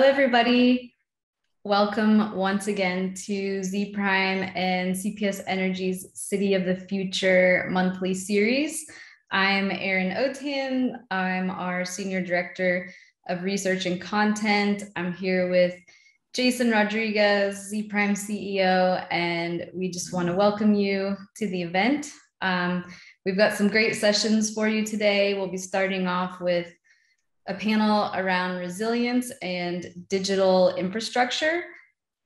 Everybody. Welcome once again to Zpryme and CPS Energy's City of the Future monthly series. I'm Erin Autin. I'm our Senior Director of Research and Content. I'm here with Jason Rodriguez, Zpryme CEO, and we just want to welcome you to the event. We've got some great sessions for you today. We'll be starting off with a panel around resilience and digital infrastructure.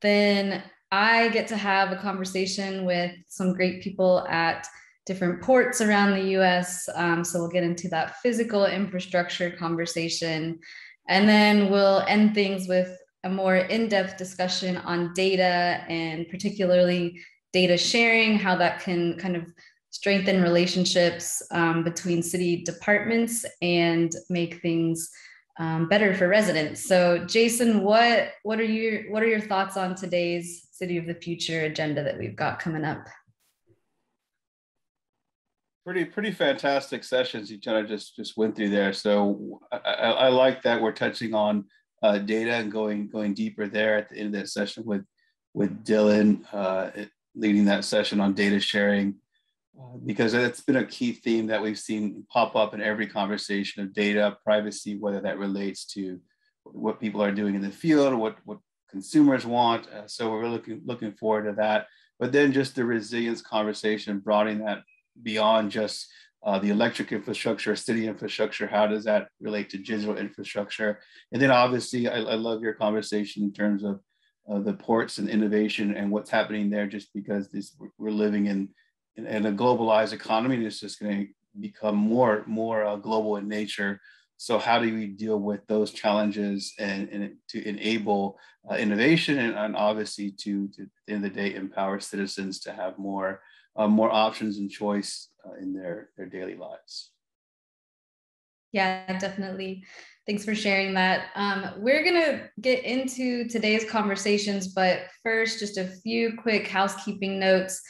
Then I get to have a conversation with some great people at different ports around the US. So we'll get into that physical infrastructure conversation. And then we'll end things with a more in-depth discussion on data and particularly data sharing, how that can kind of strengthen relationships between city departments and make things better for residents. So, Jason, what are your thoughts on today's City of the Future agenda that we've got coming up? Pretty fantastic sessions you kind of just went through there. So I like that we're touching on data and going deeper there at the end of that session with Dylan leading that session on data sharing. Because it's been a key theme that we've seen pop up in every conversation of data, privacy, whether that relates to what people are doing in the field, or what consumers want. So we're looking forward to that. But then just the resilience conversation, broadening that beyond just the electric infrastructure, city infrastructure. How does that relate to digital infrastructure? And then obviously, I love your conversation in terms of the ports and innovation and what's happening there, just because we're living in a globalized economy, and it's just going to become more global in nature. So how do we deal with those challenges and to enable innovation and obviously to at the end of the day empower citizens to have more options and choice in their daily lives? Yeah, definitely. Thanks for sharing that. We're going to get into today's conversations, but first, just a few quick housekeeping notes.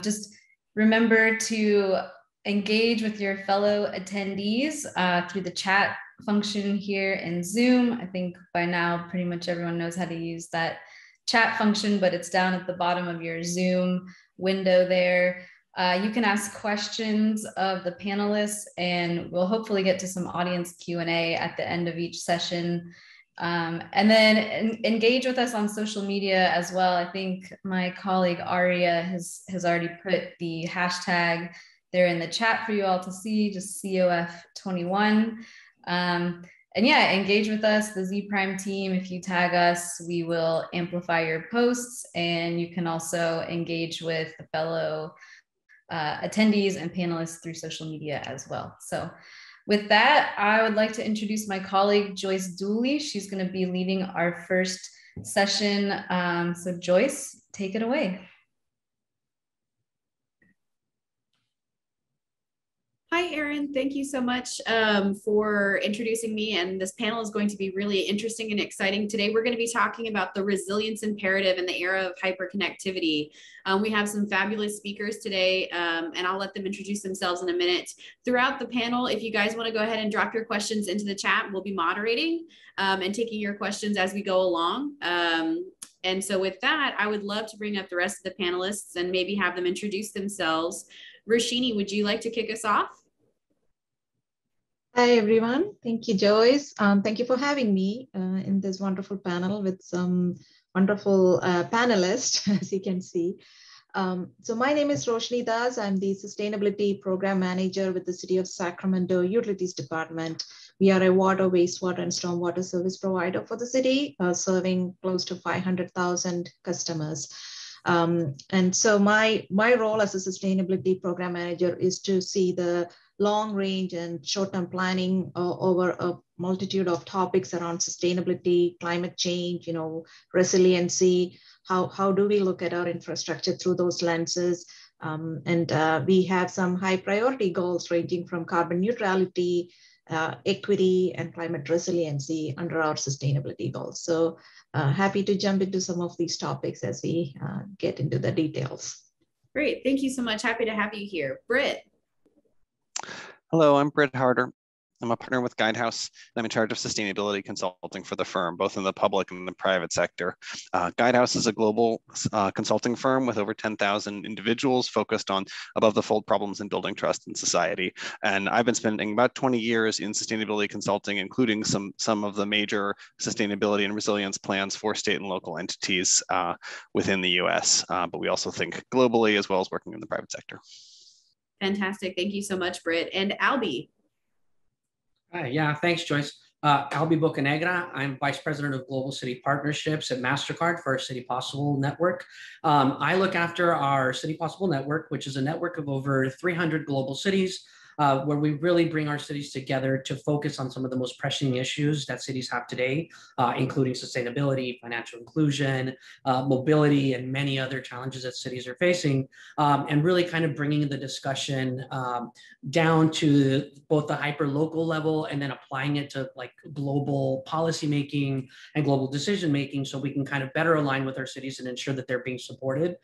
Just remember to engage with your fellow attendees through the chat function here in Zoom. I think by now, pretty much everyone knows how to use that chat function, but it's down at the bottom of your Zoom window there. You can ask questions of the panelists, and we'll hopefully get to some audience Q&A at the end of each session. And then engage with us on social media as well. I think my colleague Aria has already put the hashtag there in the chat for you all to see, just COF21. And yeah, engage with us, the Zpryme team. If you tag us, we will amplify your posts, and you can also engage with the fellow attendees and panelists through social media as well. So with that, I would like to introduce my colleague, Joyce Deuley. She's going to be leading our first session. So Joyce, take it away. Hi, Erin. Thank you so much for introducing me. And this panel is going to be really interesting and exciting. Today, we're going to be talking about the resilience imperative in the era of hyperconnectivity. We have some fabulous speakers today, and I'll let them introduce themselves in a minute. Throughout the panel, if you guys want to go ahead and drop your questions into the chat, we'll be moderating and taking your questions as we go along. And so with that, I would love to bring up the rest of the panelists and maybe have them introduce themselves. Roshini, would you like to kick us off? Hi, everyone. Thank you, Joyce. Thank you for having me in this wonderful panel with some wonderful panelists, as you can see. So my name is Roshini Das. I'm the Sustainability Program Manager with the City of Sacramento Utilities Department. We are a water, wastewater, and stormwater service provider for the city, serving close to 500,000 customers. And so my role as a sustainability program manager is to see the long range and short-term planning over a multitude of topics around sustainability, climate change, resiliency. How do we look at our infrastructure through those lenses? And we have some high priority goals ranging from carbon neutrality, equity, and climate resiliency under our sustainability goals. So happy to jump into some of these topics as we get into the details. Great, thank you so much. Happy to have you here. Britt. Hello, I'm Britt Harter. I'm a partner with Guidehouse, and I'm in charge of sustainability consulting for the firm, both in the public and the private sector. Guidehouse is a global consulting firm with over 10,000 individuals focused on above-the-fold problems in building trust in society. And I've been spending about 20 years in sustainability consulting, including some of the major sustainability and resilience plans for state and local entities within the US. But we also think globally as well as working in the private sector. Fantastic. Thank you so much, Britt. And Alby. Yeah, thanks, Joyce. Alby Bocanegra. I'm Vice President of Global City Partnerships at Mastercard for our City Possible Network. I look after our City Possible Network, which is a network of over 300 global cities, where we really bring our cities together to focus on some of the most pressing issues that cities have today, including sustainability, financial inclusion, mobility, and many other challenges that cities are facing, and really kind of bringing the discussion down to both the hyper-local level and then applying it to like global policymaking and global decision-making so we can kind of better align with our cities and ensure that they're being supported.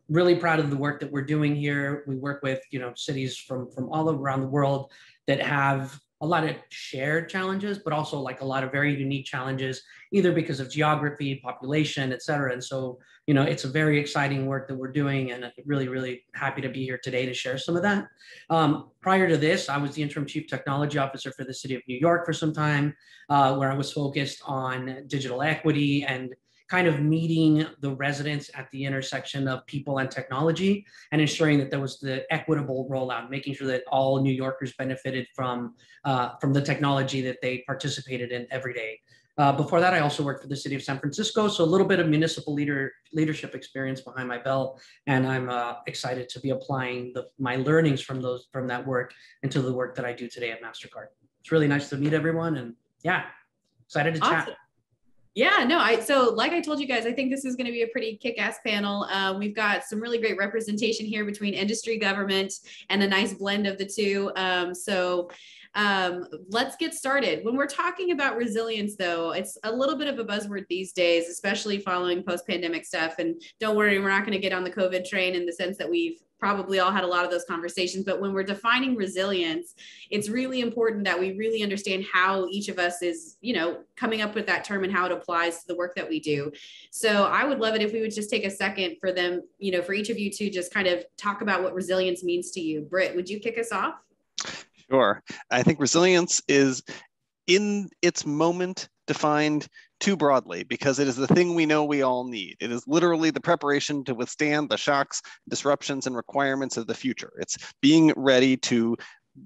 Really proud of the work that we're doing here. We work with cities from all around the world that have a lot of shared challenges, but also like a lot of very unique challenges, either because of geography, population, et cetera. And so, it's a very exciting work that we're doing, and really, really happy to be here today to share some of that. Prior to this, I was the interim chief technology officer for the city of New York for some time, where I was focused on digital equity and kind of meeting the residents at the intersection of people and technology and ensuring that there was the equitable rollout, making sure that all New Yorkers benefited from the technology that they participated in every day. Before that, I also worked for the city of San Francisco, so a little bit of municipal leadership experience behind my belt, and I'm excited to be applying my learnings from that work into the work that I do today at Mastercard. It's really nice to meet everyone, and yeah, excited to chat. Yeah, no, so like I told you guys, I think this is going to be a pretty kick-ass panel. We've got some really great representation here between industry, government, and a nice blend of the two. Let's get started. When we're talking about resilience, though, it's a little bit of a buzzword these days, especially following post-pandemic stuff. And don't worry, we're not going to get on the COVID train in the sense that we've probably all had a lot of those conversations. But when we're defining resilience, it's really important that we really understand how each of us is, coming up with that term and how it applies to the work that we do. So I would love it if we would just take a second for them, for each of you to just kind of talk about what resilience means to you. Britt, would you kick us off? Sure. I think resilience is in its moment defined too broadly because it is the thing we know we all need. It is literally the preparation to withstand the shocks, disruptions, and requirements of the future. It's being ready to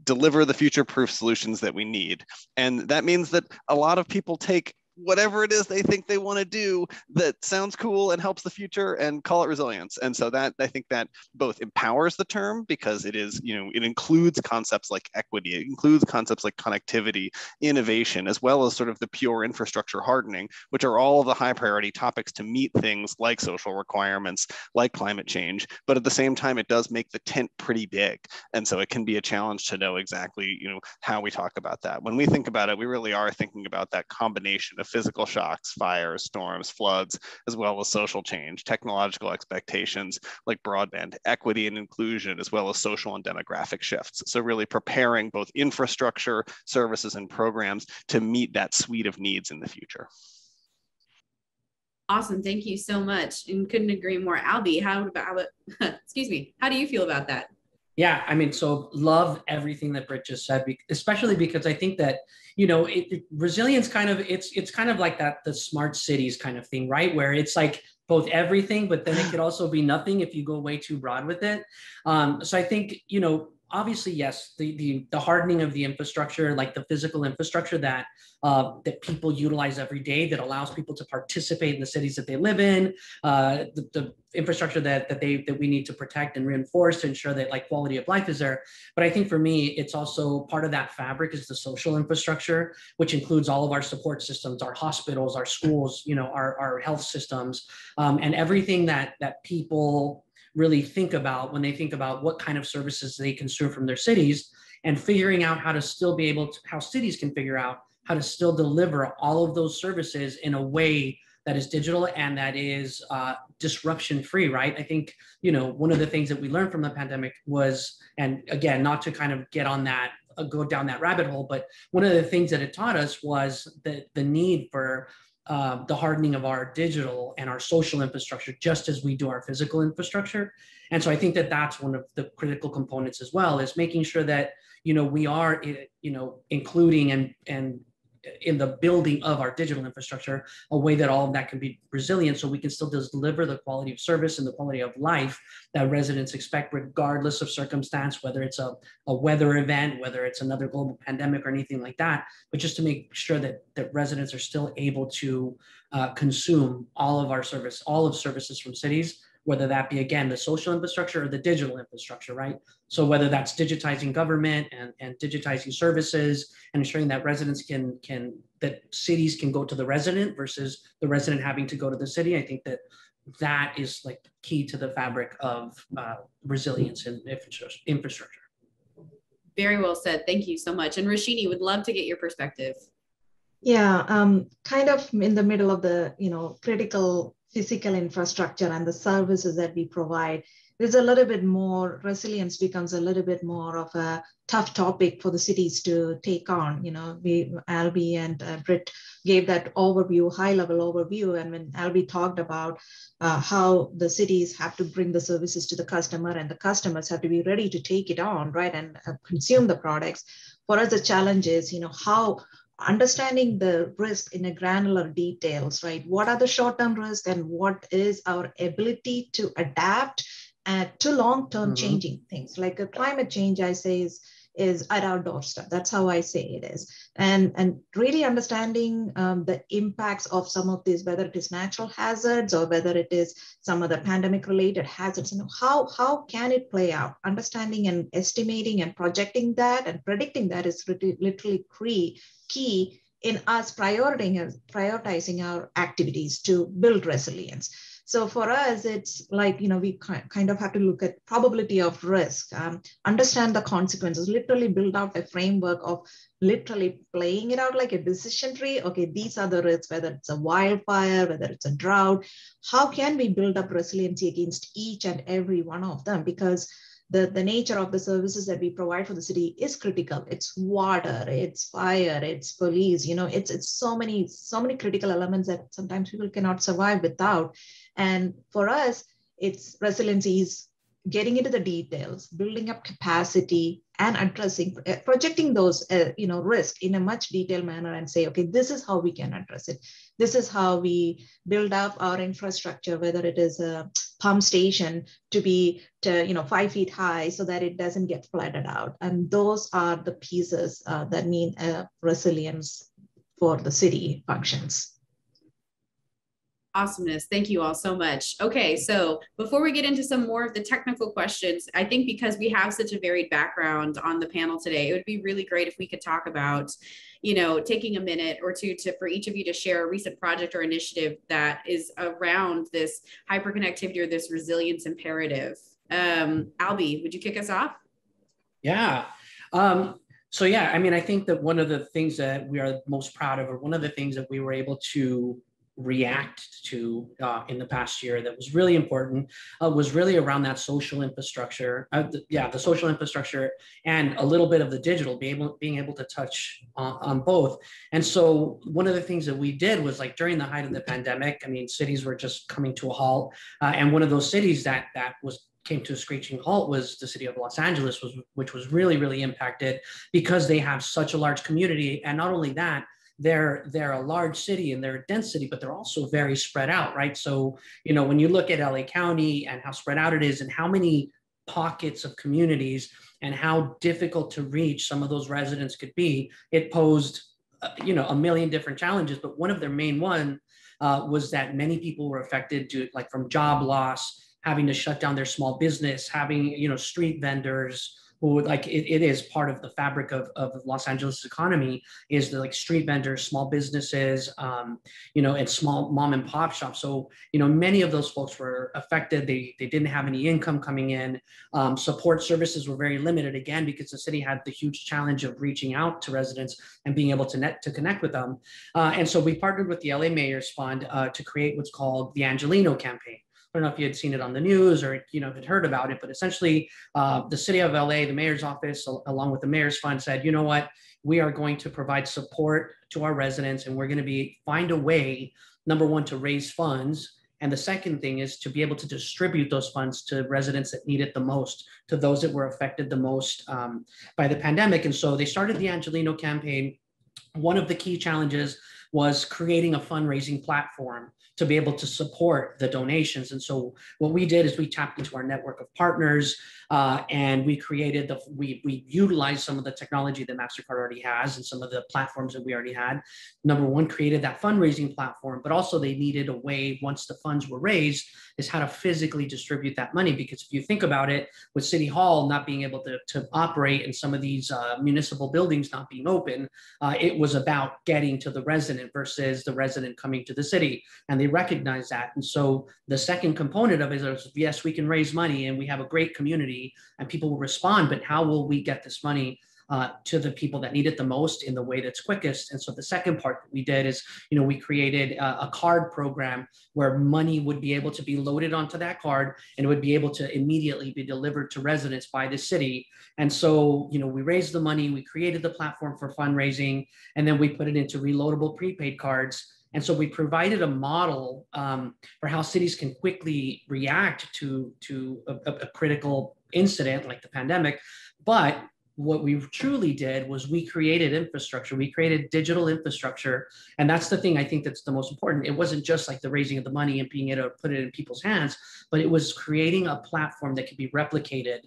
deliver the future-proof solutions that we need. And that means that a lot of people take whatever it is they think they want to do that sounds cool and helps the future and call it resilience. And so that I think that both empowers the term because it is, it includes concepts like equity, it includes concepts like connectivity, innovation, as well as sort of the pure infrastructure hardening, which are all the high priority topics to meet things like social requirements, like climate change. But at the same time, it does make the tent pretty big. And so it can be a challenge to know exactly, how we talk about that. When we think about it, we really are thinking about that combination of physical shocks, fires, storms, floods, as well as social change, technological expectations like broadband, equity and inclusion, as well as social and demographic shifts. So really preparing both infrastructure, services, and programs to meet that suite of needs in the future. Awesome, thank you so much. And couldn't agree more. Alby, how do you feel about that? Yeah, so love everything that Britt just said, especially because I think that, resilience it's kind of like the smart cities kind of thing, right? Where it's like both everything, but then it could also be nothing if you go way too broad with it. So I think, obviously, yes, the hardening of the infrastructure, like the physical infrastructure that people utilize every day, that allows people to participate in the cities that they live in, the infrastructure that we need to protect and reinforce to ensure that like quality of life is there. But I think for me, it's also part of that fabric is the social infrastructure, which includes all of our support systems, our hospitals, our schools, you know, our health systems, and everything that people really think about when they think about what kind of services they consume from their cities, and figuring out how to still be able to, how cities can figure out how to still deliver all of those services in a way that is digital and that is disruption free, right? I think, you know, one of the things that we learned from the pandemic was, and again, not to kind of get on that, go down that rabbit hole, but one of the things that it taught us was the need for the hardening of our digital and our social infrastructure, just as we do our physical infrastructure. And so I think that that's one of the critical components as well, is making sure that, you know, we are, you know, including and in the building of our digital infrastructure, a way that all of that can be resilient, so we can still deliver the quality of service and the quality of life that residents expect, regardless of circumstance, whether it's a weather event, whether it's another global pandemic or anything like that, but just to make sure that residents are still able to consume all of our services from cities, whether that be, again, the social infrastructure or the digital infrastructure, right? So whether that's digitizing government and digitizing services and ensuring that residents that cities can go to the resident versus the resident having to go to the city, I think that is like key to the fabric of resilience and infrastructure. Very well said. Thank you so much. And Roshini, would love to get your perspective. Yeah, kind of in the middle of the, you know, critical physical infrastructure and the services that we provide, there's a little bit more, resilience becomes a little bit more of a tough topic for the cities to take on. You know, Alby and Britt gave that overview, high level overview. And when Alby talked about how the cities have to bring the services to the customer and the customers have to be ready to take it on, right, and consume the products. For us, the challenge is, you know, how understanding the risk in a granular details, right? What are the short-term risks and what is our ability to adapt to long-term changing things? Like a climate change, I say, is at our doorstep. That's how I say it is. And really understanding the impacts of some of these, whether it is natural hazards or whether it is some other pandemic-related hazards, you know, how can it play out? Understanding and estimating and projecting that and predicting that is literally key in us prioritizing our activities to build resilience. So for us, it's like, you know, we kind of have to look at probability of risk, understand the consequences, literally build out a framework of literally playing it out like a decision tree. Okay, these are the risks, whether it's a wildfire, whether it's a drought. How can we build up resiliency against each and every one of them? Because the nature of the services that we provide for the city is critical. It's water, it's fire, it's police, you know, it's so many critical elements that sometimes people cannot survive without. And for us, it's resiliency is getting into the details, building up capacity and addressing, projecting those, you know, risk in a much detailed manner and say, okay, this is how we can address it. This is how we build up our infrastructure, whether it is a pump station to be, you know, 5 feet high so that it doesn't get flooded out. And those are the pieces that mean resilience for the city functions. Awesomeness. Thank you all so much. Okay, so before we get into some more of the technical questions, I think because we have such a varied background on the panel today, it would be really great if we could talk about, you know, taking a minute or two for each of you to share a recent project or initiative that is around this hyperconnectivity or this resilience imperative. Alby, would you kick us off? Yeah. So yeah, I mean, I think that one of the things that we are most proud of, or one of the things that we were able to react to in the past year that was really important was really around that social infrastructure. The social infrastructure and a little bit of the digital, being able to touch on both. And so one of the things that we did was, like, during the height of the pandemic, I mean, cities were just coming to a halt. And one of those cities that came to a screeching halt was the city of Los Angeles, which was really, really impacted because they have such a large community. And not only that, they're a large city and they're a dense city, but they're also very spread out, right? So, you know, when you look at LA County and how spread out it is and how many pockets of communities and how difficult to reach some of those residents could be, it posed, a million different challenges. But one of their main one was that many people were affected from job loss, having to shut down their small business, having, street vendors who would it is part of the fabric of Los Angeles economy, is the street vendors, small businesses, and small mom and pop shops. So, many of those folks were affected. They didn't have any income coming in. Support services were very limited, again, because the city had the huge challenge of reaching out to residents and being able to connect with them. And so we partnered with the LA Mayor's Fund to create what's called the Angelino campaign. I don't know if you had seen it on the news or had heard about it, but essentially the city of LA, the mayor's office, along with the mayor's fund, said, you know what, we are going to provide support to our residents, and we're going to find a way, number one, to raise funds. And the second thing is to be able to distribute those funds to residents that need it the most, to those that were affected the most by the pandemic. And so they started the Angelino campaign. One of the key challenges was creating a fundraising platform to be able to support the donations. And so what we did is we tapped into our network of partners, and we created we utilized some of the technology that Mastercard already has and some of the platforms that we already had. Number one, created that fundraising platform, but also they needed a way, once the funds were raised, is how to physically distribute that money. Because if you think about it, with City Hall not being able to operate and some of these municipal buildings not being open, it was about getting to the resident versus the resident coming to the city. And they recognize that. And so the second component of it is, yes, we can raise money and we have a great community and people will respond, but how will we get this money to the people that need it the most in the way that's quickest? And so the second part that we did is, we created a card program where money would be able to be loaded onto that card and it would be able to immediately be delivered to residents by the city. And so, we raised the money, we created the platform for fundraising, and then we put it into reloadable prepaid cards. And so we provided a model for how cities can quickly react to a critical incident like the pandemic. But what we truly did was we created infrastructure. We created digital infrastructure. And that's the thing I think that's the most important. It wasn't just like the raising of the money and being able to put it in people's hands, but it was creating a platform that could be replicated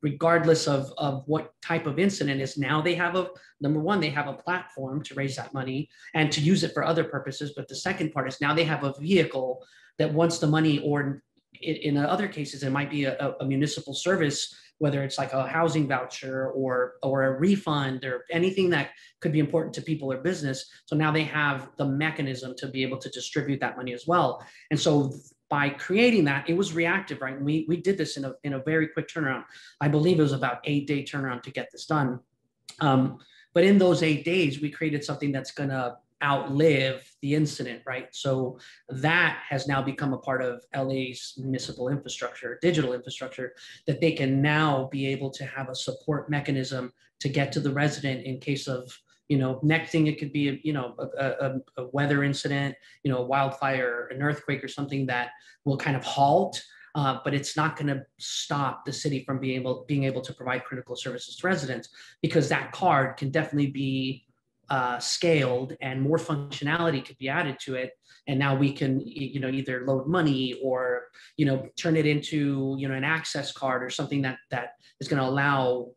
regardless of what type of incident is. Now they have number one, they have a platform to raise that money and to use it for other purposes. But the second part is now they have a vehicle that once the money, or in other cases, it might be a municipal service, whether it's like a housing voucher or a refund or anything that could be important to people or business. So now they have the mechanism to be able to distribute that money as well. And so by creating that, it was reactive, right? And we did this in a very quick turnaround. I believe it was about 8-day turnaround to get this done. But in those 8 days, we created something that's gonna outlive the incident, right? So that has now become a part of LA's municipal infrastructure, digital infrastructure, that they can now be able to have a support mechanism to get to the resident in case of, next thing it could be, a weather incident, a wildfire, an earthquake or something that will kind of halt, but it's not going to stop the city from being able to provide critical services to residents, because that card can definitely be scaled and more functionality could be added to it. And now we can, either load money or, turn it into, an access card or something that is going to allow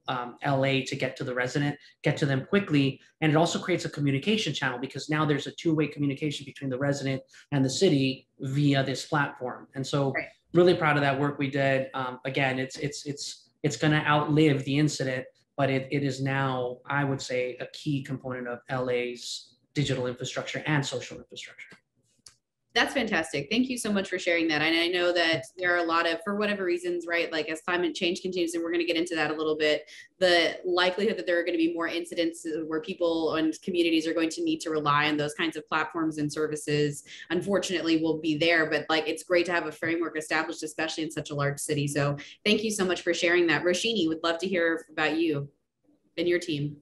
LA to get to the resident, get to them quickly. And it also creates a communication channel, because now there's a two-way communication between the resident and the city via this platform. And so really proud of that work we did. Again, it's going to outlive the incident, but it is now, I would say, a key component of LA's digital infrastructure and social infrastructure. That's fantastic. Thank you so much for sharing that. And I know that there are a lot of, for whatever reasons, right, like as climate change continues, and we're going to get into that a little bit, the likelihood that there are going to be more incidents where people and communities are going to need to rely on those kinds of platforms and services, unfortunately, will be there. But like, it's great to have a framework established, especially in such a large city. So thank you so much for sharing that. Roshini, would love to hear about you and your team.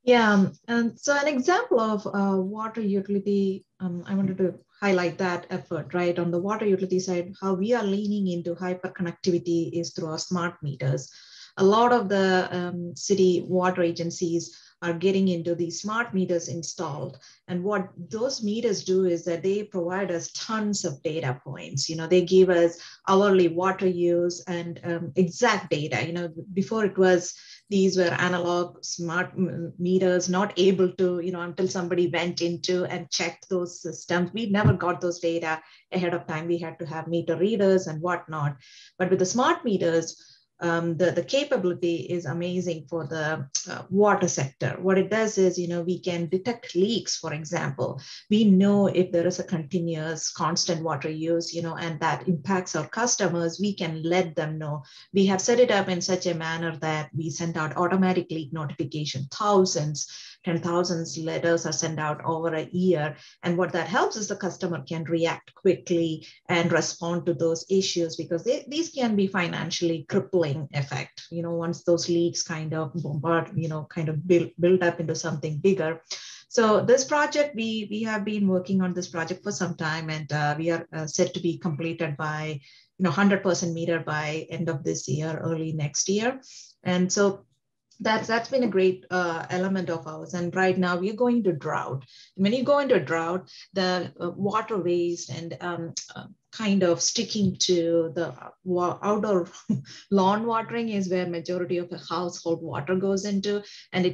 Yeah, and so an example of water utility, I wanted to highlight that effort, right? On the water utility side, how we are leaning into hyperconnectivity is through our smart meters. A lot of the city water agencies are getting into these smart meters installed. And what those meters do is that they provide us tons of data points. They give us hourly water use and exact data. Before it was, these were analog smart meters, not able to, until somebody went into and checked those systems. We never got those data ahead of time. We had to have meter readers and whatnot. But with the smart meters, the capability is amazing for the water sector. What it does is, we can detect leaks, for example. We know if there is a continuous constant water use, and that impacts our customers, we can let them know. We have set it up in such a manner that we send out automatic leak notification, thousands, 10,000 letters are sent out over a year. And what that helps is the customer can react quickly and respond to those issues, because these can be financially crippling effect. Once those leaks kind of bombard, kind of build up into something bigger. So this project, we have been working on this project for some time, and we are set to be completed by 100% meter by end of this year, early next year. And so that's been a great element of ours. And right now we're going to drought. When you go into drought, the water waste and kind of sticking to the outdoor lawn watering is where majority of the household water goes into. And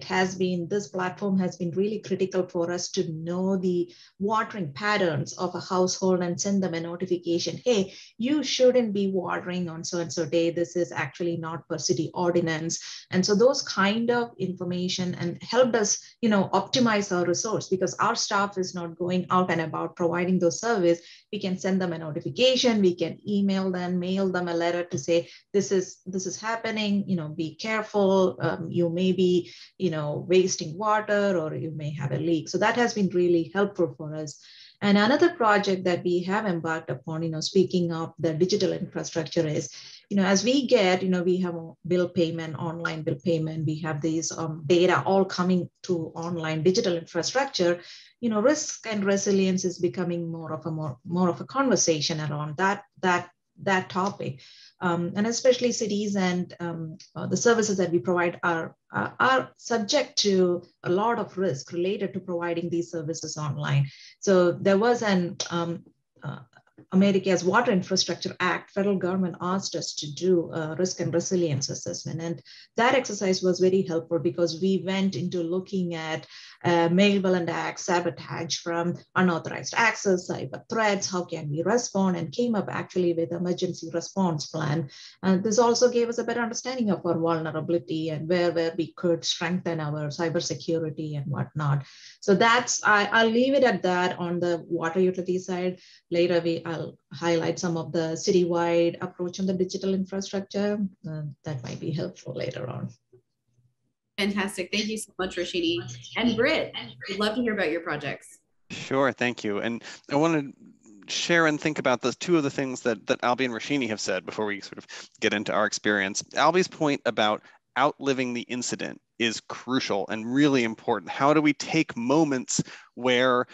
this platform has been really critical for us to know the watering patterns of a household and send them a notification. Hey, you shouldn't be watering on so-and-so day. This is actually not per city ordinance. And so those kind of information and helped us, optimize our resource, because our staff is not going out and about providing those service. We can send them a notification. We can email them, mail them a letter to say, this is happening, be careful. You may be, wasting water, or you may have a leak. So that has been really helpful for us. And another project that we have embarked upon, speaking of the digital infrastructure, is, as we get, we have bill payment, online bill payment, we have these data all coming to online digital infrastructure. Risk and resilience is becoming more of a conversation around that topic. And especially cities and the services that we provide are subject to a lot of risk related to providing these services online. So there was an America's Water Infrastructure Act, federal government asked us to do a risk and resilience assessment. And that exercise was very helpful, because we went into looking at malevolent acts, sabotage from unauthorized access, cyber threats, how can we respond, and came up actually with emergency response plan. And this also gave us a better understanding of our vulnerability and where we could strengthen our cybersecurity and whatnot. So I'll leave it at that on the water utility side. Later, I'll highlight some of the citywide approach on the digital infrastructure. That might be helpful later on. Fantastic. Thank you so much, Roshini. And Britt, we'd love to hear about your projects. Sure, thank you. And I want to share and think about the two of the things that Alby and Roshini have said before we sort of get into our experience. Alby's point about outliving the incident is crucial and really important. How do we take moments where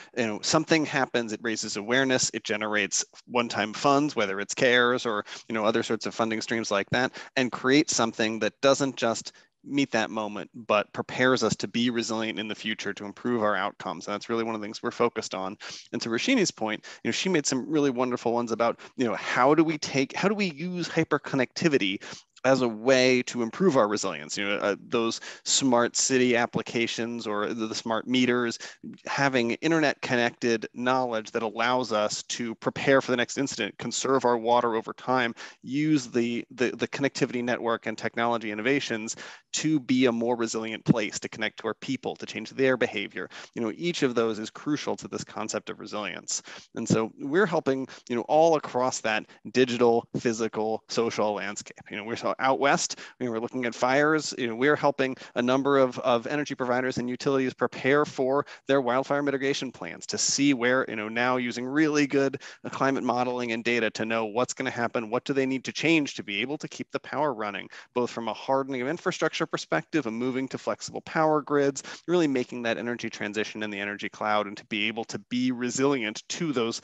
something happens, it raises awareness, it generates one-time funds, whether it's CARES or other sorts of funding streams like that, and create something that doesn't just meet that moment, but prepares us to be resilient in the future to improve our outcomes. And that's really one of the things we're focused on. And to Roshini's point, she made some really wonderful ones about, how do we use hyperconnectivity as a way to improve our resilience. Those smart city applications or the smart meters, having internet connected knowledge that allows us to prepare for the next incident, conserve our water over time, use the connectivity network and technology innovations to be a more resilient place, to connect to our people, to change their behavior. Each of those is crucial to this concept of resilience. And so we're helping, all across that digital, physical, social landscape. We're out west, we're looking at fires. We're helping a number of energy providers and utilities prepare for their wildfire mitigation plans, to see where, now using really good climate modeling and data to know what's going to happen, what do they need to change to be able to keep the power running, both from a hardening of infrastructure perspective and moving to flexible power grids, really making that energy transition in the energy cloud, and to be able to be resilient to those,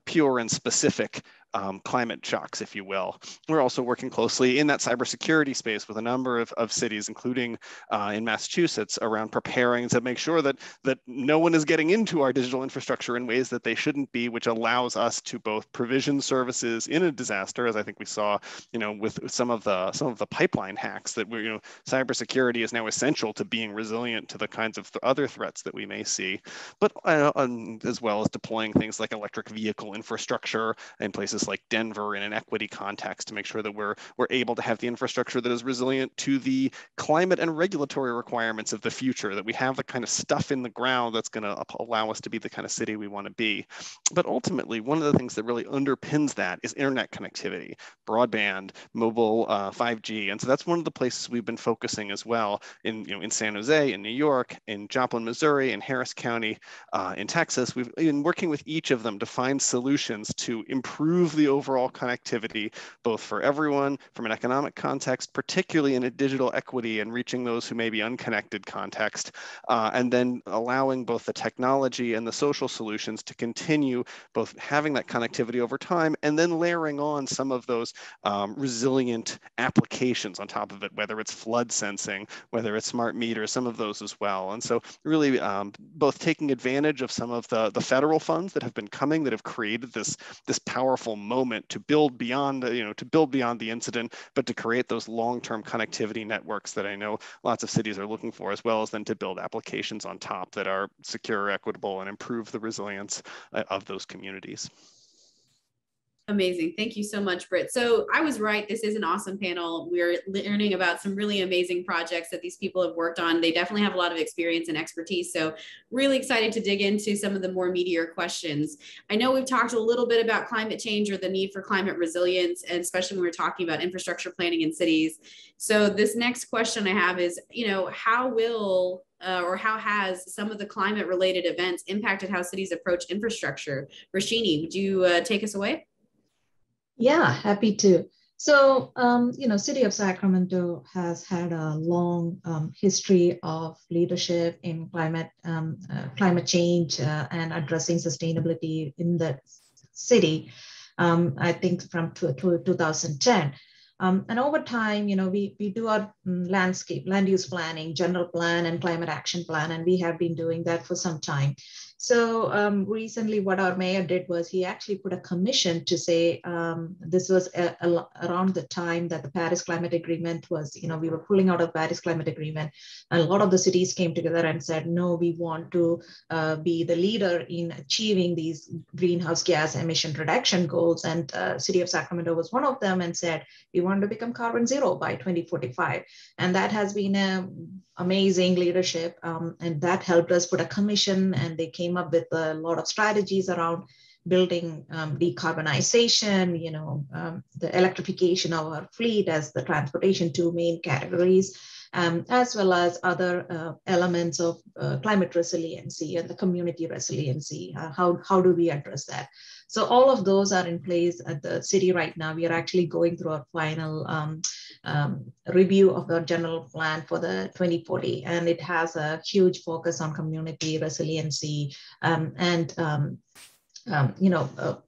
pure and specific climate shocks, if you will. We're also working closely in that cybersecurity space with a number of cities, including in Massachusetts, around preparing to make sure that no one is getting into our digital infrastructure in ways that they shouldn't be, which allows us to both provision services in a disaster, as I think we saw, with some of the pipeline hacks that we're, cybersecurity is now essential to being resilient to the kinds of other threats that we may see, but as well as deploying things like electric vehicle infrastructure in places like Denver in an equity context to make sure that we're able to have the infrastructure that is resilient to the climate and regulatory requirements of the future, that we have the kind of stuff in the ground that's going to allow us to be the kind of city we want to be. But ultimately, one of the things that really underpins that is internet connectivity, broadband, mobile 5G. And so that's one of the places we've been focusing as well in San Jose, in New York, in Joplin, Missouri, in Harris County, in Texas. We've been working with each of them to find solutions to improve the overall connectivity, both for everyone from an economic context, particularly in a digital equity and reaching those who may be unconnected context, and then allowing both the technology and the social solutions to continue both having that connectivity over time and then layering on some of those resilient applications on top of it, whether it's flood sensing, whether it's smart meters, some of those as well. And so really both taking advantage of some of the federal funds that have been coming that have created this powerful moment to build beyond, the incident, but to create those long-term connectivity networks that I know lots of cities are looking for, as well as then to build applications on top that are secure, equitable, and improve the resilience of those communities. Amazing. Thank you so much, Britt. So I was right. This is an awesome panel. We're learning about some really amazing projects that these people have worked on. They definitely have a lot of experience and expertise. So really excited to dig into some of the more meatier questions. I know we've talked a little bit about climate change or the need for climate resilience, and especially when we're talking about infrastructure planning in cities. So this next question I have is, how will or how has some of the climate related events impacted how cities approach infrastructure? Roshini, would you take us away? Yeah, happy to. So, City of Sacramento has had a long history of leadership in climate change and addressing sustainability in the city. I think from 2010. And over time, we do our land use planning, general plan, and climate action plan, and we have been doing that for some time. So recently what our mayor did was he actually put a commission to say, this was around the time that the Paris Climate Agreement was, we were pulling out of Paris Climate Agreement. And a lot of the cities came together and said, no, we want to be the leader in achieving these greenhouse gas emission reduction goals. And City of Sacramento was one of them and said, we want to become carbon zero by 2045. And that has been amazing leadership. And that helped us put a commission, and they came up with a lot of strategies around building decarbonization, the electrification of our fleet as the transportation two main categories, as well as other elements of climate resiliency and the community resiliency. How do we address that? So all of those are in place at the city right now. We are actually going through our final review of the general plan for the 2040, and it has a huge focus on community resiliency and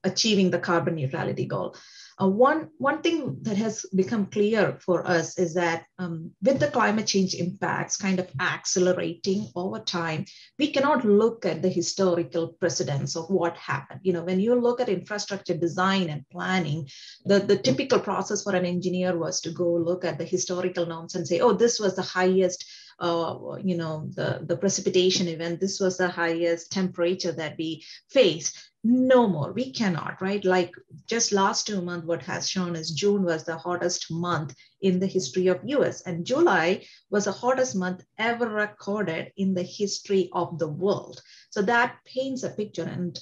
achieving the carbon neutrality goal. One thing that has become clear for us is that with the climate change impacts kind of accelerating over time, we cannot look at the historical precedents of what happened. When you look at infrastructure design and planning, the typical process for an engineer was to go look at the historical norms and say, oh, this was the highest the precipitation event, this was the highest temperature that we faced. No more, we cannot, right? Like just last 2 months, what has shown is June was the hottest month in the history of US, and July was the hottest month ever recorded in the history of the world. So that paints a picture, and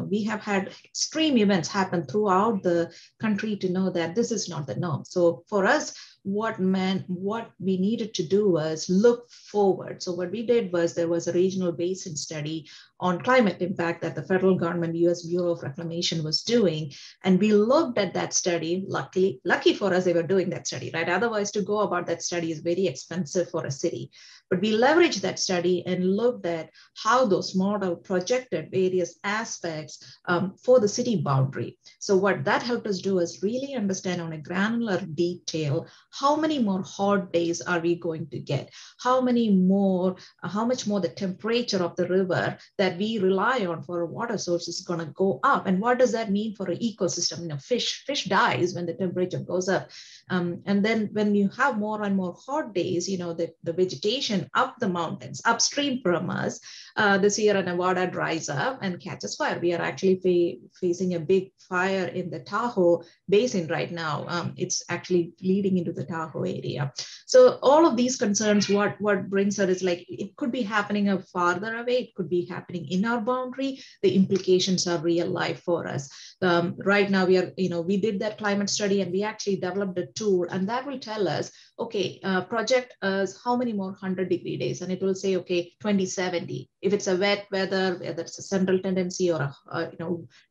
we have had extreme events happen throughout the country to know that this is not the norm. So for us, what we needed to do was look forward. So what we did was there was a regional basin study on climate impact that the federal government and US Bureau of Reclamation was doing. And we looked at that study. Lucky for us, they were doing that study, right? Otherwise, to go about that study is very expensive for a city. But we leveraged that study and looked at how those models projected various aspects for the city boundary. So what that helped us do is really understand on a granular detail, how many more hot days are we going to get? How much more the temperature of the river that we rely on for a water source is going to go up? And what does that mean for an ecosystem? You know, fish dies when the temperature goes up. And then when you have more and more hot days, you know, the vegetation up the mountains, upstream from us, the Sierra Nevada dries up and catches fire. We are actually facing a big fire in the Tahoe Basin right now. It's actually leading into the Tahoe area. So all of these concerns, what brings us is like, it could be happening farther away. It could be happening in our boundary. The implications are real life for us. Right now, we did that climate study and we actually developed a tool, and that will tell us, okay, project us how many more 100-degree days, and it will say, okay, 2070. If it's a wet weather, whether it's a central tendency or a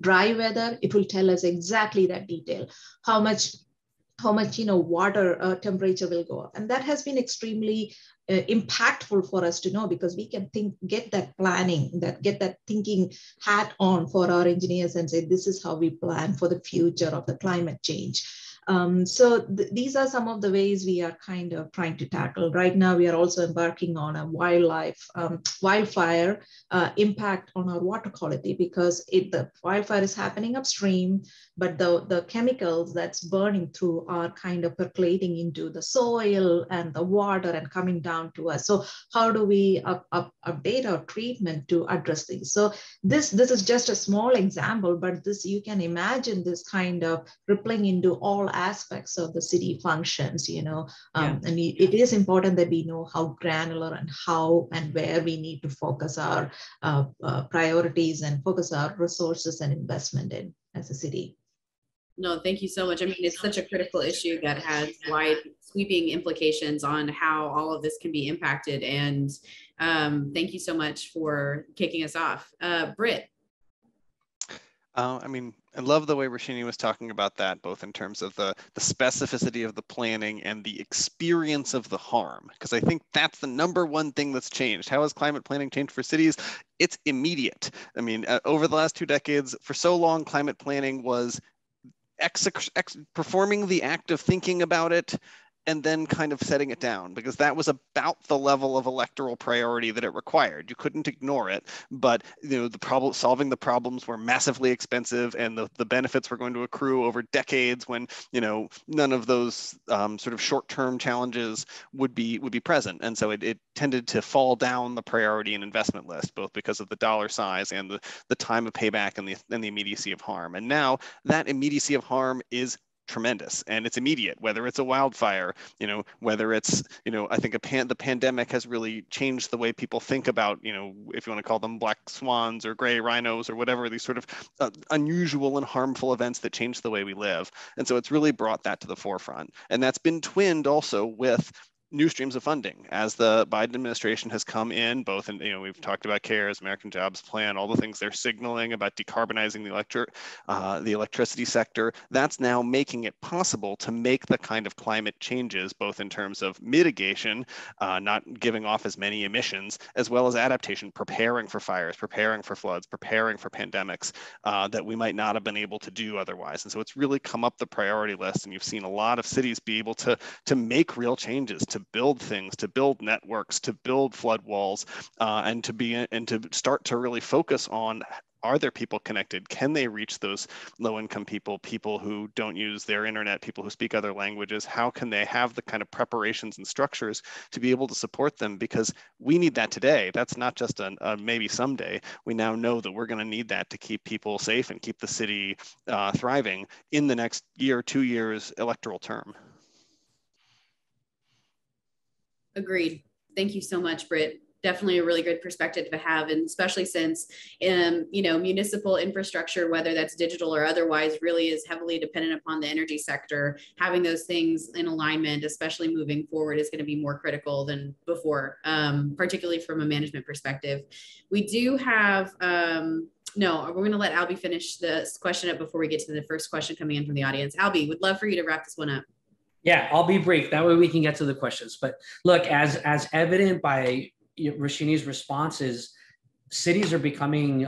dry weather, it will tell us exactly that detail. How much water temperature will go up, and that has been extremely impactful for us to know, because we can get that planning, get that thinking hat on for our engineers and say, this is how we plan for the future of the climate change. So these are some of the ways we are kind of trying to tackle. Right now, we are also embarking on a wildfire impact on our water quality, because the wildfire is happening upstream, but the chemicals that's burning through are kind of percolating into the soil and the water and coming down to us. So how do we update our treatment to address these? So this is just a small example, but you can imagine this kind of rippling into all aspects of the city functions, and it is important that we know how granular and how and where we need to focus our priorities and focus our resources and investment in as a city. No, thank you so much. I mean, it's such a critical issue that has wide sweeping implications on how all of this can be impacted. And thank you so much for kicking us off. Britt. I love the way Roshini was talking about that, both in terms of the specificity of the planning and the experience of the harm, because I think that's the number one thing that's changed. How has climate planning changed for cities? It's immediate. I mean, over the last 2 decades, for so long, climate planning was performing the act of thinking about it and then kind of setting it down, because that was about the level of electoral priority that it required. You couldn't ignore it, but solving the problems were massively expensive, and the benefits were going to accrue over decades when none of those sort of short-term challenges would be present. And so it tended to fall down the priority and investment list, both because of the dollar size and the time of payback and the immediacy of harm. And now that immediacy of harm is tremendous, and it's immediate, whether it's a wildfire, whether it's, I think the pandemic has really changed the way people think about, if you want to call them black swans or gray rhinos or whatever, these sort of unusual and harmful events that change the way we live. And so it's really brought that to the forefront. And that's been twinned also with new streams of funding as the Biden administration has come in, both in, we've talked about CARES, American Jobs Plan, all the things they're signaling about decarbonizing the electricity sector. That's now making it possible to make the kind of climate changes, both in terms of mitigation, not giving off as many emissions, as well as adaptation, preparing for fires, preparing for floods, preparing for pandemics that we might not have been able to do otherwise. And so it's really come up the priority list, and you've seen a lot of cities be able to make real changes, to build things, to build networks, to build flood walls, and to start to really focus on, are there people connected? Can they reach those low-income people who don't use their internet, people who speak other languages? How can they have the kind of preparations and structures to be able to support them? Because we need that today. That's not just a maybe someday. We now know that we're going to need that to keep people safe and keep the city thriving in the next year, 2 years electoral term. Agreed. Thank you so much, Britt. Definitely a really good perspective to have, and especially since, municipal infrastructure, whether that's digital or otherwise, really is heavily dependent upon the energy sector. Having those things in alignment, especially moving forward, is going to be more critical than before, particularly from a management perspective. We do have No, we're going to let Alby finish this question up before we get to the first question coming in from the audience. Alby, would love for you to wrap this one up. Yeah, I'll be brief. That way we can get to the questions. But look, as evident by Roshini's responses, cities are becoming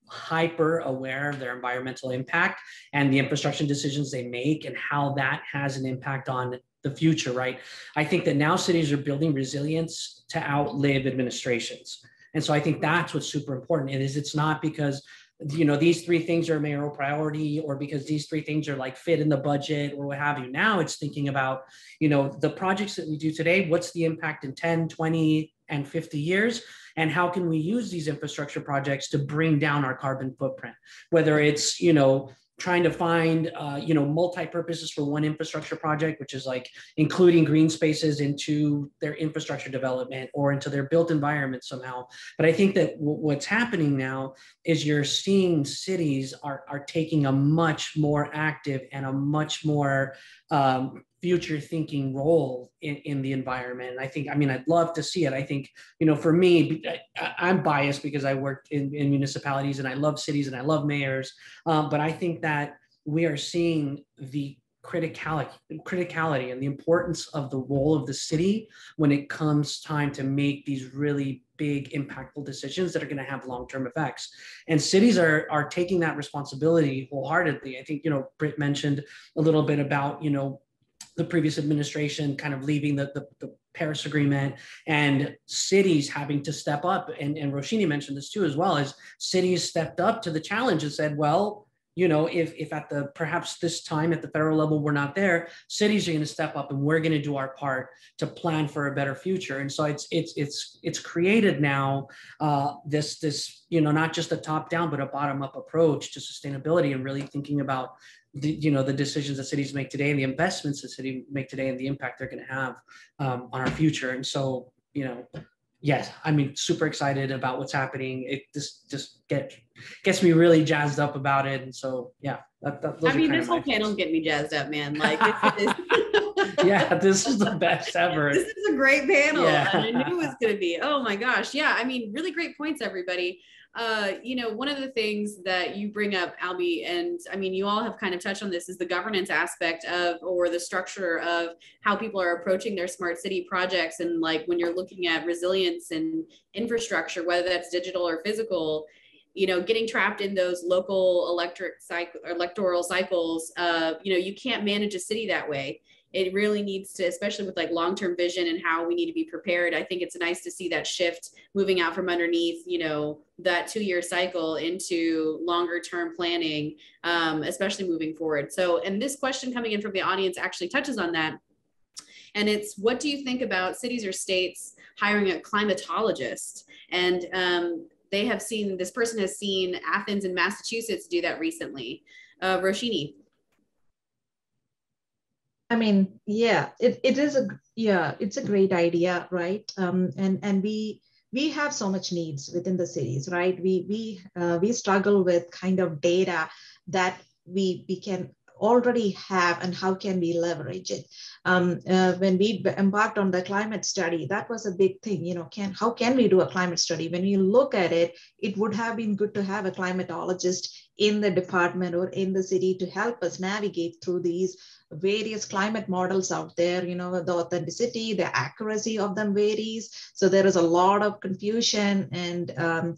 hyper aware of their environmental impact and the infrastructure decisions they make and how that has an impact on the future, right? I think that now cities are building resilience to outlive administrations. And so I think that's what's super important. It's not because, you know, these three things are a mayoral priority or because these three things are like fit in the budget or what have you. Now it's thinking about, you know, the projects that we do today, what's the impact in 10, 20, and 50 years? And how can we use these infrastructure projects to bring down our carbon footprint? Whether it's, you know, trying to find, you know, multi-purposes for one infrastructure project, which is like including green spaces into their infrastructure development or into their built environment somehow. But I think that what's happening now is you're seeing cities are taking a much more active and a much more future thinking role in the environment. And I think, I mean, I'd love to see it. I think, you know, for me, I'm biased because I worked in municipalities and I love cities and I love mayors. But I think that we are seeing the criticality and the importance of the role of the city when it comes time to make these really big impactful decisions that are going to have long-term effects. And cities are taking that responsibility wholeheartedly. I think, you know, Britt mentioned a little bit about, you know, the previous administration kind of leaving the Paris Agreement and cities having to step up. And Roshini mentioned this too, as well, as cities stepped up to the challenge and said, well, you know, if at the perhaps this time at the federal level we're not there, cities are going to step up and we're going to do our part to plan for a better future. And so it's created now this you know, not just a top down but a bottom up approach to sustainability and really thinking about the decisions that cities make today and the investments that cities make today and the impact they're going to have on our future. And so, you know, yes, I mean, super excited about what's happening. It just gets me really jazzed up about it. And so, yeah, I mean, this whole panel's getting me jazzed up, man. Like, yeah, this is the best ever. This is a great panel. Yeah. And I knew it was going to be. Oh my gosh. Yeah. I mean, really great points, everybody. You know, one of the things that you bring up, Alby, and I mean, you all have kind of touched on this, is the governance aspect of, or the structure of how people are approaching their smart city projects. And like, when you're looking at resilience and infrastructure, whether that's digital or physical, you know, getting trapped in those local electoral cycles, you know, you can't manage a city that way. It really needs to, especially with like long-term vision and how we need to be prepared. I think it's nice to see that shift moving out from underneath, you know, that 2-year cycle into longer term planning, especially moving forward. So, and this question coming in from the audience actually touches on that. And it's, what do you think about cities or states hiring a climatologist? And they have seen, this person has seen Athens and Massachusetts do that recently. Roshini. I mean, yeah, it's a great idea, right? And we have so much needs within the cities, right? We struggle with kind of data that we can already have, and how can we leverage it? When we embarked on the climate study, that was a big thing. You know, how can we do a climate study? When you look at it, it would have been good to have a climatologist in the department or in the city to help us navigate through these various climate models out there. You know, the authenticity, the accuracy of them varies. So there is a lot of confusion and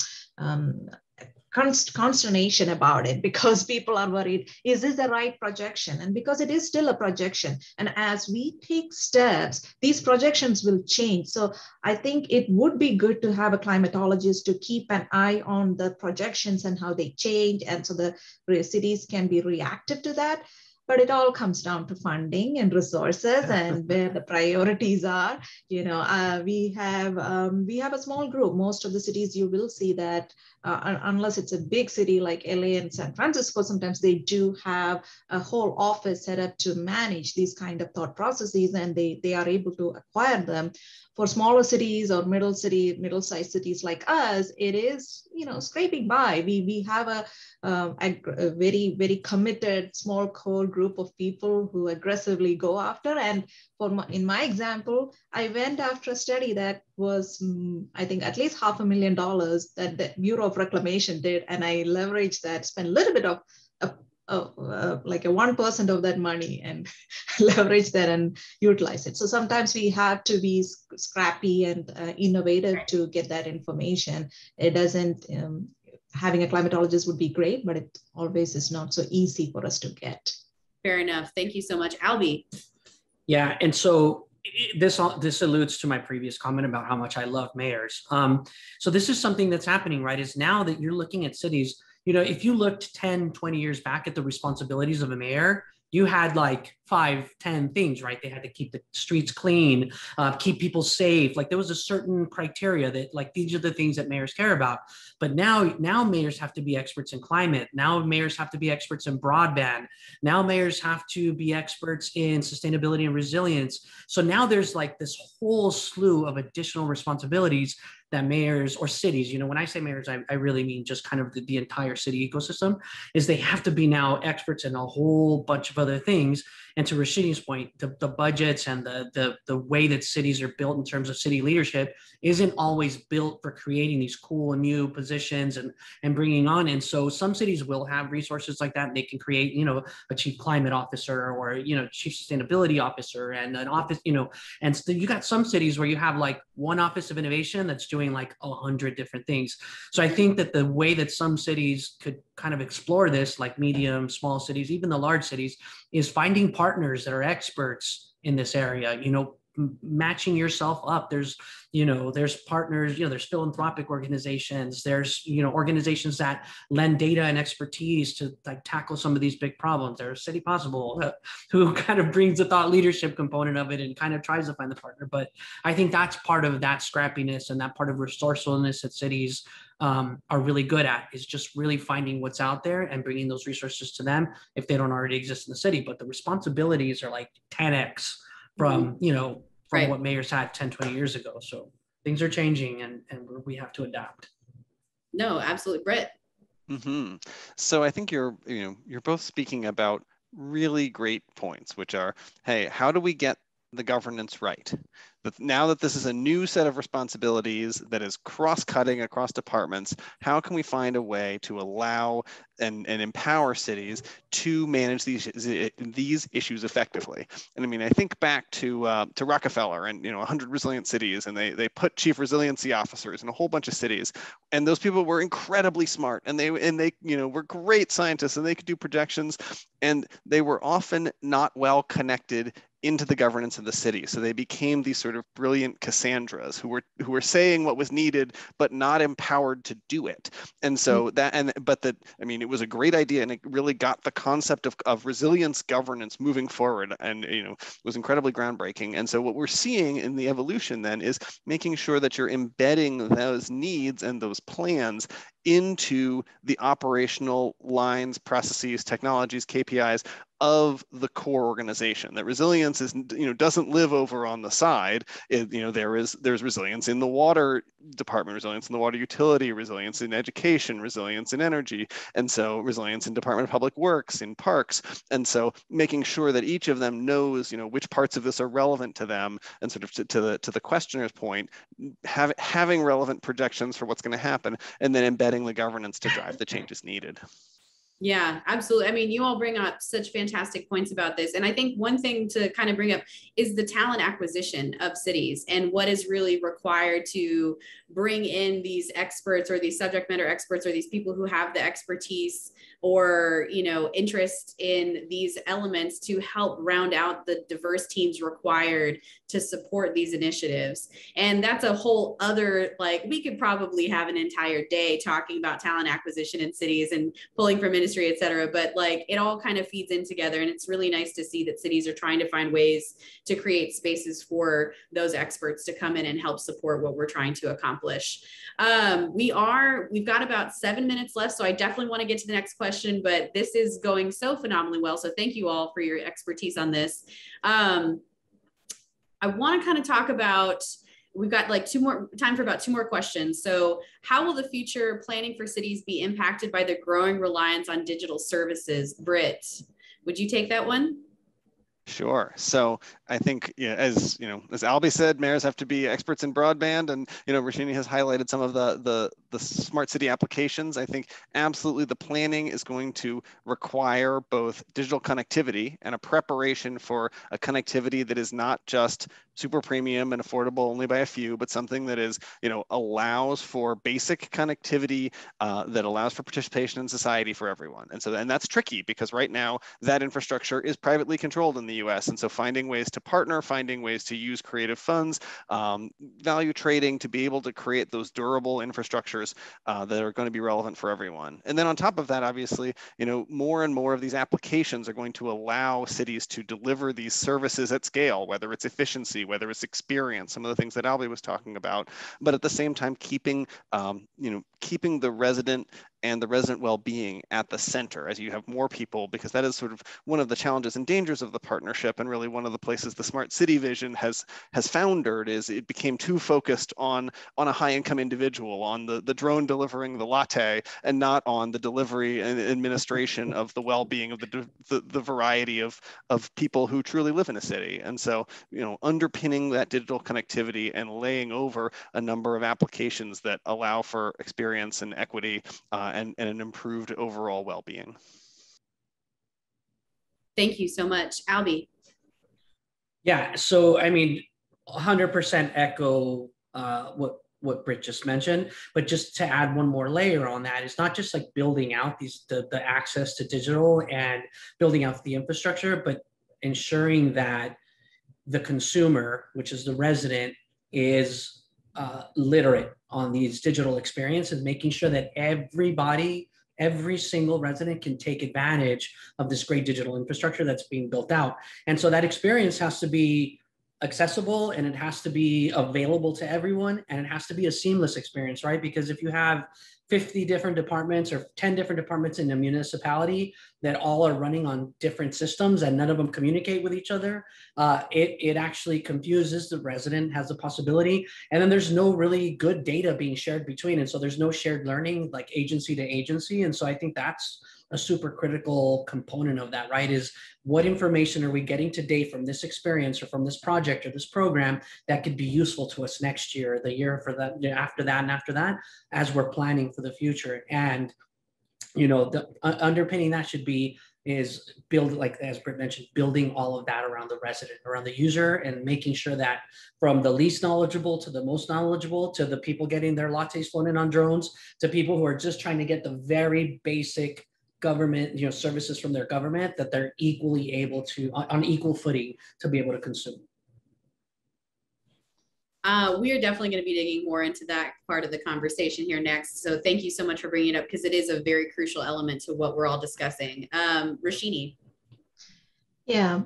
consternation about it, because people are worried, is this the right projection? And because it is still a projection, and as we take steps, these projections will change. So I think it would be good to have a climatologist to keep an eye on the projections and how they change, and so the cities can be reactive to that. But it all comes down to funding and resources and where the priorities are. You know, we have a small group. Most of the cities, you will see that unless it's a big city like LA and San Francisco, sometimes they do have a whole office set up to manage these kind of thought processes, and they are able to acquire them. For smaller cities or middle-sized cities like us, it is, you know, scraping by. We have a very, very committed small core group of people who aggressively go after. And in my example, I went after a study that was, I think, at least $500,000 that the Bureau of Reclamation did. And I leveraged that, spent a little bit of like a 1% of that money and leverage that and utilize it. So sometimes we have to be scrappy and innovative to get that information. It doesn't, having a climatologist would be great, but it always is not so easy for us to get. Fair enough. Thank you so much. Alby. Yeah, and so this alludes to my previous comment about how much I love mayors. So this is something that's happening, right? Is now that you're looking at cities, if you looked 10, 20 years back at the responsibilities of a mayor, you had like 5, 10 things, right? They had to keep the streets clean, keep people safe. Like there was a certain criteria that like, these are the things that mayors care about. But now mayors have to be experts in climate. Now mayors have to be experts in broadband. Now mayors have to be experts in sustainability and resilience. So now there's like this whole slew of additional responsibilities that mayors or cities, when I say mayors, I really mean just kind of the entire city ecosystem, is they have to be now experts in a whole bunch of other things. And to Roshini's point, the budgets and the way that cities are built in terms of city leadership isn't always built for creating these cool new positions and bringing on. And so some cities will have resources like that. And they can create, a chief climate officer or, chief sustainability officer and an office, and so you got some cities where you have like one office of innovation that's doing like 100 different things. So I think that the way that some cities could kind of explore this, like medium, small cities, even the large cities, is finding partners that are experts in this area, matching yourself up. There's partners, there's philanthropic organizations, there's, organizations that lend data and expertise to like tackle some of these big problems. There's City Possible, who kind of brings the thought leadership component of it and kind of tries to find the partner. But I think that's part of that scrappiness and that part of resourcefulness that cities are really good at, is just really finding what's out there and bringing those resources to them if they don't already exist in the city. But the responsibilities are like 10x from, Right. what mayors had 10, 20 years ago. So things are changing and we have to adapt. No, absolutely. Britt. Mm-hmm. So I think you're both speaking about really great points, which are, hey, how do we get the governance right? But now that this is a new set of responsibilities that is cross-cutting across departments, how can we find a way to allow and empower cities to manage these issues effectively? And I mean, I think back to Rockefeller and 100 resilient cities, and they put chief resiliency officers in a whole bunch of cities, and those people were incredibly smart, and they were great scientists, and they could do projections, and they were often not well connected into the governance of the city. So they became these sort of brilliant Cassandras who were saying what was needed, but not empowered to do it. And so it was a great idea, and it really got the concept of resilience governance moving forward, and was incredibly groundbreaking. And so what we're seeing in the evolution then is making sure that you're embedding those needs and those plans into the operational lines, processes, technologies, KPIs of the core organization. That resilience is, doesn't live over on the side. There's resilience in the water department, resilience in the water utility, resilience in education, resilience in energy, and so resilience in Department of Public Works, in parks. And so making sure that each of them knows, which parts of this are relevant to them, and sort of to the questioner's point, having relevant projections for what's going to happen, and then embedding the governance to drive the changes needed. Yeah, absolutely. I mean, you all bring up such fantastic points about this. And I think one thing to kind of bring up is the talent acquisition of cities and what is really required to bring in these experts or these subject matter experts or these people who have the expertise or, interest in these elements to help round out the diverse teams required to support these initiatives. And that's a whole other, we could probably have an entire day talking about talent acquisition in cities and pulling from industry, et cetera. But it all kind of feeds in together. And it's really nice to see that cities are trying to find ways to create spaces for those experts to come in and help support what we're trying to accomplish. We've got about 7 minutes left. So I definitely want to get to the next question, but this is going so phenomenally well. So thank you all for your expertise on this. I want to kind of talk about, we've got time for about 2 more questions. So how will the future planning for cities be impacted by the growing reliance on digital services? Britt, Would you take that one? Sure. So I think, as Alby said, mayors have to be experts in broadband, and Roshini has highlighted some of the smart city applications. I think absolutely the planning is going to require both digital connectivity and a preparation for a connectivity that is not just super premium and affordable only by a few, but something that is, allows for basic connectivity, that allows for participation in society for everyone. And that's tricky because right now that infrastructure is privately controlled in the US. And so finding ways to partner, finding ways to use creative funds, value trading to be able to create those durable infrastructures that are going to be relevant for everyone. And then on top of that, obviously, more and more of these applications are going to allow cities to deliver these services at scale, whether it's efficiency, whether it's experience, some of the things that Alby was talking about, but at the same time, keeping the resident and the resident well-being at the center as you have more people, because that is sort of one of the challenges and dangers of the partnership, and really one of the places the smart city vision has foundered is it became too focused on a high-income individual, on the drone delivering the latte, and not on the delivery and administration of the well-being of the variety of people who truly live in a city. And so, underpinning that digital connectivity and laying over a number of applications that allow for experience and equity, and an improved overall well-being. Thank you so much. Alby. Yeah, so I mean, 100% echo what Britt just mentioned, but just to add one more layer on that, it's not just like building out the access to digital and building out the infrastructure, but ensuring that the consumer, which is the resident, is literate on these digital experiences, making sure that every single resident can take advantage of this great digital infrastructure that's being built out. And so that experience has to be accessible, and it has to be available to everyone, and it has to be a seamless experience, right? Because if you have 50 different departments or 10 different departments in a municipality that all are running on different systems and none of them communicate with each other, it actually confuses the resident, has the possibility, and then there's no really good data being shared between, and so there's no shared learning like agency to agency. And so I think that's a super critical component of that, right? Is what information are we getting today from this experience or from this project or this program that could be useful to us next year, the year for that, after that, and after that, as we're planning for the future. And, the underpinning that should be is build, like as Britt mentioned, building all of that around the resident, around the user, and making sure that from the least knowledgeable to the most knowledgeable, to the people getting their lattes flown in on drones, to people who are just trying to get the very basic government, services from their government, that they're equally able to, on equal footing, to be able to consume. We are definitely going to be digging more into that part of the conversation here next. So thank you so much for bringing it up, because it is a very crucial element to what we're all discussing. Roshini. Yeah,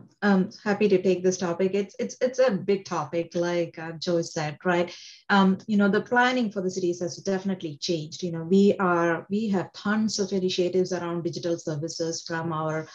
happy to take this topic. It's a big topic, like Joyce said, right? The planning for the cities has definitely changed. We have tons of initiatives around digital services, from our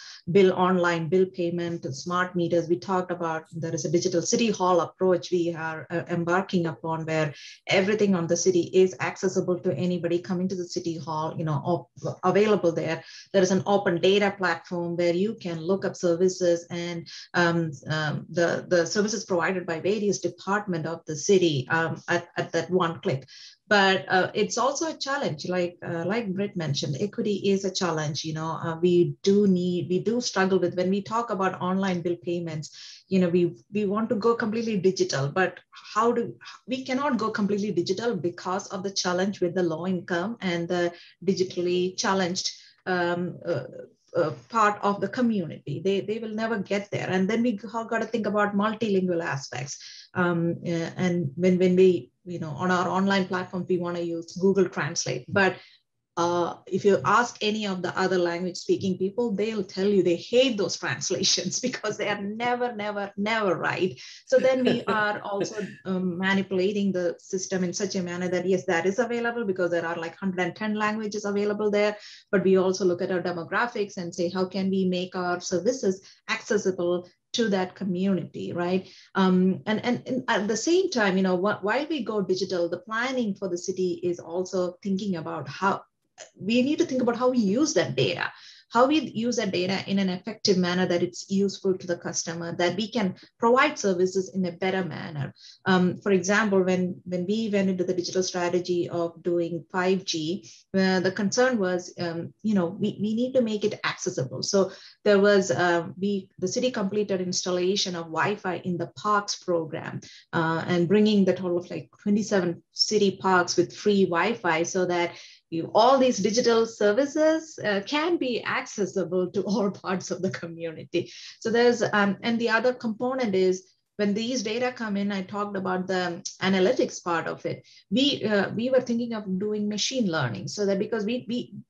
online bill payment to smart meters. We talked about there is a digital city hall approach we are embarking upon, where everything on the city is accessible to anybody coming to the city hall, available there. There is an open data platform where you can look up services and the services provided by various departments of the city at that one click. But it's also a challenge, like Britt mentioned, equity is a challenge. We do struggle with, when we talk about online bill payments, we want to go completely digital, but we cannot go completely digital because of the challenge with the low income and the digitally challenged part of the community. They will never get there. And then we got to think about multilingual aspects. And when we, on our online platform, we want to use Google Translate. But if you ask any of the other language speaking people, they'll tell you they hate those translations because they are never right. So then we are also manipulating the system in such a manner that, yes, that is available because there are like 110 languages available there. But we also look at our demographics and say, how can we make our services accessible to that community, right? And at the same time, while we go digital, the planning for the city is also thinking about how we need to think about how we use that data. how we use that data in an effective manner that it's useful to the customer, that we can provide services in a better manner. For example, when we went into the digital strategy of doing 5G, the concern was, we need to make it accessible. So there was, the city completed installation of Wi-Fi in the parks program, and bringing the total of like 27 city parks with free Wi-Fi, so that all these digital services can be accessible to all parts of the community. So there's, and the other component is, when these data come in, I talked about the analytics part of it. We were thinking of doing machine learning, so that because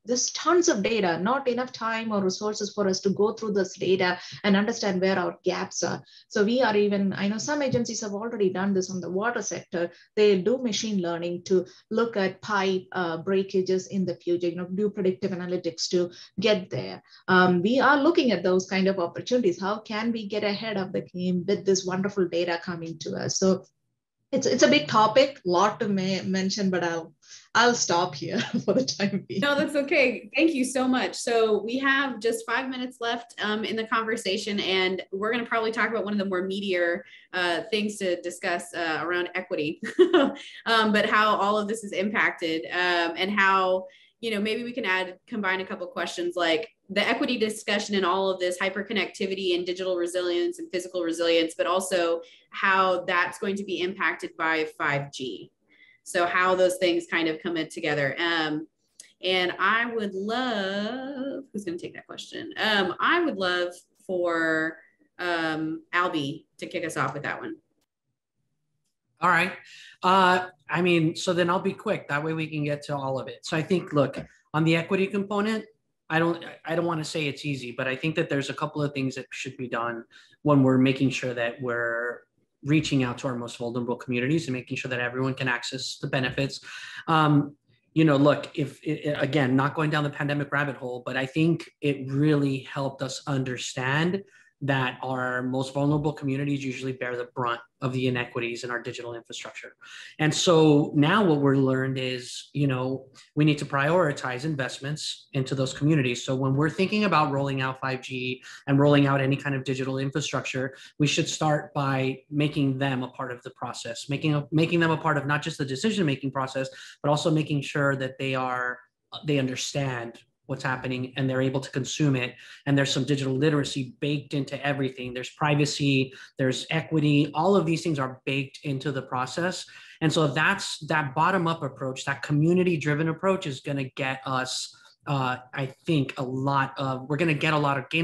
there's tons of data, not enough time or resources for us to go through this data and understand where our gaps are. So we are even, I know some agencies have already done this on the water sector. They do machine learning to look at pipe breakages in the future, do predictive analytics to get there. We are looking at those kind of opportunities. How can we get ahead of the game with this wonderful data coming to us? So it's a big topic, lot to mention, but I'll stop here for the time being. No, that's okay. Thank you so much. So we have just 5 minutes left in the conversation, and we're going to probably talk about one of the more meatier things to discuss around equity, but how all of this is impacted, and how, maybe we can combine a couple questions like the equity discussion and all of this hyperconnectivity and digital resilience and physical resilience, but also how that's going to be impacted by 5G. So how those things kind of come in together. And I would love, who's going to take that question? I would love for Alby to kick us off with that one. All right. So then I'll be quick. That way we can get to all of it. So I think, look, on the equity component, I don't want to say it's easy, but I think that there's a couple of things that should be done when we're making sure that we're reaching out to our most vulnerable communities and making sure that everyone can access the benefits. Look, again, not going down the pandemic rabbit hole, but I think it really helped us understand that our most vulnerable communities usually bear the brunt of the inequities in our digital infrastructure. And so now what we're learned is, we need to prioritize investments into those communities. So when we're thinking about rolling out 5G and rolling out any kind of digital infrastructure, we should start by making them a part of the process, making them a part of not just the decision-making process, but also making sure that they understand what's happening and they're able to consume it. And there's some digital literacy baked into everything. There's privacy, there's equity, all of these things are baked into the process. And so that's that bottom-up approach, that community-driven approach is going to get us, I think, we're going to gain a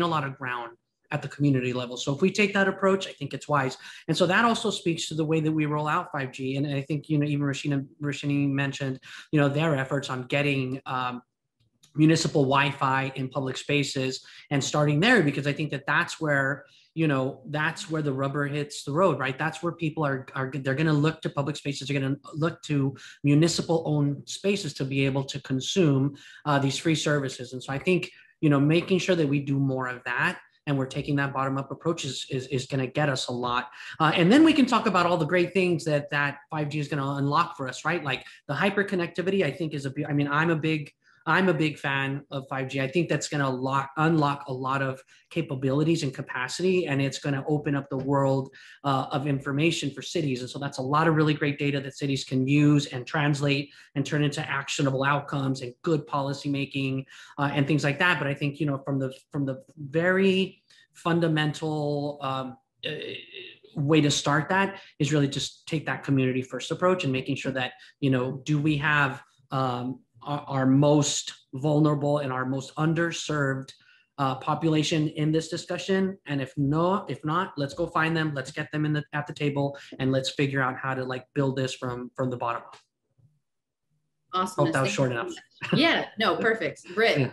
lot of ground at the community level. So if we take that approach, I think it's wise. And so that also speaks to the way that we roll out 5G. And I think, even Roshini mentioned, their efforts on getting municipal Wi-Fi in public spaces and starting there, because I think that's where the rubber hits the road, right? That's where people they're going to look to public spaces. They're going to look to municipal owned spaces to be able to consume these free services. And so I think, making sure that we do more of that and we're taking that bottom up approach is going to get us a lot. And then we can talk about all the great things that 5G is going to unlock for us, right? Like the hyperconnectivity, I think I'm a big fan of 5G. I think that's going to unlock a lot of capabilities and capacity, and it's going to open up the world of information for cities. And so that's a lot of really great data that cities can use and translate and turn into actionable outcomes and good policymaking and things like that. But I think, from the very fundamental way to start that is really just take that community first approach and making sure that, do we have our most vulnerable and our most underserved population in this discussion? And if not, let's go find them, let's get them at the table, and let's figure out how to build this from the bottom up. Awesome. Hope that was short enough. Yeah, no, perfect. Britt. Yeah.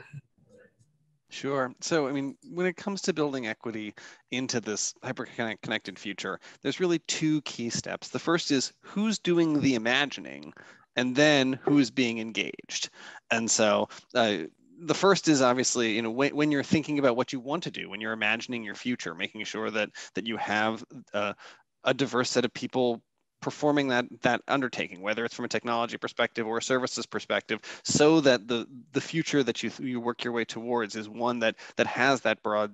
Sure. So, when it comes to building equity into this hyper-connected future, there's really two key steps. The first is who's doing the imagining, and then who's being engaged. And so the first is obviously, when you're thinking about what you want to do, when you're imagining your future, making sure that you have a diverse set of people performing that undertaking, whether it's from a technology perspective or a services perspective, so that the future that you work your way towards is one that has that broad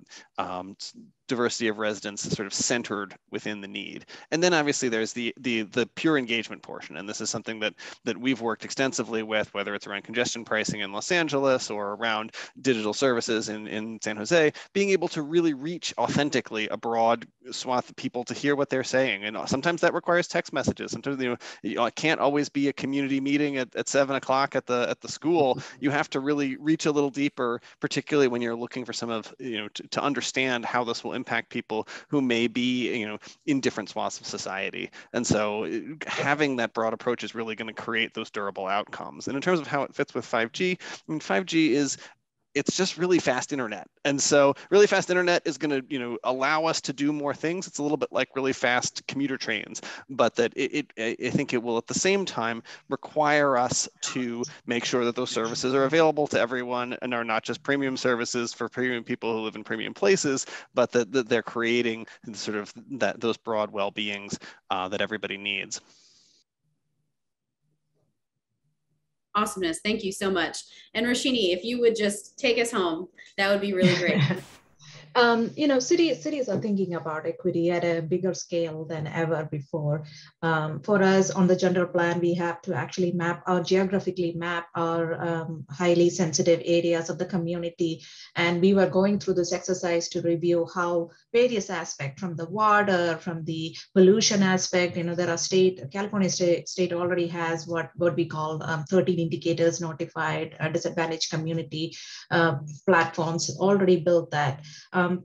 diversity of residents sort of centered within the need. And then obviously there's the pure engagement portion, and this is something that we've worked extensively with, whether it's around congestion pricing in Los Angeles or around digital services in San Jose, being able to really reach authentically a broad swath of people to hear what they're saying. And sometimes that requires text messages. Sometimes it can't always be a community meeting at 7 o'clock at the school. You have to really reach a little deeper, particularly when you're looking for some of, to understand how this will impact people who may be, in different swaths of society. And so having that broad approach is really going to create those durable outcomes. And in terms of how it fits with 5G, I mean, 5G it's just really fast internet. And so really fast internet is going to, allow us to do more things. It's a little bit like really fast commuter trains, but that I think it will at the same time require us to make sure that those services are available to everyone and are not just premium services for premium people who live in premium places, but that they're creating sort of those broad well-beings that everybody needs. Awesomeness. Thank you so much. And Roshini, if you would just take us home, that would be really great. Cities are thinking about equity at a bigger scale than ever before. For us on the general plan, we have to actually geographically map our highly sensitive areas of the community. And we were going through this exercise to review how various aspects, from the water, from the pollution aspect, there are California state already has what we call 13 indicators notified disadvantaged community platforms already built that.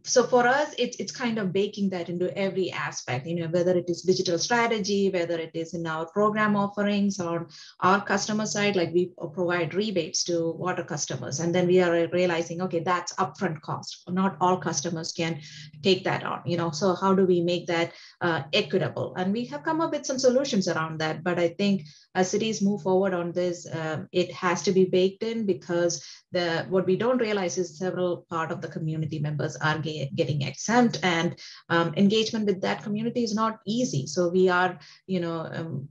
So for us, it's kind of baking that into every aspect, whether it is digital strategy, whether it is in our program offerings or our customer side, like we provide rebates to water customers. And then we are realizing, okay, that's upfront cost. Not all customers can take that on, so how do we make that equitable? And we have come up with some solutions around that. But I think as cities move forward on this, it has to be baked in, because what we don't realize is several part of the community members are getting exempt, and engagement with that community is not easy. So we are,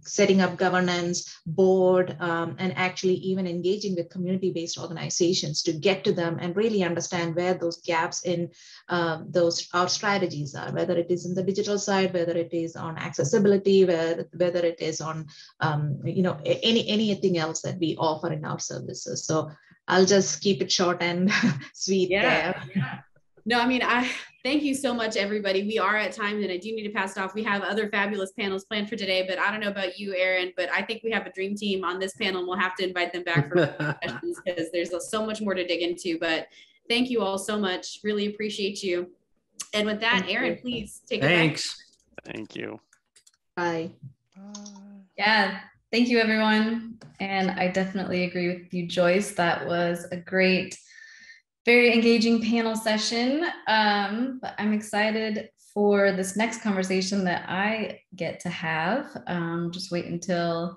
setting up governance, board, and actually even engaging with community-based organizations to get to them and really understand where those gaps in our strategies are, whether it is in the digital side, whether it is on accessibility, whether it is on, anything else that we offer in our services. So I'll just keep it short and sweet there. Yeah. No, I mean, thank you so much, everybody. We are at time, and I do need to pass it off. We have other fabulous panels planned for today, but I don't know about you, Erin, but I think we have a dream team on this panel, and we'll have to invite them back for questions, because there's so much more to dig into. But thank you all so much. Really appreciate you. And with that, Erin, please take it back. Thanks. Thank you. Bye. Yeah, thank you, everyone. And I definitely agree with you, Joyce. That was a great, very engaging panel session. But I'm excited for this next conversation that I get to have. Just wait until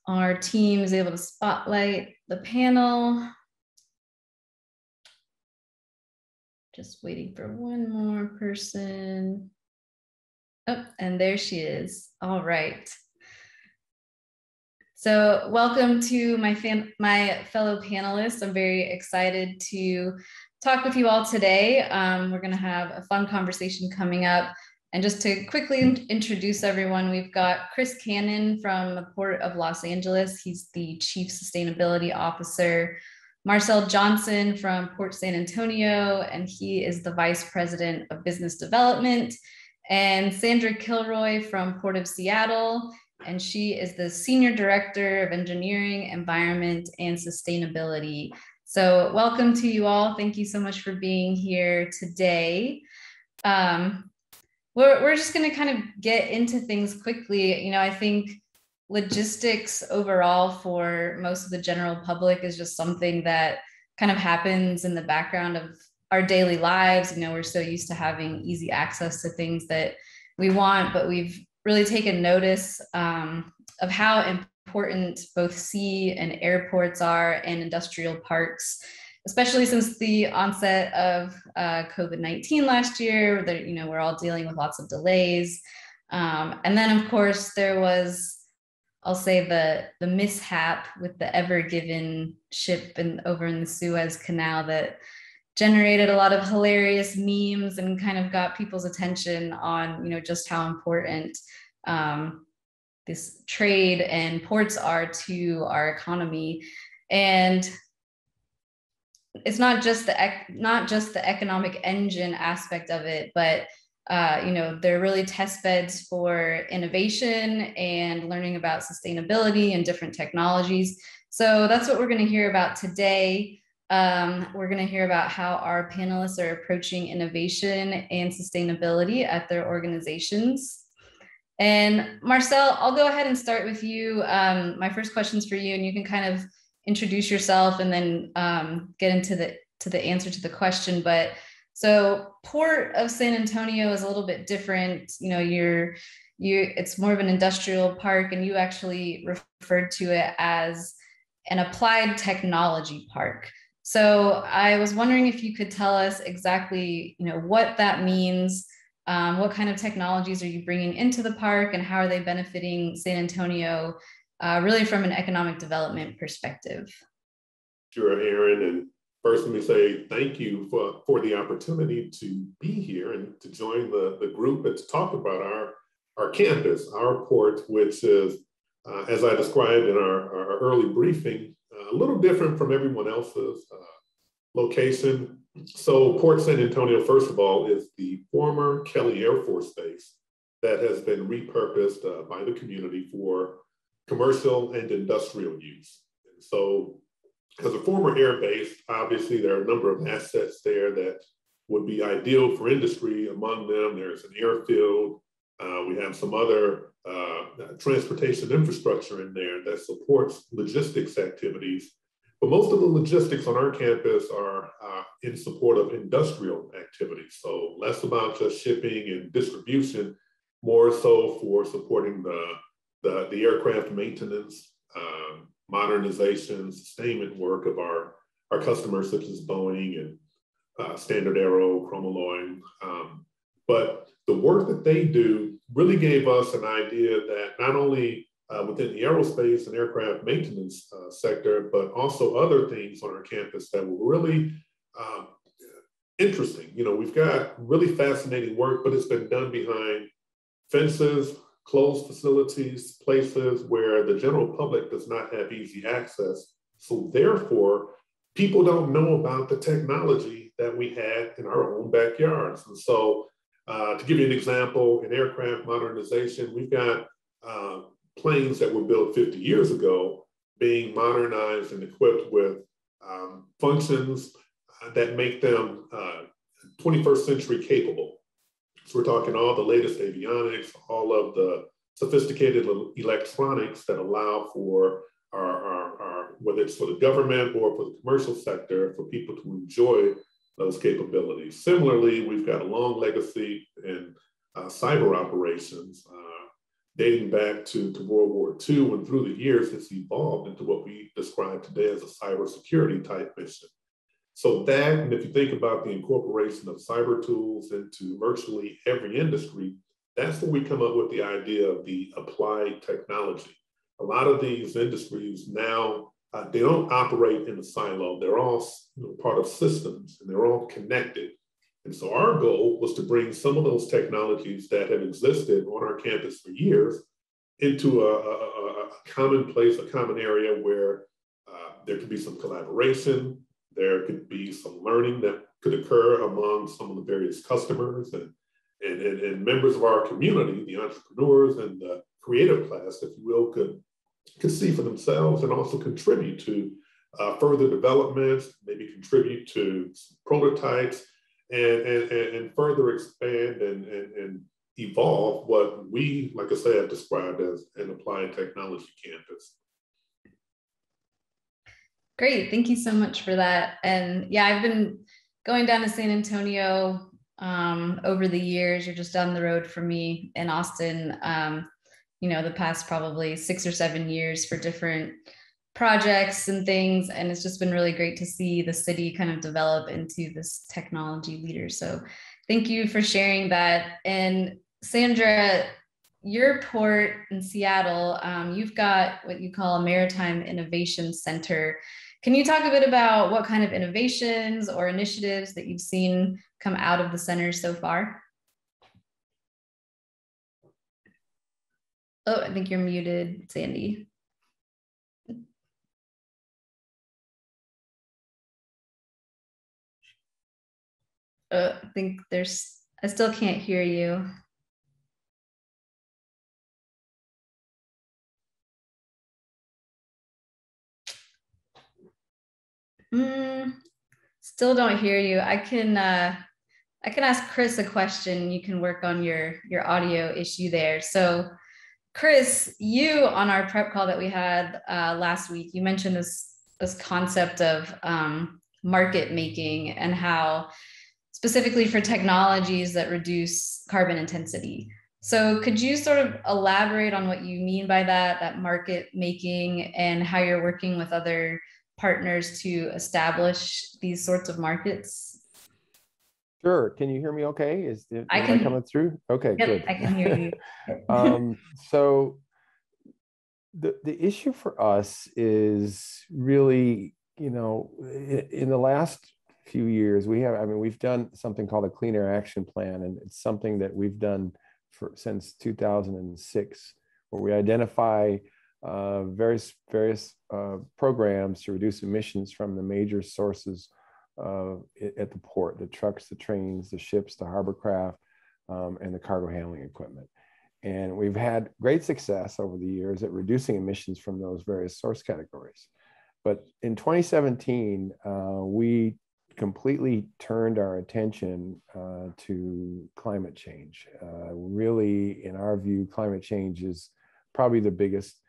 our team is able to spotlight the panel. Just waiting for one more person. Oh, and there she is. All right. So welcome to my fellow panelists. I'm very excited to talk with you all today. We're going to have a fun conversation coming up. And just to quickly introduce everyone, we've got Chris Cannon from the Port of Los Angeles. He's the Chief Sustainability Officer. Marcel Johnson from Port San Antonio, and he is the Vice President of Business Development. And Sandra Kilroy from Port of Seattle, and she is the Senior Director of Engineering, Environment, and Sustainability. So welcome to you all. Thank you so much for being here today. We're just going to kind of get into things quickly. I think logistics overall for most of the general public is just something that kind of happens in the background of our daily lives. We're so used to having easy access to things that we want, but we've really taken notice of how important both sea and airports are, and industrial parks, especially since the onset of COVID-19 last year. That we're all dealing with lots of delays. And then of course there was, I'll say the mishap with the Ever Given ship over in the Suez Canal that generated a lot of hilarious memes and kind of got people's attention on, just how important this trade and ports are to our economy. And it's not just the economic engine aspect of it, but they're really test beds for innovation and learning about sustainability and different technologies. So that's what we're going to hear about today. We're going to hear about how our panelists are approaching innovation and sustainability at their organizations. And Marcel, I'll go ahead and start with you. My first question is for you, and you can kind of introduce yourself and then get into the answer to the question. But so Port of San Antonio is a little bit different. It's more of an industrial park, and you actually referred to it as an applied technology park. So I was wondering if you could tell us exactly, what that means. What kind of technologies are you bringing into the park, and how are they benefiting San Antonio, really from an economic development perspective? Sure, Erin. And first, let me say thank you for the opportunity to be here and to join the group and to talk about our campus, our port, which is, as I described in our early briefing, a little different from everyone else's location. So Port San Antonio, first of all, is the former Kelly Air Force Base that has been repurposed by the community for commercial and industrial use. And so as a former air base, obviously there are a number of assets there that would be ideal for industry. Among them, there's an airfield. We have some other transportation infrastructure in there that supports logistics activities. But most of the logistics on our campus are in support of industrial activities. So less about just shipping and distribution, more so for supporting the aircraft maintenance, modernization, sustainment work of our customers such as Boeing and Standard Aero, Chromaloin. But the work that they do really gave us an idea that not only within the aerospace and aircraft maintenance sector, but also other things on our campus that were really interesting. We've got really fascinating work, but it's been done behind fences, closed facilities, places where the general public does not have easy access. So therefore, people don't know about the technology that we had in our own backyards. And so to give you an example, in aircraft modernization, we've got planes that were built 50 years ago being modernized and equipped with functions that make them 21st century capable. So we're talking all the latest avionics, all of the sophisticated electronics that allow for our whether it's for the government or for the commercial sector, for people to enjoy those capabilities. Similarly, we've got a long legacy in cyber operations dating back to World War II, and through the years, it's evolved into what we describe today as a cybersecurity type mission. So that, and if you think about the incorporation of cyber tools into virtually every industry, that's where we come up with the idea of the applied technology. A lot of these industries now, they don't operate in a silo. They're all part of systems, and they're all connected. And so our goal was to bring some of those technologies that have existed on our campus for years into a common place, a common area where there could be some collaboration, there could be some learning that could occur among some of the various customers and members of our community, the entrepreneurs and the creative class, if you will, could see for themselves and also contribute to further developments, maybe contribute to prototypes, and further expand and evolve what we, like I said, have described as an applied technology campus. Great, thank you so much for that. And yeah, I've been going down to San Antonio over the years. You're just down the road from me in Austin, the past probably 6 or 7 years for different projects and things. And it's just been really great to see the city kind of develop into this technology leader. So thank you for sharing that. And Sandra, your port in Seattle, you've got what you call a Maritime Innovation Center. Can you talk a bit about what kind of innovations or initiatives that you've seen come out of the center so far? Oh, I think you're muted, Sandy. I think I still can't hear you. Still don't hear you. I can ask Chris a question. You can work on your audio issue there. So Chris, you on our prep call that we had last week, you mentioned this concept of market making and how specifically for technologies that reduce carbon intensity. So could you sort of elaborate on what you mean by that market making, and how you're working with other partners to establish these sorts of markets? Sure. Can you hear me okay? Am I coming through? Okay, yep, good. I can hear you. So the issue for us is really, in the last few years, we've done something called a Clean Air Action Plan, and it's something that we've done since 2006, where we identify various programs to reduce emissions from the major sources at the port: the trucks, the trains, the ships, the harbor craft, and the cargo handling equipment. And we've had great success over the years at reducing emissions from those various source categories. But in 2017, we completely turned our attention to climate change. Really, in our view, climate change is probably the biggest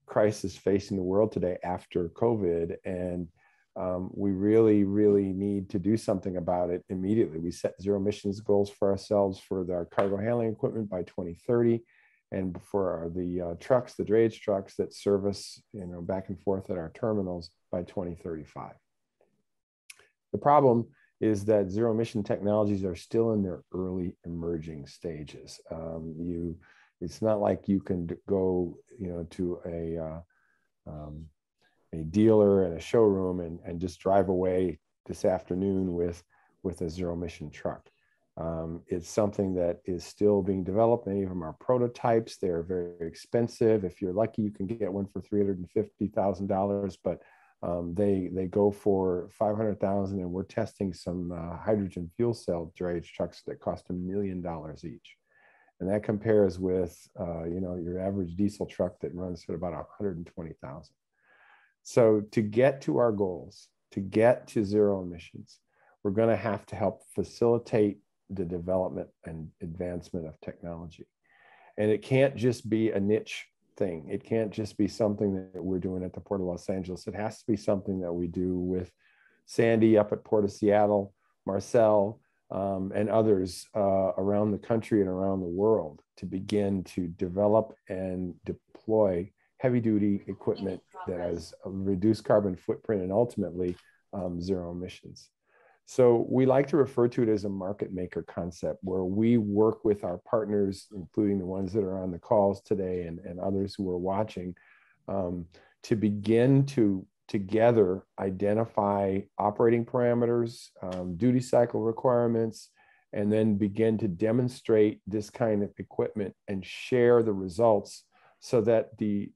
crisis facing the world today after COVID. And we really, really need to do something about it immediately. We set zero emissions goals for ourselves for our cargo handling equipment by 2030, and for the trucks, the drayage trucks that service, back and forth at our terminals by 2035. The problem is that zero emission technologies are still in their early emerging stages. It's not like you can go, to a dealer and a showroom and just drive away this afternoon with a zero emission truck. It's something that is still being developed. Many of them are prototypes. They're very expensive. If you're lucky, you can get one for $350,000, but they go for $500,000, and we're testing some hydrogen fuel cell drayage trucks that cost $1 million each. And that compares with, your average diesel truck that runs at about 120,000. So to get to our goals, to get to zero emissions, we're going to have to help facilitate the development and advancement of technology. And it can't just be a niche thing. It can't just be something that we're doing at the Port of Los Angeles. It has to be something that we do with Sandy up at Port of Seattle, Marcel, and others around the country and around the world, to begin to develop and deploy heavy-duty equipment that has a reduced carbon footprint and ultimately zero emissions. So we like to refer to it as a market maker concept, where we work with our partners, including the ones that are on the calls today and others who are watching, to begin to together identify operating parameters, duty cycle requirements, and then begin to demonstrate this kind of equipment and share the results, so that the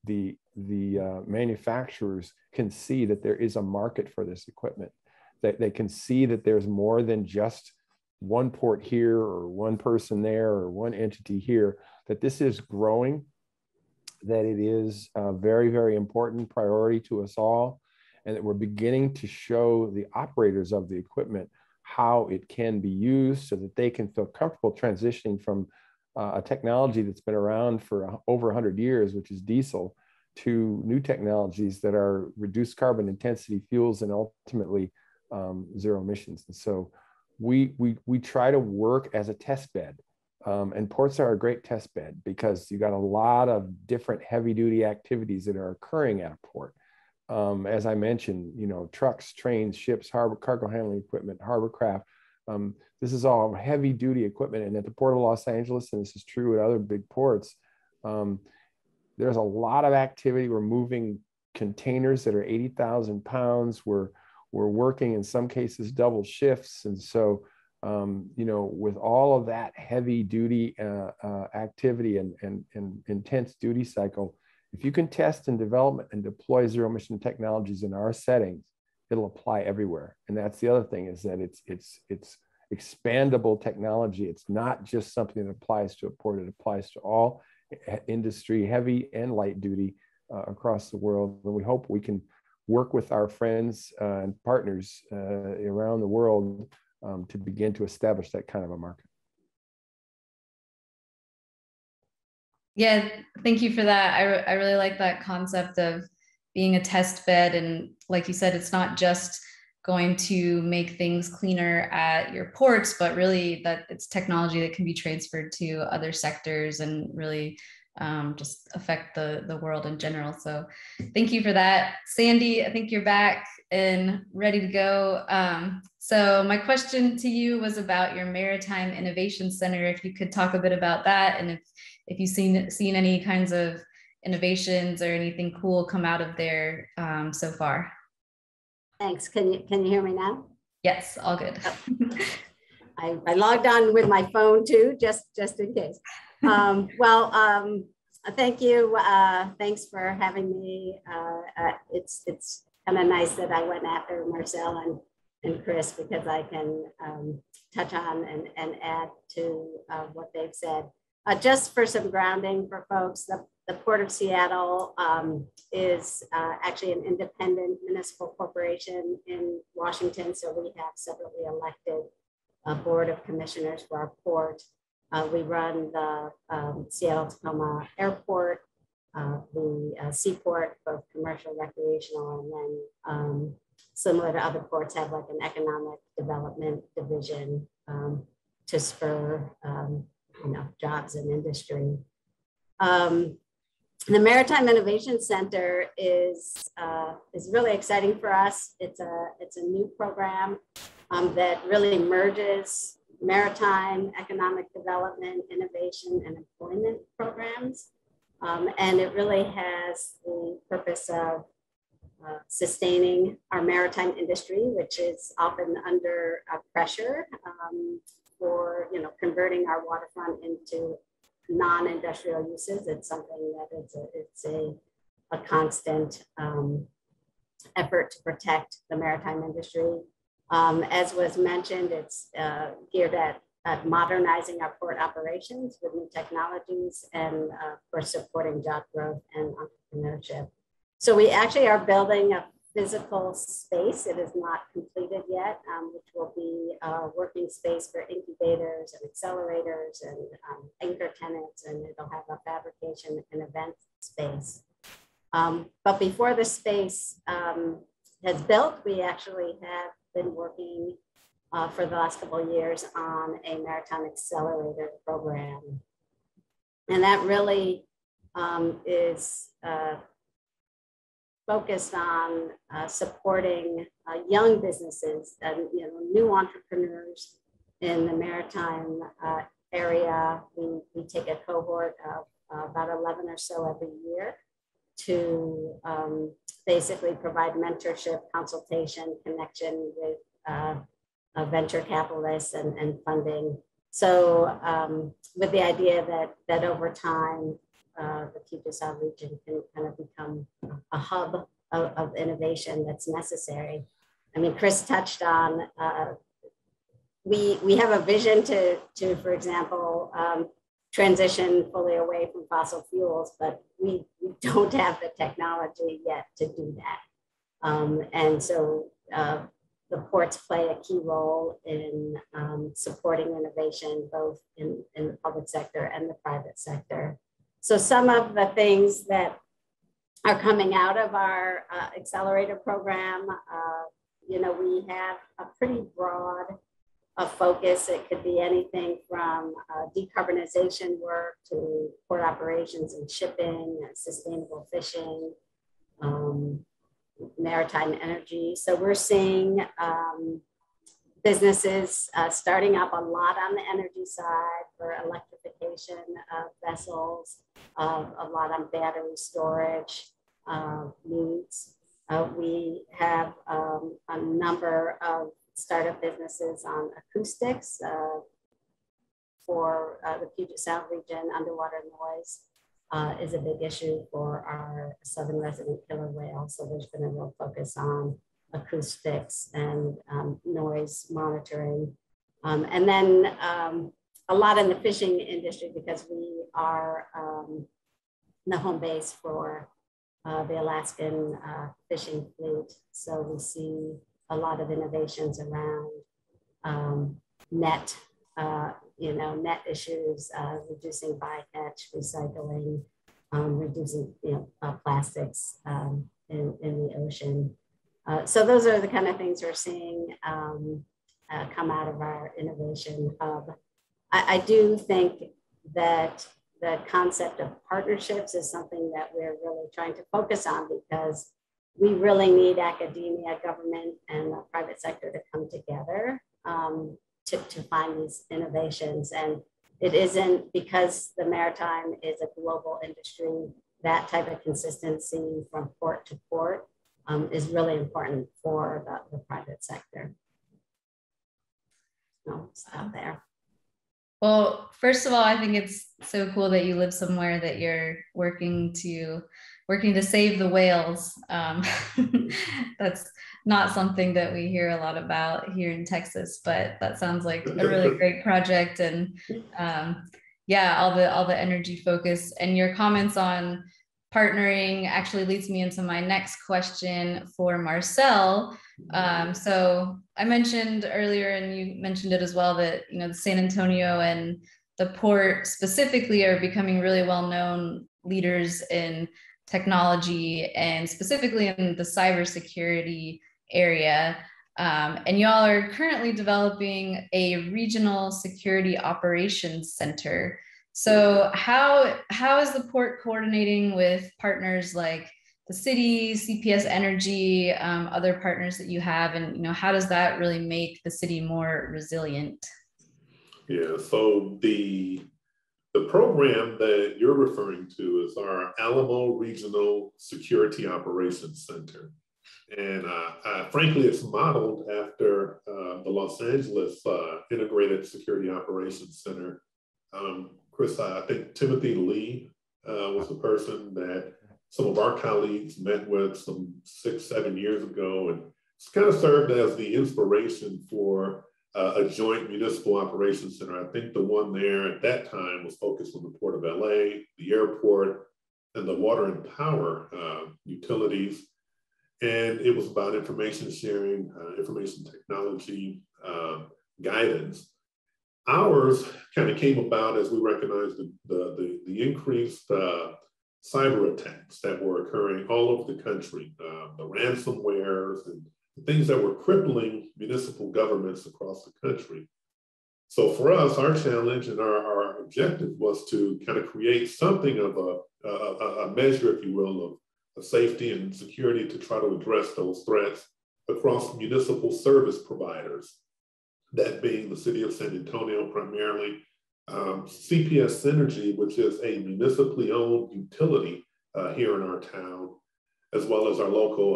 manufacturers can see that there is a market for this equipment, that they can see that there's more than just one port here or one person there or one entity here, that this is growing, that it is a very, very important priority to us all, and that we're beginning to show the operators of the equipment how it can be used, so that they can feel comfortable transitioning from a technology that's been around for over 100 years, which is diesel, to new technologies that are reduced carbon intensity fuels and ultimately zero emissions. And so we try to work as a test bed, and ports are a great test bed, because you got a lot of different heavy duty activities that are occurring at a port. As I mentioned, trucks, trains, ships, harbor cargo handling equipment, harbor craft. This is all heavy duty equipment. And at the Port of Los Angeles, and this is true at other big ports, There's a lot of activity. We're moving containers that are 80,000 pounds. We're working in some cases double shifts. And so, with all of that heavy duty activity and intense duty cycle, if you can test and develop and deploy zero emission technologies in our settings, it'll apply everywhere. And that's the other thing, is that it's expandable technology. It's not just something that applies to a port. It applies to all industry, heavy and light duty, across the world. And we hope we can work with our friends and partners around the world to begin to establish that kind of a market. Yeah, thank you for that. I really like that concept of being a test bed. And like you said, it's not just going to make things cleaner at your ports, but really that it's technology that can be transferred to other sectors and really just affect the world in general. So thank you for that. Sandy, I think you're back and ready to go. So my question to you was about your Maritime Innovation Center. If you could talk a bit about that, and if you've seen any kinds of innovations or anything cool come out of there so far. Thanks. Can you hear me now? Yes, all good. I logged on with my phone too, just in case. Thank you. Thanks for having me. It's kind of nice that I went after Marcel and Chris, because I can touch on and add to what they've said. Just for some grounding for folks, the Port of Seattle is actually an independent municipal corporation in Washington. So we have separately elected a board of commissioners for our port. We run the Seattle-Tacoma Airport, the seaport, both commercial, recreational, and then similar to other ports, have like an economic development division to spur jobs and industry. The Maritime Innovation Center is really exciting for us. It's a new program that really merges maritime economic development, innovation, and employment programs. And it really has the purpose of sustaining our maritime industry, which is often under pressure for converting our waterfront into non-industrial uses. It's something that it's a constant effort to protect the maritime industry. As was mentioned, it's geared at modernizing our port operations with new technologies and for supporting job growth and entrepreneurship. So we actually are building a physical space. It is not completed yet, which will be a working space for incubators and accelerators and anchor tenants, and it'll have a fabrication and event space. But before the space has built, we actually have been working for the last couple of years on a maritime accelerator program. And that really is focused on supporting young businesses and new entrepreneurs in the maritime area. We take a cohort of about 11 or so every year to basically provide mentorship, consultation, connection with venture capitalists and funding. So with the idea that over time, the Puget Sound region can kind of become a hub of innovation that's necessary. I mean, Chris touched on, we have a vision to for example, transition fully away from fossil fuels, but we don't have the technology yet to do that. And so the ports play a key role in supporting innovation, both in the public sector and the private sector. So some of the things that are coming out of our accelerator program, we have a pretty broad focus. It could be anything from decarbonization work to port operations and shipping, sustainable fishing, maritime energy. So we're seeing businesses starting up a lot on the energy side for electrification of vessels, a lot on battery storage needs. We have a number of startup businesses on acoustics for the Puget Sound region. Underwater noise is a big issue for our southern resident killer whale. So there's been a real focus on acoustics and noise monitoring. And then a lot in the fishing industry, because we are the home base for the Alaskan fishing fleet. So we see a lot of innovations around net, net issues, reducing bycatch, recycling, reducing plastics in the ocean. So those are the kind of things we're seeing come out of our innovation hub. I do think that the concept of partnerships is something that we're really trying to focus on, because we really need academia, government, and the private sector to come together to find these innovations. And it isn't because the maritime is a global industry, that type of consistency from port to port is really important for the private sector. So stop there. Well, first of all, I think it's so cool that you live somewhere that you're working to save the whales. That's not something that we hear a lot about here in Texas, but that sounds like a really great project. And yeah, all the energy focus, and your comments on partnering actually leads me into my next question for Marcel. So I mentioned earlier, and you mentioned it as well, that the San Antonio and the port specifically are becoming really well-known leaders in technology, and specifically in the cybersecurity area. And y'all are currently developing a regional security operations center. So how is the port coordinating with partners like the city, CPS Energy, other partners that you have, and how does that really make the city more resilient? Yeah, so the program that you're referring to is our Alamo Regional Security Operations Center. And frankly, it's modeled after the Los Angeles Integrated Security Operations Center. Chris, I think Timothy Lee was the person that some of our colleagues met with some 6-7 years ago, and it's kind of served as the inspiration for a joint municipal operations center. I think the one there at that time was focused on the Port of LA, the airport, and the water and power utilities. And it was about information sharing, information technology, guidance. Ours kind of came about as we recognized the increased cyber attacks that were occurring all over the country, the ransomwares and the things that were crippling municipal governments across the country. So for us, our challenge and our objective was to kind of create something of a measure, if you will, of safety and security to try to address those threats across municipal service providers, that being the city of San Antonio primarily, CPS Energy, which is a municipally owned utility here in our town, as well as our local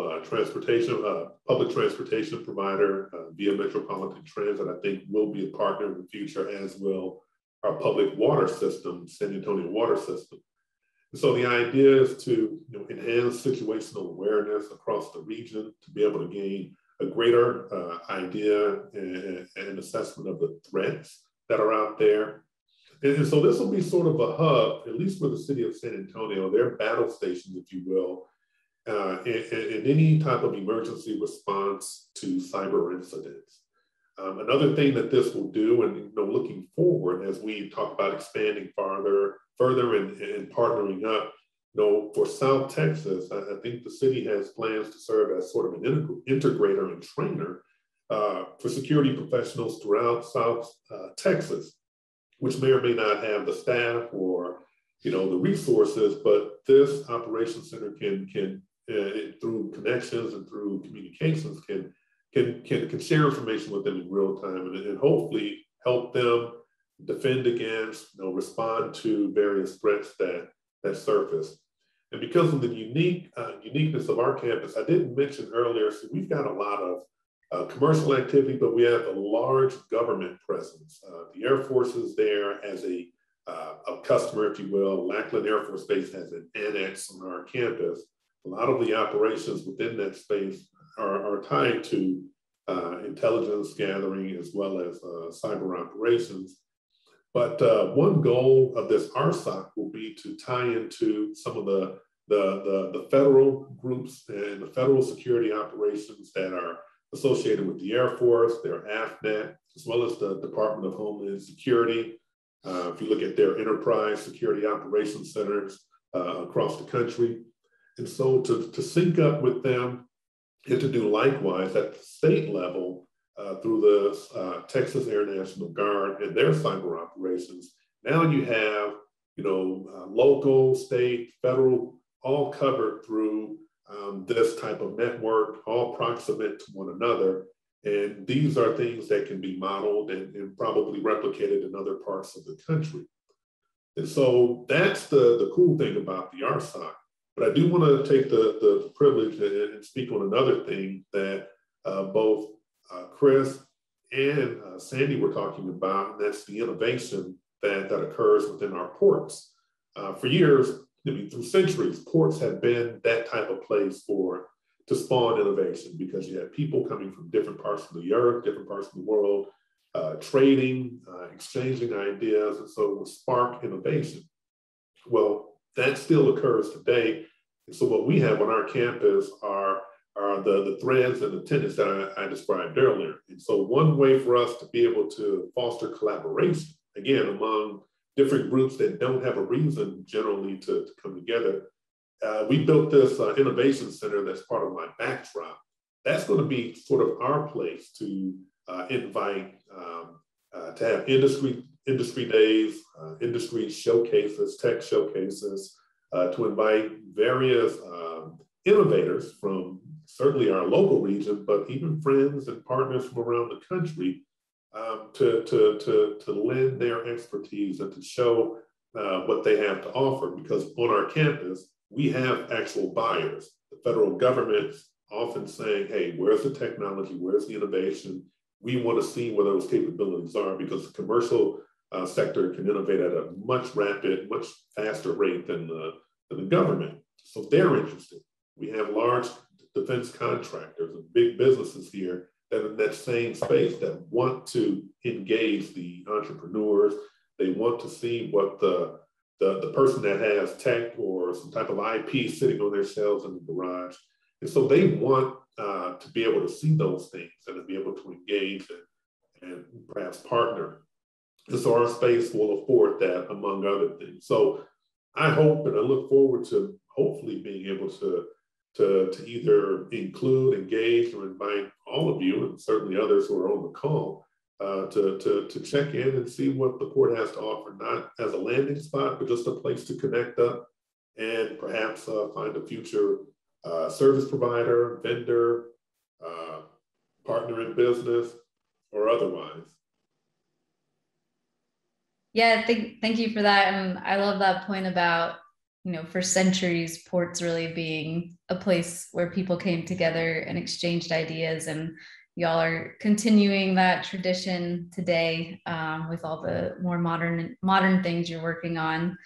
public transportation provider via Metropolitan Transit. I think will be a partner in the future, as will our public water system, San Antonio Water System. And so the idea is to enhance situational awareness across the region, to be able to gain a greater idea and assessment of the threats that are out there. And so this will be sort of a hub, at least for the city of San Antonio, their battle stations, if you will, in any type of emergency response to cyber incidents. Another thing that this will do, and looking forward as we talk about expanding further and partnering up, for South Texas, I think the city has plans to serve as sort of an integrator and trainer for security professionals throughout South Texas, which may or may not have the staff or the resources, but this operations center can through connections and through communications can share information with them in real time and hopefully help them defend against, respond to various threats that surface. And because of the uniqueness of our campus, I didn't mention earlier, so we've got a lot of commercial activity, but we have a large government presence. The Air Force is there as a customer, if you will. Lackland Air Force Base has an annex on our campus. A lot of the operations within that space are tied to intelligence gathering as well as cyber operations. But one goal of this RSOC will be to tie into some of the federal groups and the federal security operations that are associated with the Air Force, their AFNet, as well as the Department of Homeland Security. If you look at their enterprise security operations centers across the country. And so to sync up with them and to do likewise at the state level through the Texas Air National Guard and their cyber operations. Now you have, local, state, federal, all covered through this type of network, all proximate to one another. And these are things that can be modeled and probably replicated in other parts of the country. And so that's the cool thing about the RSOC. But I do want to take the privilege and speak on another thing that both Chris and Sandy were talking about, and that's the innovation that occurs within our ports. For years, through centuries, ports have been that type of place to spawn innovation, because you have people coming from different parts of the earth, different parts of the world, trading, exchanging ideas, and so it will spark innovation. Well, that still occurs today. And so what we have on our campus are the threads and the tenets that I described earlier. And so one way for us to be able to foster collaboration, again, among different groups that don't have a reason generally to come together, we built this innovation center that's part of my backdrop. That's going to be sort of our place to invite, to have industry days, industry showcases, tech showcases, to invite various innovators from certainly our local region, but even friends and partners from around the country to lend their expertise and to show what they have to offer. Because on our campus, we have actual buyers. The federal government's often saying, hey, where's the technology? Where's the innovation? We want to see where those capabilities are, because the commercial sector can innovate at a much faster rate than the government. So they're interested. We have large defense contractors and big businesses here that are in that same space that want to engage the entrepreneurs. They want to see what the person that has tech or some type of IP sitting on their shelves in the garage. And so they want to be able to see those things and to be able to engage and perhaps partner. And so our space will afford that, among other things. So I hope and I look forward to hopefully being able to either include, engage, or invite all of you, and certainly others who are on the call, to check in and see what the port has to offer, not as a landing spot, but just a place to connect up and perhaps find a future service provider, vendor, partner in business, or otherwise. Yeah, thank you for that. And I love that point about, for centuries, ports really being a place where people came together and exchanged ideas, and y'all are continuing that tradition today with all the more modern things you're working on.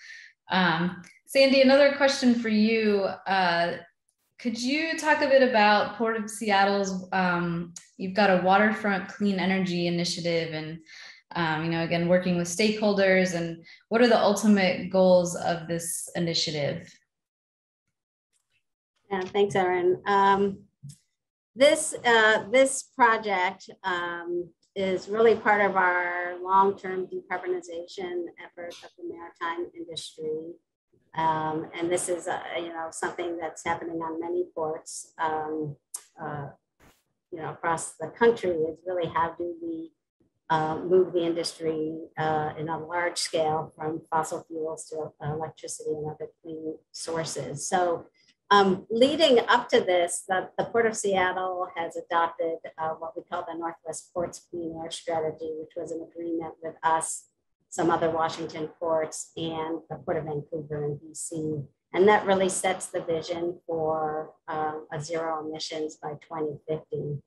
Sandy, another question for you. Could you talk a bit about Port of Seattle's, you've got a waterfront clean energy initiative, and again, working with stakeholders, and what are the ultimate goals of this initiative? Yeah, thanks, Erin. This project is really part of our long-term decarbonization effort of the maritime industry. And this is, something that's happening on many ports, across the country. Is really how do we move the industry in a large scale from fossil fuels to electricity and other clean sources. So leading up to this, the Port of Seattle has adopted what we call the Northwest Ports Clean Air Strategy, which was an agreement with us some other Washington ports, and the Port of Vancouver in BC. And that really sets the vision for a zero emissions by 2050.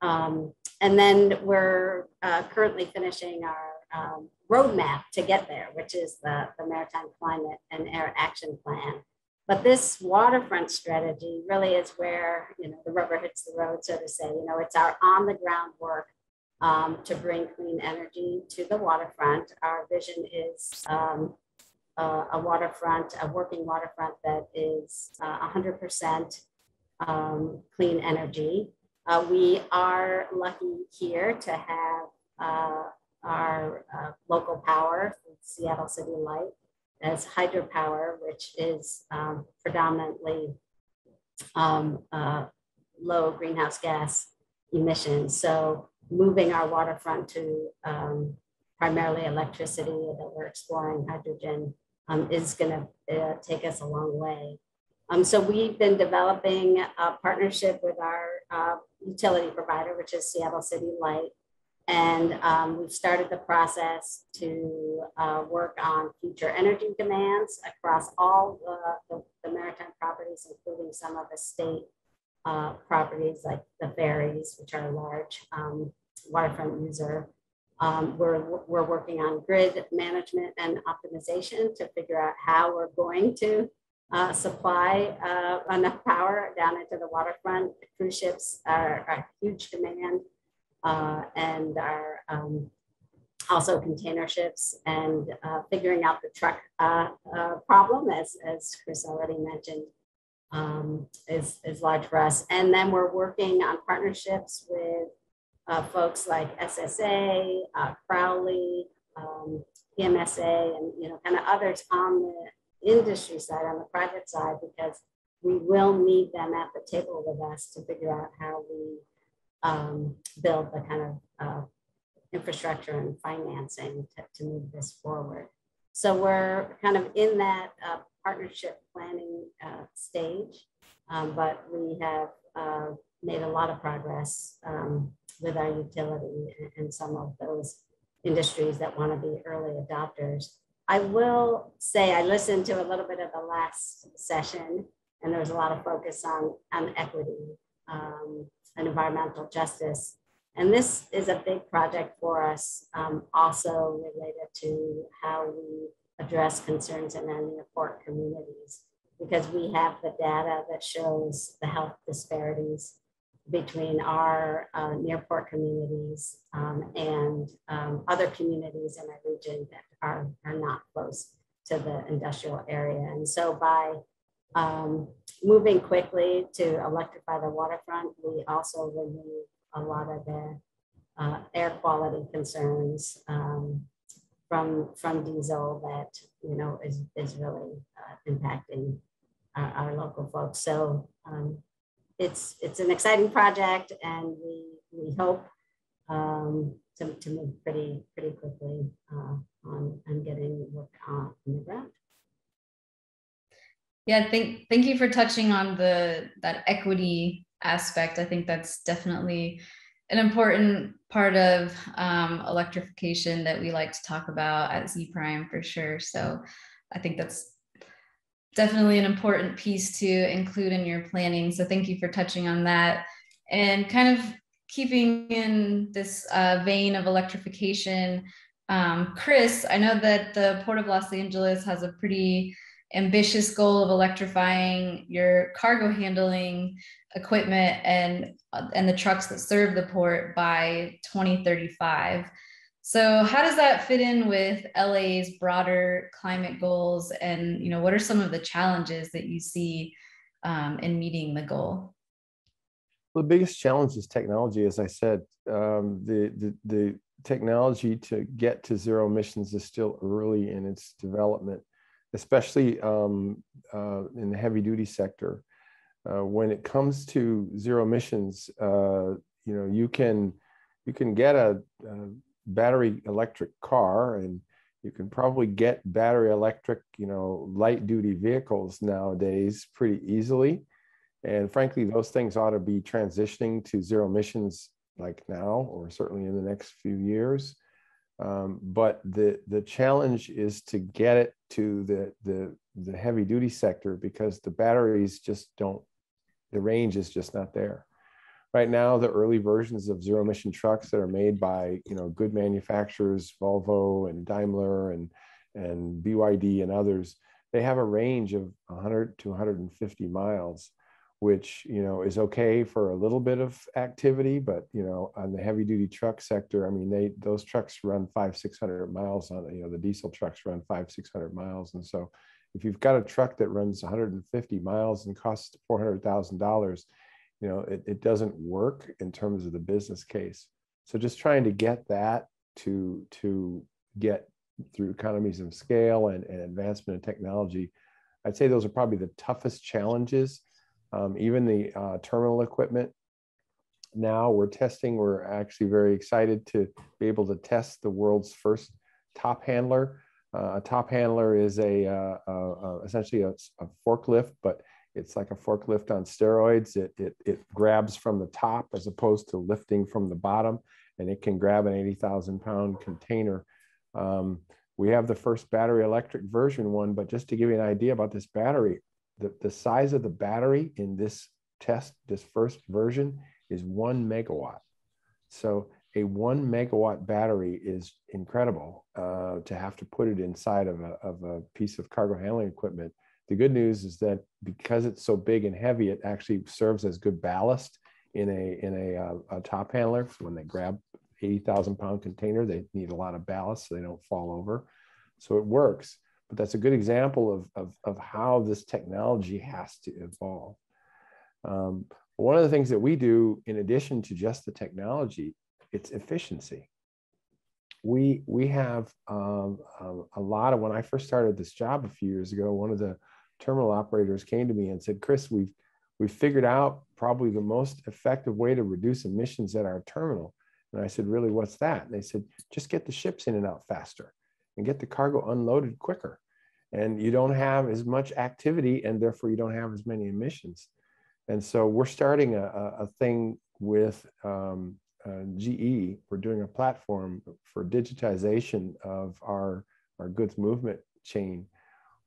And then we're currently finishing our roadmap to get there, which is the Maritime Climate and Air Action Plan. But this waterfront strategy really is where, you know, the rubber hits the road, so to say. You know, it's our on the ground work to bring clean energy to the waterfront. Our vision is a waterfront, a working waterfront that is 100% clean energy. We are lucky here to have our local power, Seattle City Light, as hydropower, which is predominantly low greenhouse gas emissions. So moving our waterfront to primarily electricity, that we're exploring hydrogen, is going to take us a long way. So we've been developing a partnership with our utility provider, which is Seattle City Light. And we've started the process to work on future energy demands across all the maritime properties, including some of the state properties like the ferries, which are a large waterfront user. We're working on grid management and optimization to figure out how we're going to supply enough power down into the waterfront. Cruise ships are a huge demand, and are also container ships, and figuring out the truck problem, as Chris already mentioned, is large for us. And then we're working on partnerships with folks like SSA, Crowley, PMSA, and, you know, kind of others on the industry side, on the private side, because we will need them at the table with us to figure out how we build the kind of infrastructure and financing to move this forward. So we're kind of in that partnership planning stage, but we have made a lot of progress with our utility and some of those industries that want to be early adopters. I will say I listened to a little bit of the last session, and there was a lot of focus on equity and environmental justice. And this is a big project for us, also related to how we address concerns in our near port communities, because we have the data that shows the health disparities between our near port communities and other communities in our region that are not close to the industrial area. And so by moving quickly to electrify the waterfront, we also remove a lot of the air quality concerns from diesel that, you know, is really impacting our local folks. So it's an exciting project, and we hope to move pretty quickly on getting work on the ground. Yeah, thank you for touching on that equity aspect. I think that's definitely an important part of electrification that we like to talk about at Zpryme for sure. So I think that's definitely an important piece to include in your planning. So thank you for touching on that. And kind of keeping in this vein of electrification, Chris, I know that the Port of Los Angeles has a pretty ambitious goal of electrifying your cargo handling equipment and the trucks that serve the port by 2035. So how does that fit in with LA's broader climate goals? And, you know, what are some of the challenges that you see in meeting the goal? Well, the biggest challenge is technology, as I said. The technology to get to zero emissions is still early in its development, especially in the heavy duty sector. When it comes to zero emissions, you know, you can get a battery electric car, and you can probably get battery electric, you know, light duty vehicles nowadays pretty easily. And frankly, those things ought to be transitioning to zero emissions like now, or certainly in the next few years. But the challenge is to get it to the heavy duty sector, because the batteries just don't, the range is just not there. Right now, the early versions of zero emission trucks that are made by, you know, good manufacturers, Volvo and Daimler and BYD and others, they have a range of 100 to 150 miles, which, you know, is okay for a little bit of activity, but, you know, on the heavy duty truck sector, I mean, those trucks run 500-600 miles on, you know, the diesel trucks run 500-600 miles. And so if you've got a truck that runs 150 miles and costs $400,000, you know, it doesn't work in terms of the business case. So just trying to get that to get through economies of scale and advancement in technology, I'd say those are probably the toughest challenges. Even the terminal equipment, now we're actually very excited to be able to test the world's first top handler. A top handler is essentially a forklift, but it's like a forklift on steroids. It grabs from the top as opposed to lifting from the bottom, and it can grab an 80,000 pound container. We have the first battery electric version one, but just to give you an idea about this battery, the size of the battery in this first version is 1 megawatt. So a 1 megawatt battery is incredible to have to put it inside of a piece of cargo handling equipment. The good news is that because it's so big and heavy, it actually serves as good ballast in a top handler. So when they grab 80,000 pound container, they need a lot of ballast so they don't fall over. So it works. But that's a good example of how this technology has to evolve. One of the things that we do, in addition to just the technology, it's efficiency. We have a lot of, when I first started this job a few years ago, one of the terminal operators came to me and said, Chris, we've figured out probably the most effective way to reduce emissions at our terminal. And I said, really, what's that? And they said, just get the ships in and out faster and get the cargo unloaded quicker. And you don't have as much activity, and therefore you don't have as many emissions. And so we're starting a thing with GE. We're doing a platform for digitization of our goods movement chain,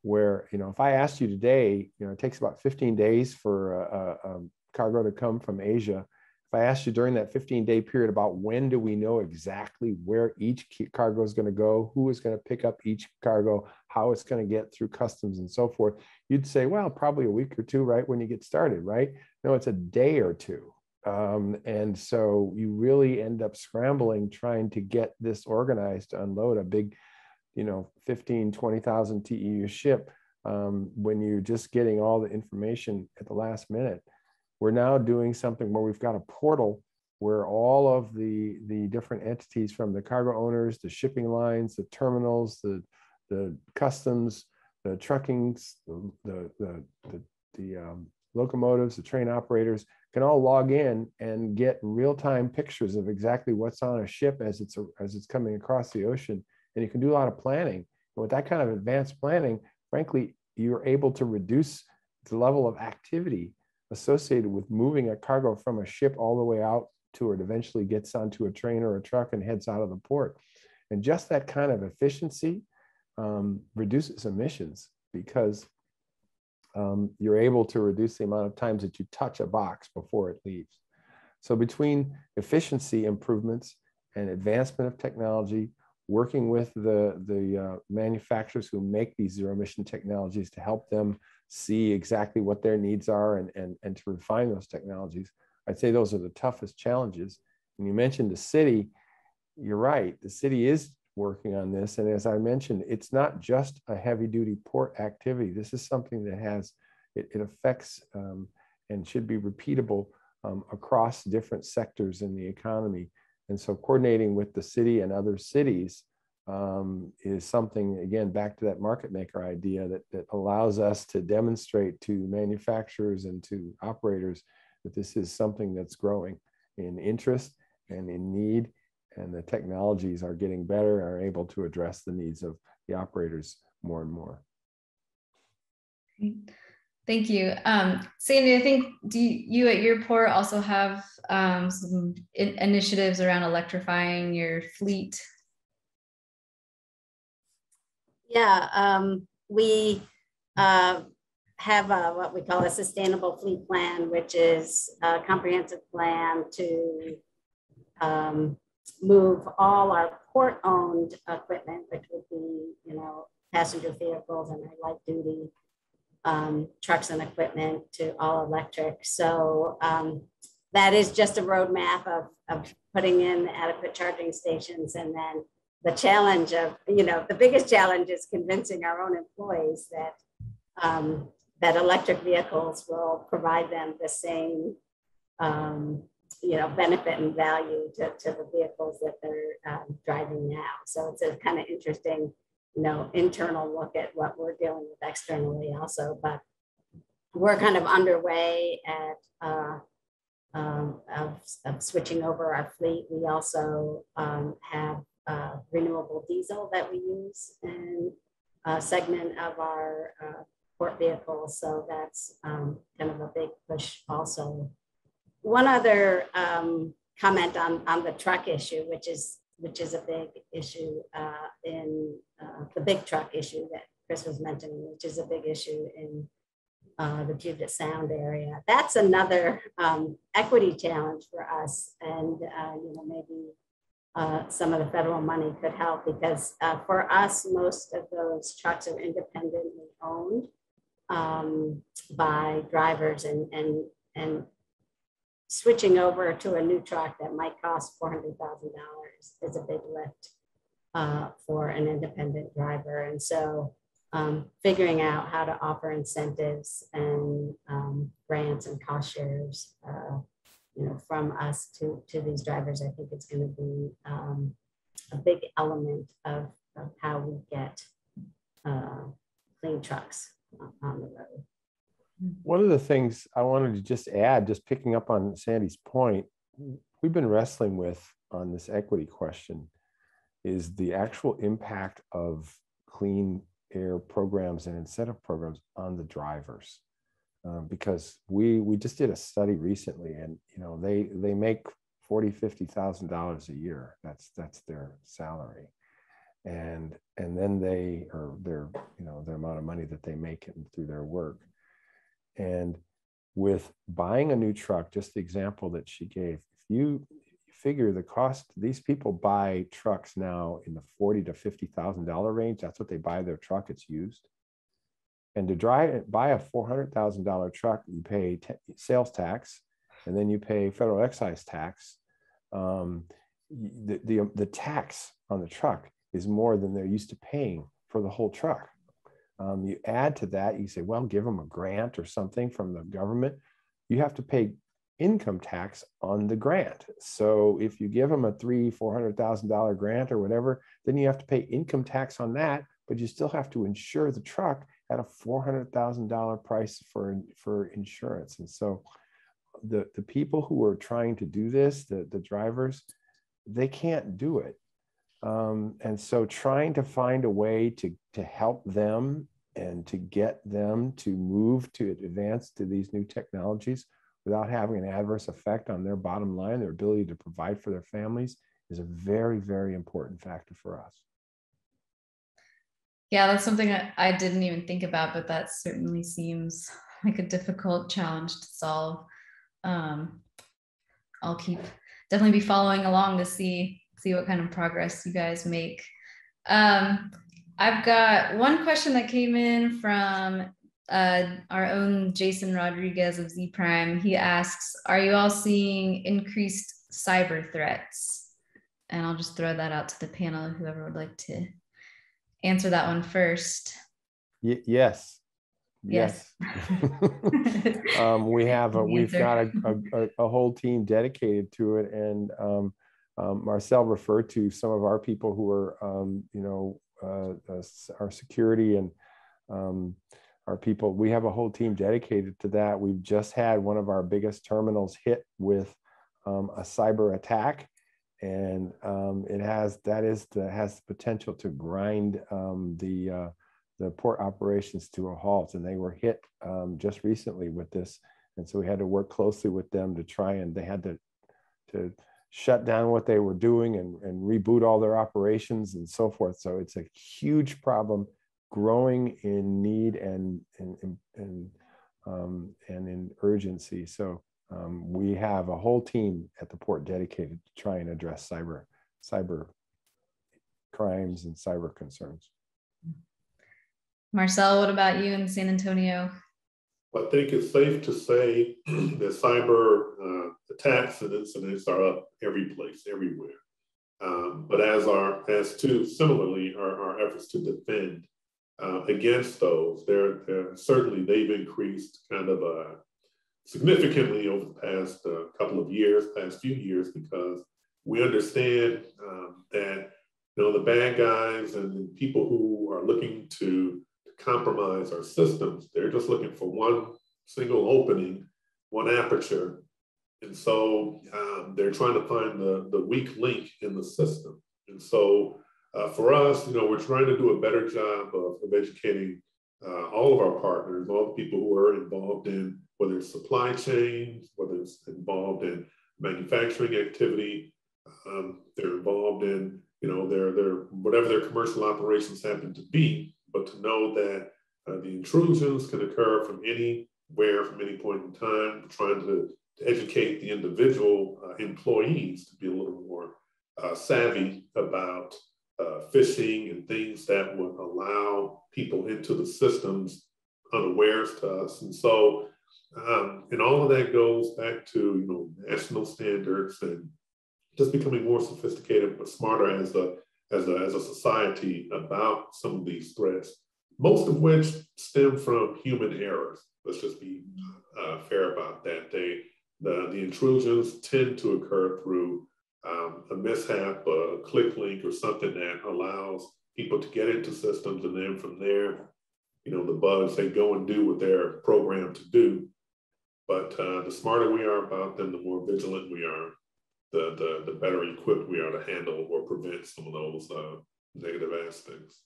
where, you know, if I asked you today, you know, it takes about 15 days for a cargo to come from Asia. If I asked you during that 15-day period about when do we know exactly where each cargo is going to go, who is going to pick up each cargo, how it's going to get through customs and so forth, you'd say, well, probably a week or two, right, when you get started, right? No, it's a day or two. And so you really end up scrambling trying to get this organized to unload a big, you know, 15, 20,000 TEU ship when you're just getting all the information at the last minute. We're now doing something where we've got a portal where all of the different entities, from the cargo owners, the shipping lines, the terminals, the customs, the truckings, the locomotives, the train operators, can all log in and get real-time pictures of exactly what's on a ship as it's coming across the ocean. And you can do a lot of planning. And with that kind of advanced planning, frankly, you're able to reduce the level of activity associated with moving a cargo from a ship all the way out to where it eventually gets onto a train or a truck and heads out of the port. And just that kind of efficiency reduces emissions, because you're able to reduce the amount of times that you touch a box before it leaves. So between efficiency improvements and advancement of technology, working with the manufacturers who make these zero emission technologies to help them see exactly what their needs are and to refine those technologies, I'd say those are the toughest challenges. And you mentioned the city, you're right, the city is working on this. And as I mentioned, it's not just a heavy duty port activity. This is something that it affects and should be repeatable across different sectors in the economy. And so coordinating with the city and other cities is something, again, back to that market maker idea that allows us to demonstrate to manufacturers and to operators that this is something that's growing in interest and in need, and the technologies are getting better and are able to address the needs of the operators more and more. Thank you. Sandy, I think you at your port also have some initiatives around electrifying your fleet? Yeah, we have what we call a sustainable fleet plan, which is a comprehensive plan to move all our port-owned equipment, which would be, passenger vehicles and our light duty trucks and equipment, to all electric. So that is just a roadmap of putting in adequate charging stations. And then the challenge of, the biggest challenge is convincing our own employees that that electric vehicles will provide them the same, benefit and value to the vehicles that they're driving now. So it's a kind of interesting, internal look at what we're dealing with externally also. But we're kind of underway at of switching over our fleet. We also have renewable diesel that we use in a segment of our port vehicles. So that's kind of a big push also. One other comment on the truck issue, which is a big issue in the big truck issue that Chris was mentioning, which is a big issue in the Puget Sound area. That's another equity challenge for us, and maybe some of the federal money could help, because for us, most of those trucks are independently owned by drivers, and switching over to a new truck that might cost $400,000 is a big lift for an independent driver. And so figuring out how to offer incentives and grants and cost shares, from us to these drivers, I think it's going to be a big element of how we get clean trucks on the road. One of the things I wanted to just add, just picking up on Sandy's point, we've been wrestling with on this equity question is the actual impact of clean air programs and incentive programs on the drivers. Because we just did a study recently, and they make $40,000-$50,000 a year. That's their salary, and then their amount of money that they make through their work. And with buying a new truck, just the example that she gave, if you figure the cost, these people buy trucks now in the $40,000 to $50,000 range. That's what they buy their truck. It's used. And to buy a $400,000 truck, you pay sales tax, and then you pay federal excise tax. The tax on the truck is more than they're used to paying for the whole truck. You add to that, you say, well, give them a grant or something from the government. You have to pay income tax on the grant. So if you give them a $300,000-$400,000 grant or whatever, then you have to pay income tax on that, but you still have to insure the truck at a $400,000 price for insurance. And so the people who are trying to do this, the drivers, they can't do it. And so trying to find a way to help them and to get them to move to advance to these new technologies without having an adverse effect on their bottom line, their ability to provide for their families, is a very, very important factor for us. Yeah, that's something I didn't even think about, but that certainly seems like a difficult challenge to solve. I'll definitely be following along to see what kind of progress you guys make. I've got one question that came in from our own Jason Rodriguez of Zpryme. He asks, are you all seeing increased cyber threats? And I'll just throw that out to the panel, whoever would like to answer that one first. Yes. Yes. We've got a whole team dedicated to it, and Marcel referred to some of our people who are, our security and our people. We have a whole team dedicated to that. We've just had one of our biggest terminals hit with a cyber attack, and it has the potential to grind the port operations to a halt. And they were hit just recently with this, and so we had to work closely with them to try, and they had to shut down what they were doing and reboot all their operations and so forth. So it's a huge problem growing in need and in urgency. So we have a whole team at the port dedicated to try and address cyber crimes and cyber concerns. Marcel, what about you in San Antonio? I think it's safe to say that cyber attacks and incidents are up every place, everywhere. But similarly, our efforts to defend against those, certainly they've increased kind of significantly over the past past few years, because we understand that the bad guys and people who are looking to compromise our systems, they're just looking for one single opening, one aperture. And so they're trying to find the weak link in the system. And so for us, we're trying to do a better job of educating all of our partners, all the people who are involved in, whether it's supply chains, whether it's involved in manufacturing activity, they're involved in, their whatever their commercial operations happen to be, but to know that the intrusions can occur from anywhere, from any point in time, trying to educate the individual employees to be a little more savvy about phishing and things that would allow people into the systems unawares to us. And so, and all of that goes back to, national standards and just becoming more sophisticated but smarter as a society about some of these threats, most of which stem from human errors. Let's just be fair about that. The intrusions tend to occur through a mishap, a click link, or something that allows people to get into systems, and then from there, the bugs, they go and do what they're programmed to do. But the smarter we are about them, the more vigilant we are, the better equipped we are to handle or prevent some of those negative aspects.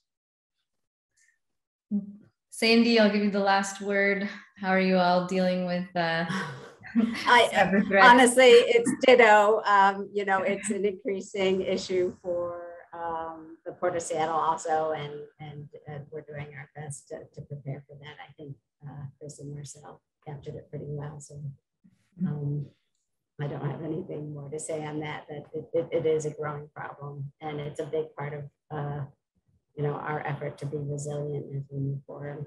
Sandy, I'll give you the last word. How are you all dealing with honestly, it's ditto. It's an increasing issue for the Port of Seattle also, and we're doing our best to prepare for that. I think Chris and Marcel captured it pretty well. So I don't have anything more to say on that, but it is a growing problem, and it's a big part of our effort to be resilient as we move forward.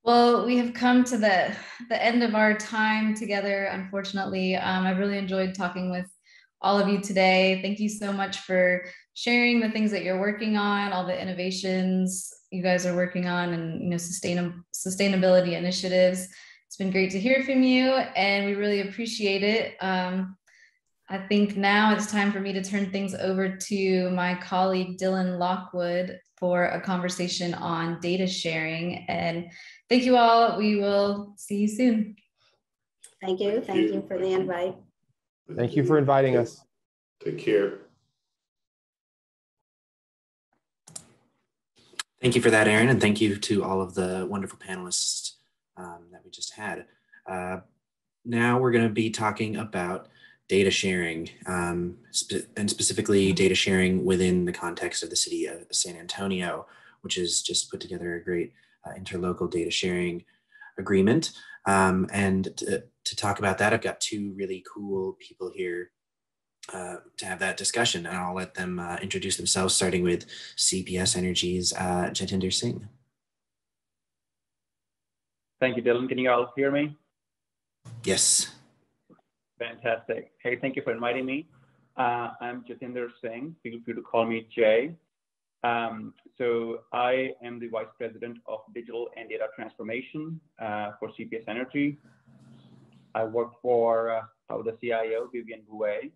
Well, we have come to the end of our time together, unfortunately. I really enjoyed talking with all of you today. Thank you so much for sharing the things that you're working on, all the innovations you guys are working on, and sustainability initiatives. It's been great to hear from you, and we really appreciate it. I think now it's time for me to turn things over to my colleague, Dylan Lockwood, for a conversation on data sharing. And thank you all. We will see you soon. Thank you. Thank you for the invite. Thank you for inviting us. Take care. Thank you for that, Erin, and thank you to all of the wonderful panelists that we just had. Now we're going to be talking about data sharing, and specifically data sharing within the context of the city of San Antonio, which has just put together a great interlocal data sharing agreement. And to talk about that, I've got two really cool people here to have that discussion, and I'll let them introduce themselves, starting with CPS Energy's Jatinder Singh. Thank you, Dylan. Can you all hear me? Yes. Fantastic. Hey, thank you for inviting me. I'm Jatinder Singh. Feel free to call me Jay. So I am the Vice President of Digital and Data Transformation for CPS Energy. I work for the CIO, Vivian Bouet.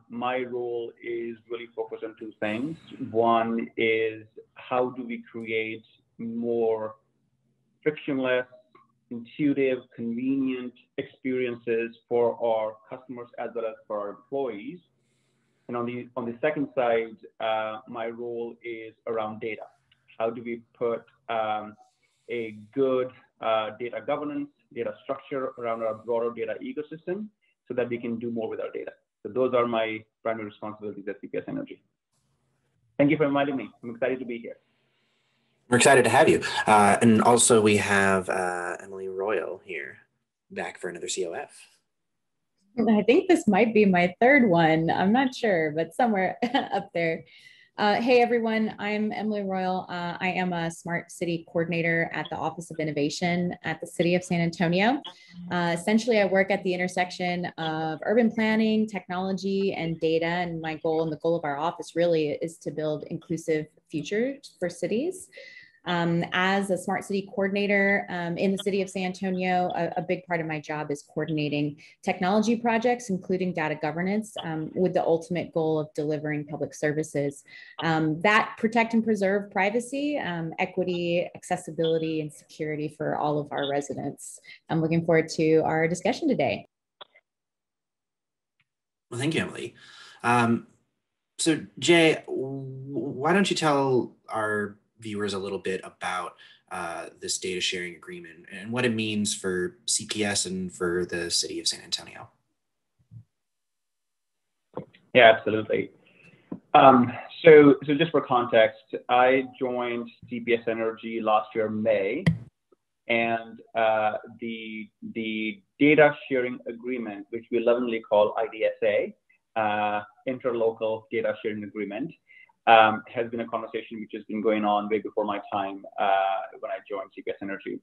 My role is really focused on two things. One is, how do we create more frictionless, intuitive, convenient experiences for our customers as well as for our employees. And on the second side, my role is around data. How do we put a good data governance, data structure around our broader data ecosystem so that we can do more with our data? So those are my primary responsibilities at CPS Energy. Thank you for inviting me. I'm excited to be here. We're excited to have you. And also we have Emily Royal here, back for another COF. I think this might be my third one. I'm not sure, but somewhere up there. Hey everyone, I'm Emily Royal. I am a Smart City Coordinator at the Office of Innovation at the City of San Antonio. Essentially, I work at the intersection of urban planning, technology, and data. And my goal and the goal of our office really is to build inclusive futures for cities. As a smart city coordinator in the city of San Antonio, a big part of my job is coordinating technology projects, including data governance, with the ultimate goal of delivering public services that protect and preserve privacy, equity, accessibility, and security for all of our residents. I'm looking forward to our discussion today. Well, thank you, Emily. So Jay, why don't you tell our viewers a little bit about this data sharing agreement and what it means for CPS and for the city of San Antonio? Yeah, absolutely. So just for context, I joined CPS Energy last year, May, and the data sharing agreement, which we lovingly call IDSA, Interlocal Data Sharing Agreement, has been a conversation which has been going on way before my time when I joined CPS Energy.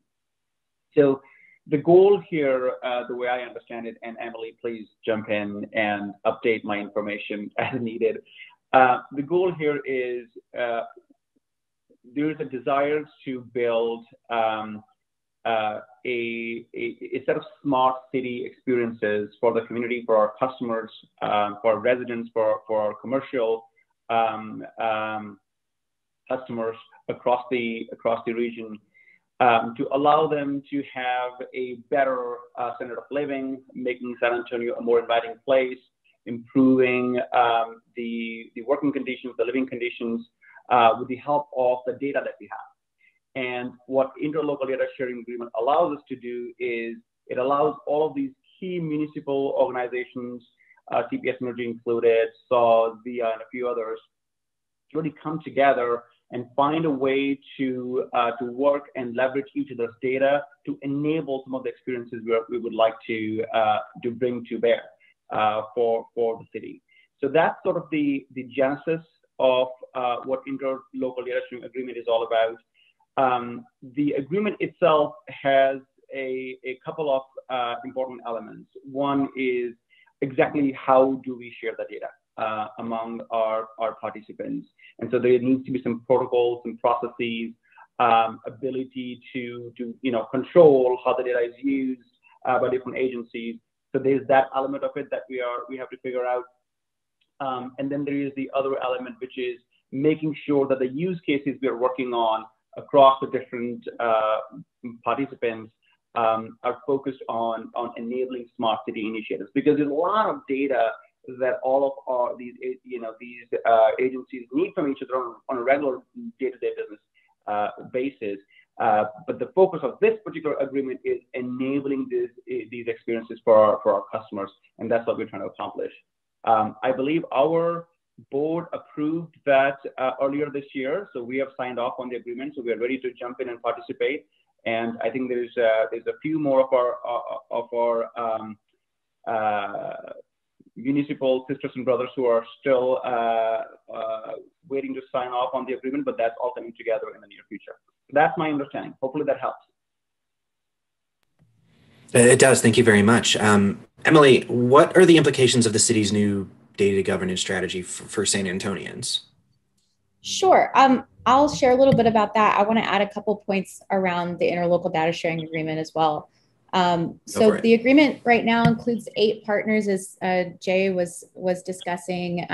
So the goal here, the way I understand it, and Emily, please jump in and update my information as needed. The goal here is there is a desire to build a set of smart city experiences for the community, for our customers, for our residents, for our commercial customers across the region, to allow them to have a better standard of living, making San Antonio a more inviting place, improving the working conditions, the living conditions, with the help of the data that we have. And what Interlocal Data Sharing Agreement allows us to do is it allows all of these key municipal organizations, CPS Energy included, SAW, VIA, and a few others, to really come together and find a way to work and leverage each other's data to enable some of the experiences we would like to bring to bear for the city. So that's sort of the genesis of what Interlocal Data Sharing Agreement is all about. The agreement itself has a couple of important elements. One is exactly how do we share the data among our participants. And so there needs to be some protocols and processes, ability to control how the data is used by different agencies. So there's that element of it that we have to figure out. And then there is the other element, which is making sure that the use cases we are working on across the different participants are focused on enabling smart city initiatives, because there's a lot of data that all of these agencies need from each other on a regular day-to-day business basis. But the focus of this particular agreement is enabling these experiences for our customers, and that's what we're trying to accomplish. I believe our board approved that earlier this year, so we have signed off on the agreement, so we are ready to jump in and participate. And I think there's a few more of our municipal sisters and brothers who are still waiting to sign off on the agreement, but that's all coming together in the near future. That's my understanding. Hopefully that helps. It does. Thank you very much. Emily, what are the implications of the city's new data governance strategy for San Antonians? Sure. I'll share a little bit about that. I want to add a couple points around the interlocal data sharing agreement as well. So the agreement right now includes 8 partners, as Jay was discussing,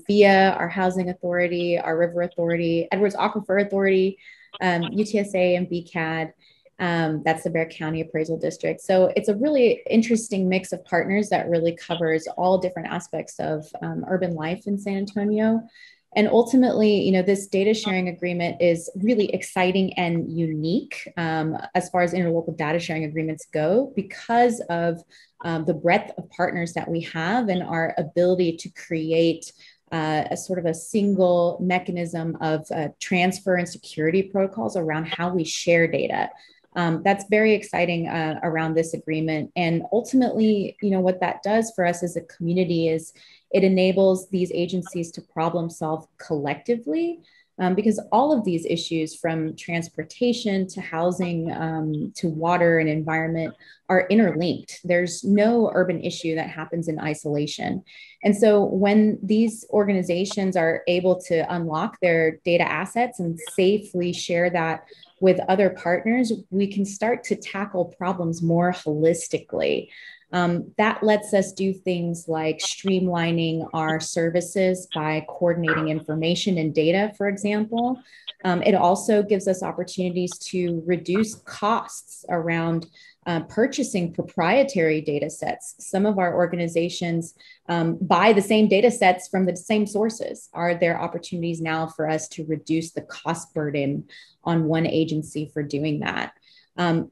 via our Housing Authority, our River Authority, Edwards Aquifer Authority, UTSA, and BCAD. That's the Bexar County Appraisal District. So it's a really interesting mix of partners that really covers all different aspects of urban life in San Antonio. And ultimately, this data sharing agreement is really exciting and unique as far as interlocal data sharing agreements go, because of the breadth of partners that we have and our ability to create a sort of a single mechanism of transfer and security protocols around how we share data. That's very exciting around this agreement. And ultimately, what that does for us as a community is it enables these agencies to problem solve collectively, because all of these issues, from transportation to housing to water and environment, are interlinked. There's no urban issue that happens in isolation. And so when these organizations are able to unlock their data assets and safely share that with other partners, we can start to tackle problems more holistically. That lets us do things like streamlining our services by coordinating information and data, for example. It also gives us opportunities to reduce costs around purchasing proprietary data sets. Some of our organizations buy the same data sets from the same sources. Are there opportunities now for us to reduce the cost burden on one agency for doing that?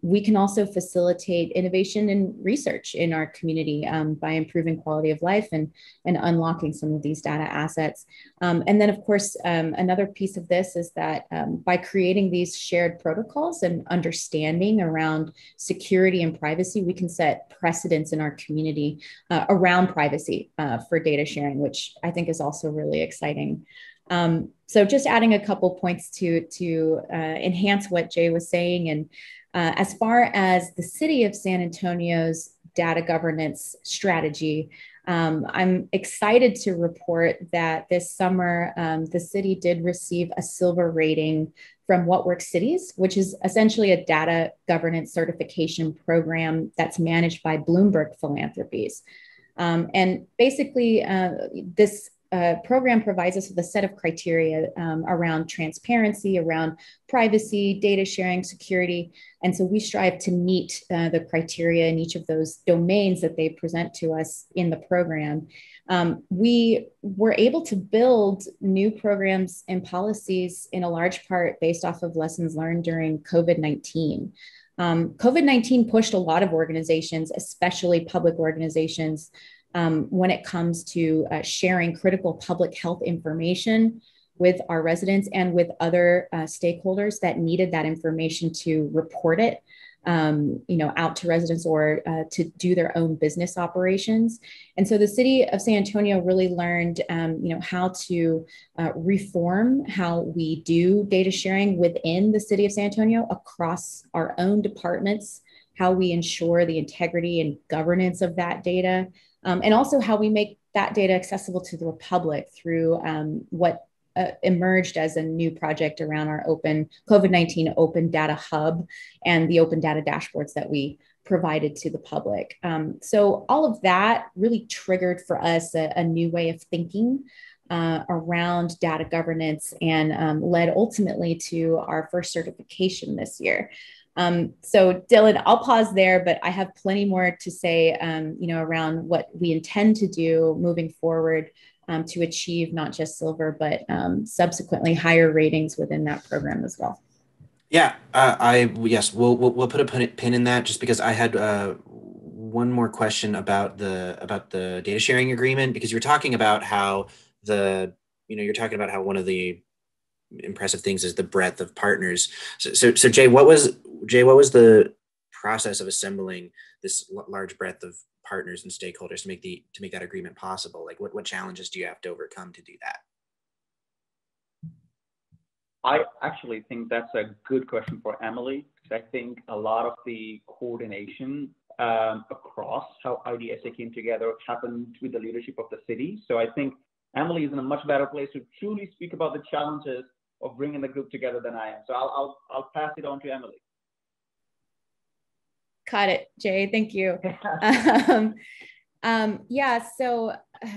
We can also facilitate innovation and research in our community by improving quality of life and unlocking some of these data assets. And then, of course, another piece of this is that by creating these shared protocols and understanding around security and privacy, we can set precedents in our community around privacy for data sharing, which I think is also really exciting. So just adding a couple points to enhance what Jay was saying. And as far as the city of San Antonio's data governance strategy, I'm excited to report that this summer, the city did receive a silver rating from What Works Cities, which is essentially a data governance certification program that's managed by Bloomberg Philanthropies. And basically, this program provides us with a set of criteria around transparency, around privacy, data sharing, security. And so we strive to meet the criteria in each of those domains that they present to us in the program. We were able to build new programs and policies in a large part based off of lessons learned during COVID-19. COVID-19 pushed a lot of organizations, especially public organizations, when it comes to sharing critical public health information with our residents and with other stakeholders that needed that information to report it, out to residents or to do their own business operations. And so the city of San Antonio really learned, how to reform how we do data sharing within the city of San Antonio across our own departments, how we ensure the integrity and governance of that data. And also how we make that data accessible to the public through what emerged as a new project around our COVID-19 Open Data Hub and the Open Data Dashboards that we provided to the public. So all of that really triggered for us a new way of thinking around data governance and led ultimately to our first certification this year. So Dylan, I'll pause there, but I have plenty more to say, around what we intend to do moving forward to achieve not just silver, but subsequently higher ratings within that program as well. Yeah, yes, we'll put a pin in that just because I had one more question about the data sharing agreement, because you're talking about how one of the impressive things is the breadth of partners. So Jay, what was the process of assembling this large breadth of partners and stakeholders to make that agreement possible? Like what challenges do you have to overcome to do that? I actually think that's a good question for Emily, because I think a lot of the coordination across how IDSA came together happened with the leadership of the city. So I think Emily is in a much better place to truly speak about the challenges of bringing the group together than I am. So I'll pass it on to Emily. Got it, Jay. Thank you. So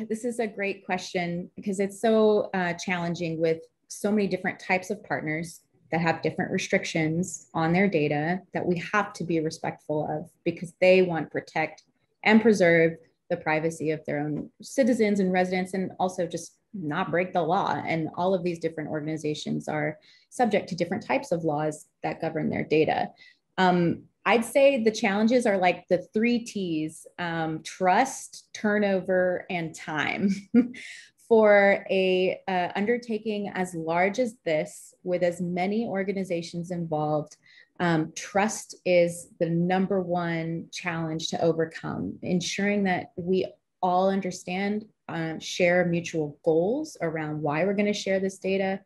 this is a great question because it's so challenging with so many different types of partners that have different restrictions on their data that we have to be respectful of because they want to protect and preserve the privacy of their own citizens and residents, and also just not break the law. And all of these different organizations are subject to different types of laws that govern their data. I'd say the challenges are like the 3 T's, trust, turnover, and time. For a undertaking as large as this, with as many organizations involved, trust is the #1 challenge to overcome, ensuring that we all understand, share mutual goals around why we're going to share this data,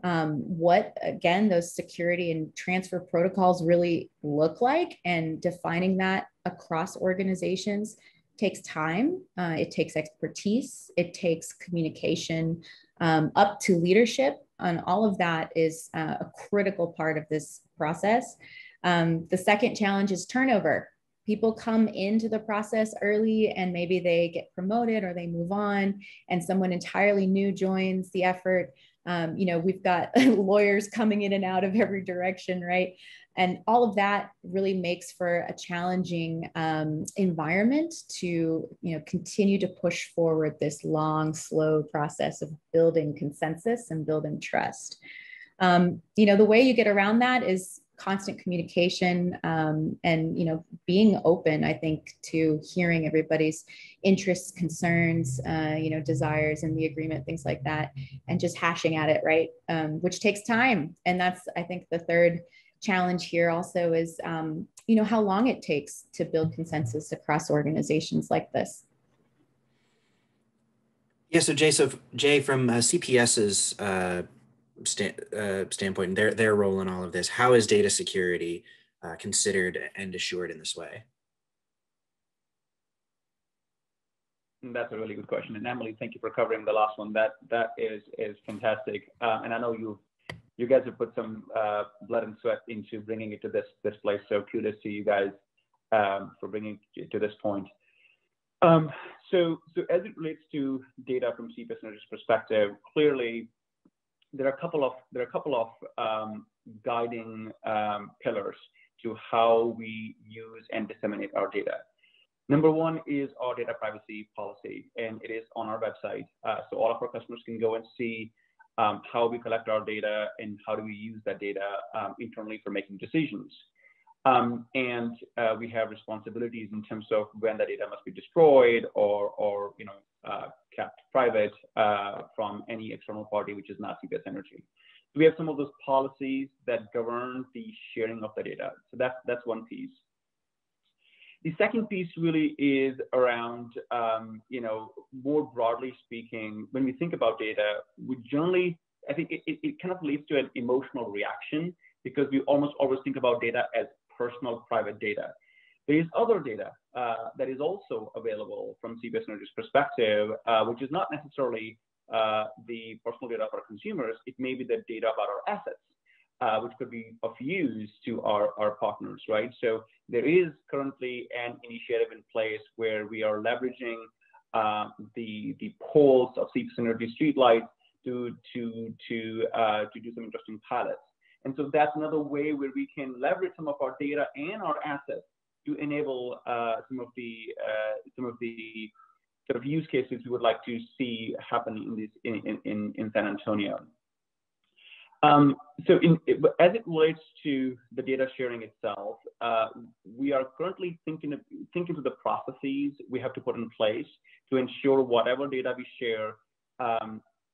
what, again, those security and transfer protocols really look like, and defining that across organizations takes time, it takes expertise, it takes communication up to leadership, and all of that is a critical part of this process. The second challenge is turnover. People come into the process early and maybe they get promoted or they move on and someone entirely new joins the effort. We've got lawyers coming in and out of every direction, right? And all of that really makes for a challenging environment to, continue to push forward this long, slow process of building consensus and building trust. The way you get around that is constant communication and, being open, I think, to hearing everybody's interests, concerns, desires in the agreement, things like that, and just hashing at it, right? Which takes time. And that's, I think, the third challenge here also is, how long it takes to build consensus across organizations like this. Yeah, so Jay, from CPS's standpoint, their role in all of this, how is data security considered and assured in this way? That's a really good question. And Emily, thank you for covering the last one. That is fantastic. And I know you guys have put some blood and sweat into bringing it to this place. So kudos to you guys for bringing it to this point. So as it relates to data from CPS Energy's perspective, clearly there are a couple of guiding pillars to how we use and disseminate our data. Number one is our data privacy policy, and it is on our website. So all of our customers can go and see how we collect our data and how do we use that data internally for making decisions. And we have responsibilities in terms of when the data must be destroyed or kept private from any external party, which is not CPS Energy. So we have some of those policies that govern the sharing of the data. So that's one piece. The second piece really is around, more broadly speaking, when we think about data, we generally, I think it kind of leads to an emotional reaction because we almost always think about data as personal private data. There is other data that is also available from CPS Energy's perspective, which is not necessarily the personal data of our consumers. It may be the data about our assets, which could be of use to our partners, right? So there is currently an initiative in place where we are leveraging the poles of CPS Energy streetlights to do some interesting pilots. And so that's another way where we can leverage some of our data and our assets to enable some of the sort of use cases we would like to see happen in San Antonio. So as it relates to the data sharing itself, we are currently thinking through the processes we have to put in place to ensure whatever data we share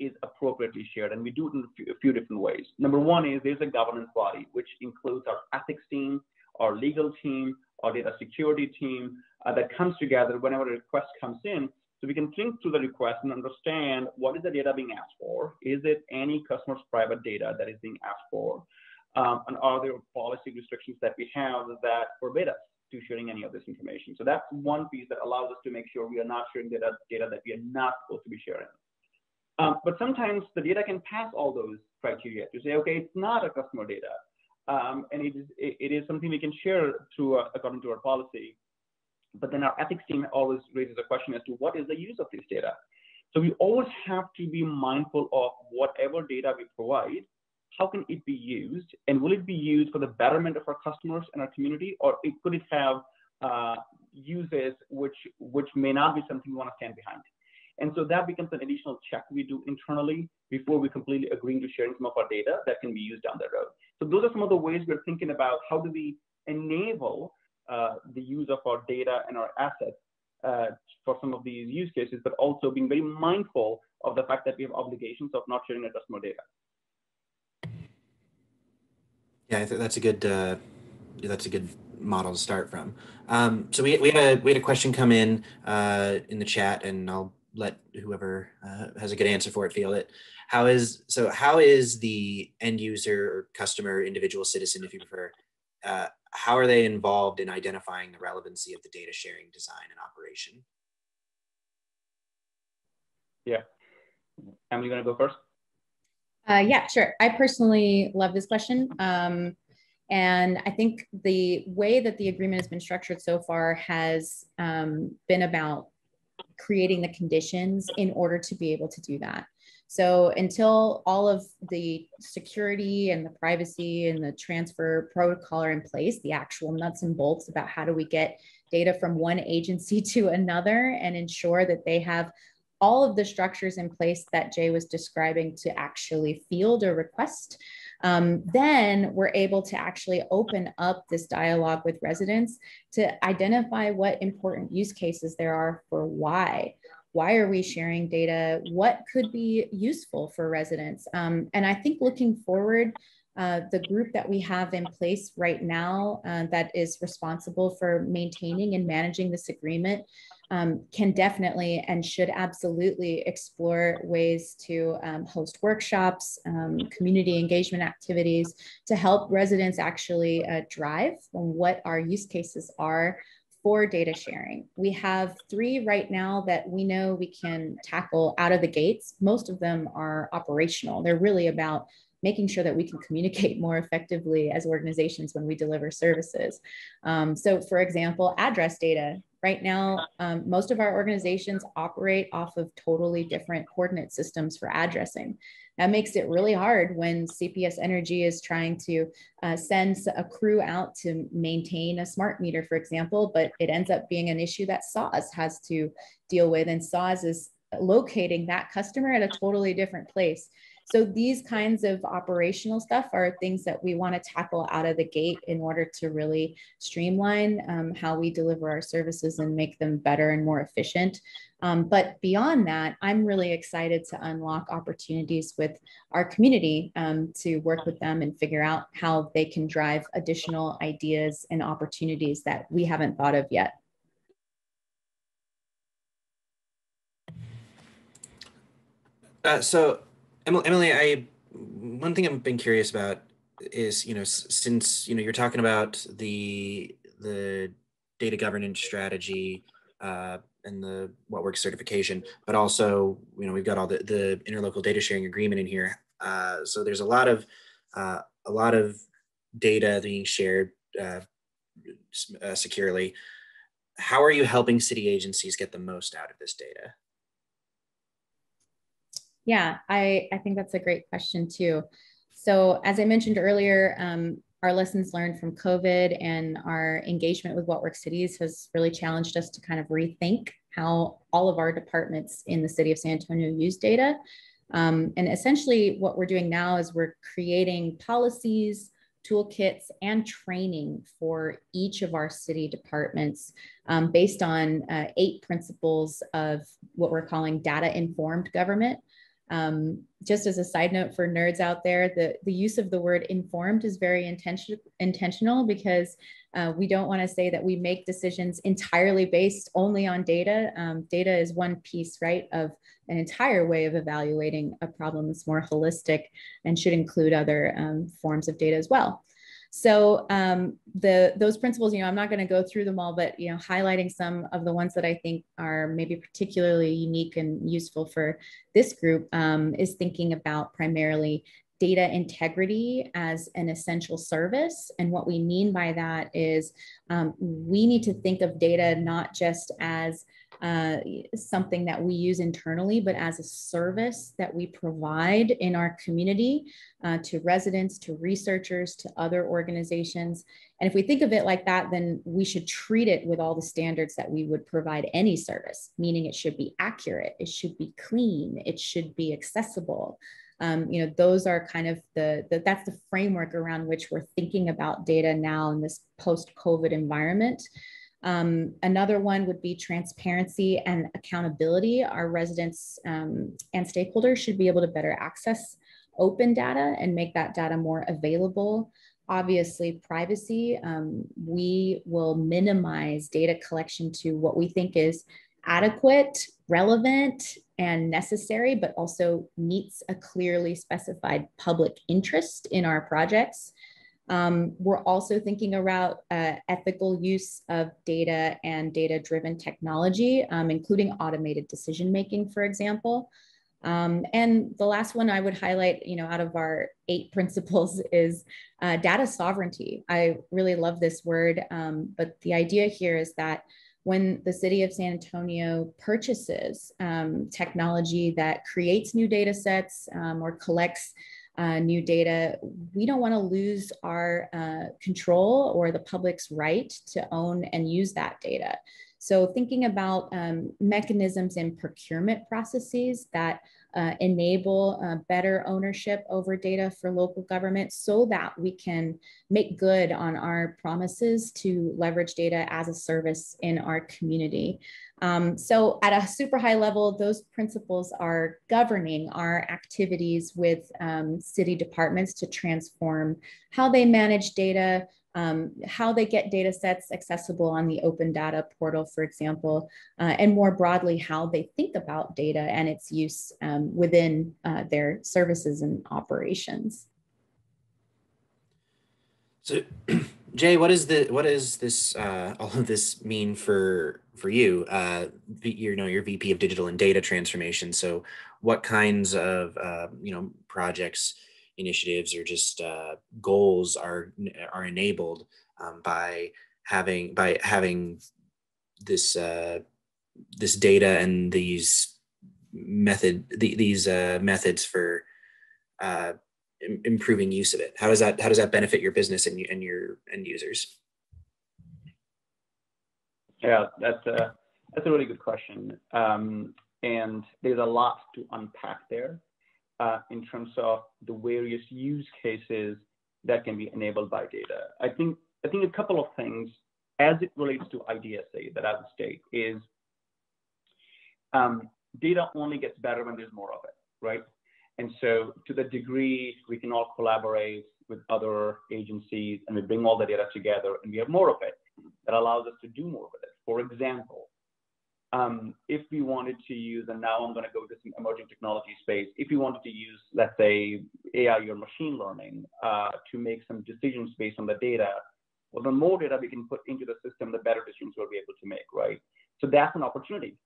is appropriately shared, and we do it in a few different ways. Number one is there's a governance body, which includes our ethics team, our legal team, our data security team, that comes together whenever a request comes in, so we can think through the request and understand what is the data being asked for. Is it any customer's private data that is being asked for? And are there policy restrictions that we have that forbid us to sharing any of this information? So that's one piece that allows us to make sure we are not sharing data that we are not supposed to be sharing. But sometimes the data can pass all those criteria to say, okay, it's not a customer data, and it is something we can share through according to our policy. But then our ethics team always raises a question as to what is the use of this data. So we always have to be mindful of whatever data we provide, how can it be used, and will it be used for the betterment of our customers and our community, or could it have uses which may not be something we want to stand behind. And so that becomes an additional check we do internally before we completely agree to sharing some of our data that can be used down the road. So those are some of the ways we're thinking about how do we enable the use of our data and our assets for some of these use cases, but also being very mindful of the fact that we have obligations of not sharing our customer data. Yeah, I think that's a good model to start from. So we had a question come in the chat, and I'll let whoever has a good answer for it field it. How is the end user or customer, individual citizen, if you prefer, how are they involved in identifying the relevancy of the data sharing design and operation? Yeah, Emily, you gonna go first? Yeah, sure. I personally love this question. And I think the way that the agreement has been structured so far has been about creating the conditions in order to be able to do that. So until all of the security and the privacy and the transfer protocol are in place, the actual nuts and bolts about how do we get data from one agency to another and ensure that they have all of the structures in place that Jay was describing to actually field a request, then we're able to actually open up this dialogue with residents to identify what important use cases there are for why. Why are we sharing data? What could be useful for residents? And I think looking forward, the group that we have in place right now that is responsible for maintaining and managing this agreement can definitely and should absolutely explore ways to host workshops, community engagement activities to help residents actually drive on what our use cases are for data sharing. We have 3 right now that we know we can tackle out of the gates. Most of them are operational. They're really about making sure that we can communicate more effectively as organizations when we deliver services. So for example, address data. Right now, most of our organizations operate off of totally different coordinate systems for addressing. That makes it really hard when CPS Energy is trying to send a crew out to maintain a smart meter, for example, but it ends up being an issue that SAWS has to deal with, and SAWS is locating that customer at a totally different place. So these kinds of operational stuff are things that we want to tackle out of the gate in order to really streamline how we deliver our services and make them better and more efficient. But beyond that, I'm really excited to unlock opportunities with our community to work with them and figure out how they can drive additional ideas and opportunities that we haven't thought of yet. So Emily, one thing I've been curious about is, since, you're talking about the data governance strategy and the What Works certification, but also, we've got all the interlocal data sharing agreement in here. So there's a lot of data being shared securely. How are you helping city agencies get the most out of this data? Yeah, I think that's a great question too. So as I mentioned earlier, our lessons learned from COVID and our engagement with What Works Cities has really challenged us to kind of rethink how all of our departments in the city of San Antonio use data. And essentially what we're doing now is we're creating policies, toolkits, and training for each of our city departments based on 8 principles of what we're calling data-informed government. Just as a side note for nerds out there, the use of the word informed is very intentional because we don't want to say that we make decisions entirely based only on data. Data is one piece, right, of an entire way of evaluating a problem that's more holistic and should include other forms of data as well. So those principles, I'm not going to go through them all, but highlighting some of the ones that I think are maybe particularly unique and useful for this group is thinking about primarily data integrity as an essential service. And what we mean by that is we need to think of data not just as something that we use internally, but as a service that we provide in our community to residents, to researchers, to other organizations. And if we think of it like that, then we should treat it with all the standards that we would provide any service, meaning it should be accurate, it should be clean, it should be accessible. Those are kind of that's the framework around which we're thinking about data now in this post-COVID environment. Another one would be transparency and accountability. Our residents and stakeholders should be able to better access open data and make that data more available. Obviously, privacy. We will minimize data collection to what we think is adequate, relevant, and necessary, but also meets a clearly specified public interest in our projects. We're also thinking about ethical use of data and data-driven technology, including automated decision-making, for example. And the last one I would highlight, out of our 8 principles is data sovereignty. I really love this word, but the idea here is that when the city of San Antonio purchases technology that creates new data sets or collects new data, we don't want to lose our control or the public's right to own and use that data. So thinking about mechanisms and procurement processes that enable better ownership over data for local government so that we can make good on our promises to leverage data as a service in our community. So at a super high level, those principles are governing our activities with city departments to transform how they manage data, how they get data sets accessible on the open data portal, for example, and more broadly, how they think about data and its use within their services and operations. So, Jay, what is this? All of this mean for you? You're VP of Digital and Data Transformation. So, what kinds of projects, initiatives, or just goals are enabled by having this this data and these methods for improving use of it? How does that benefit your business and your end users? Yeah, that's a really good question, and there's a lot to unpack there in terms of the various use cases that can be enabled by data. I think a couple of things as it relates to IDSA that I would state is data only gets better when there's more of it, right? And so to the degree we can all collaborate with other agencies and we bring all the data together and we have more of it, that allows us to do more with it. For example, if we wanted to use, and now I'm going to go to some emerging technology space, if we wanted to use, let's say, AI or machine learning to make some decisions based on the data, well, the more data we can put into the system, the better decisions we'll be able to make, right? So that's an opportunity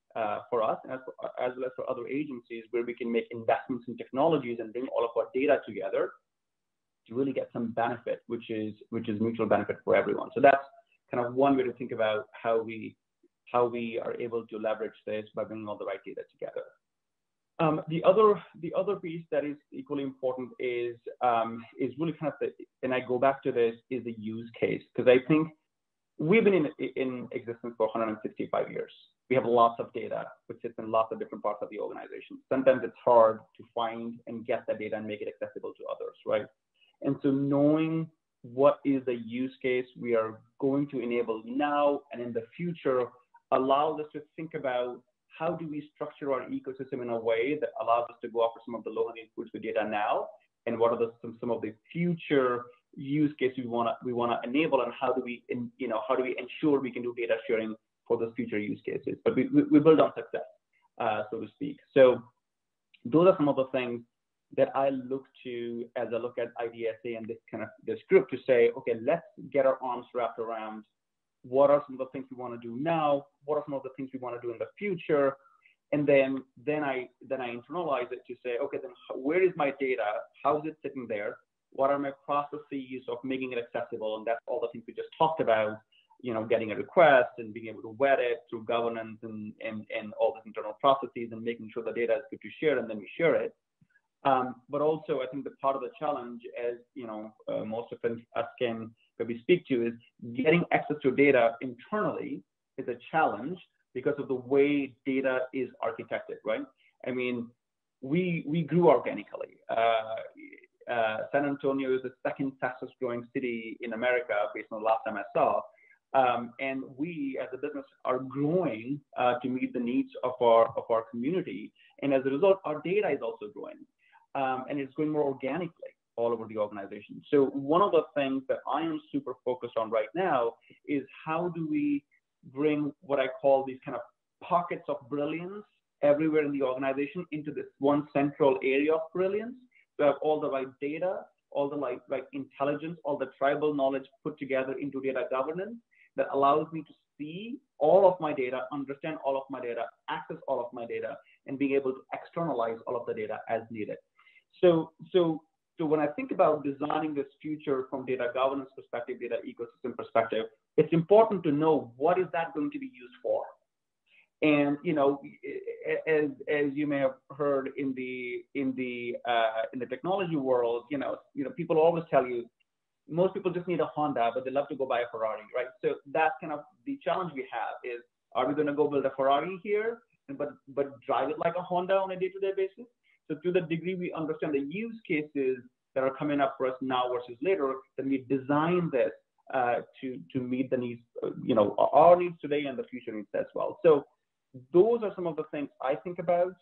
for us as well as for other agencies where we can make investments in technologies and bring all of our data together to really get some benefit, which is mutual benefit for everyone. So that's kind of one way to think about how we are able to leverage this by bringing all the right data together. The other piece that is equally important is really kind of and I go back to this, is the use case, because I think we've been in existence for 165 years. We have lots of data, which sits in lots of different parts of the organization. Sometimes it's hard to find and get the data and make it accessible to others, right? And so knowing what is the use case we are going to enable now and in the future allows us to think about how do we structure our ecosystem in a way that allows us to go after some of the low-hanging fruits with data now, and what are some of the future use cases we want to enable, and how do we ensure we can do data sharing for those future use cases. But we build on success, so to speak. So those are some of the things that I look to as I look at IDSA and this group to say, okay, let's get our arms wrapped around what are some of the things we want to do now, what are some of the things we want to do in the future, and then I internalize it to say, okay, then where is my data? How is it sitting there? What are my processes of making it accessible? And that's all the things we just talked about, getting a request and being able to vet it through governance and all these internal processes and making sure the data is good to share, and then we share it. But also, I think the part of the challenge, as most of us can maybe speak to, is getting access to data internally is a challenge because of the way data is architected, right? I mean, we grew organically. San Antonio is the second fastest growing city in America based on the last time I saw. And we as a business are growing to meet the needs of our community. And as a result, our data is also growing. And it's going more organically all over the organization. So one of the things that I am super focused on right now is how do we bring what I call these kind of pockets of brilliance everywhere in the organization into this one central area of brilliance. So have all the right data, all the right intelligence, all the tribal knowledge put together into data governance that allows me to see all of my data, understand all of my data, access all of my data, and being able to externalize all of the data as needed. So when I think about designing this future from data governance perspective, data ecosystem perspective, it's important to know what is that going to be used for. And as you may have heard in the technology world, people always tell you most people just need a Honda, but they love to go buy a Ferrari, right? So that's kind of the challenge we have is, are we going to go build a Ferrari here, but drive it like a Honda on a day-to-day basis? So to the degree we understand the use cases that are coming up for us now versus later, then we design this to meet the needs, our needs today and the future needs as well. So those are some of the things I think about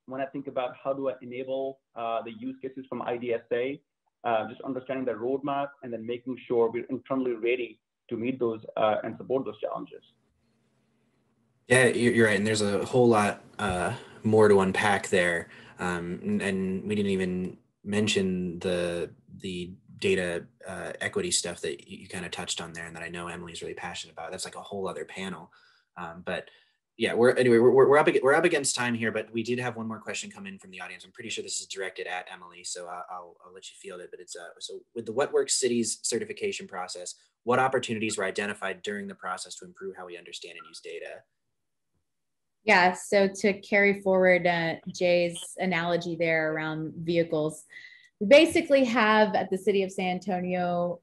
when I think about how do I enable the use cases from IDSA, just understanding the roadmap and then making sure we're internally ready to meet those and support those challenges. Yeah, you're right. And there's a whole lot more to unpack there. And we didn't even mention the data equity stuff that you kind of touched on there and that I know Emily's really passionate about. That's like a whole other panel. But yeah, we're up against time here, but we did have one more question come in from the audience. I'm pretty sure this is directed at Emily, so I'll let you field it. But it's so with the What Works Cities certification process, what opportunities were identified during the process to improve how we understand and use data? Yeah, so to carry forward Jay's analogy there around vehicles, we basically have at the city of San Antonio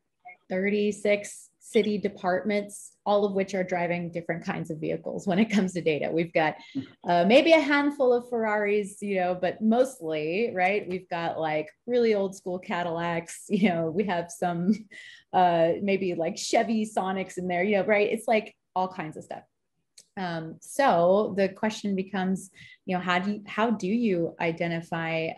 36 city departments, all of which are driving different kinds of vehicles when it comes to data. We've got maybe a handful of Ferraris, but mostly, right? We've got like really old school Cadillacs, we have some maybe like Chevy Sonics in there, right? It's like all kinds of stuff. So the question becomes, how do you identify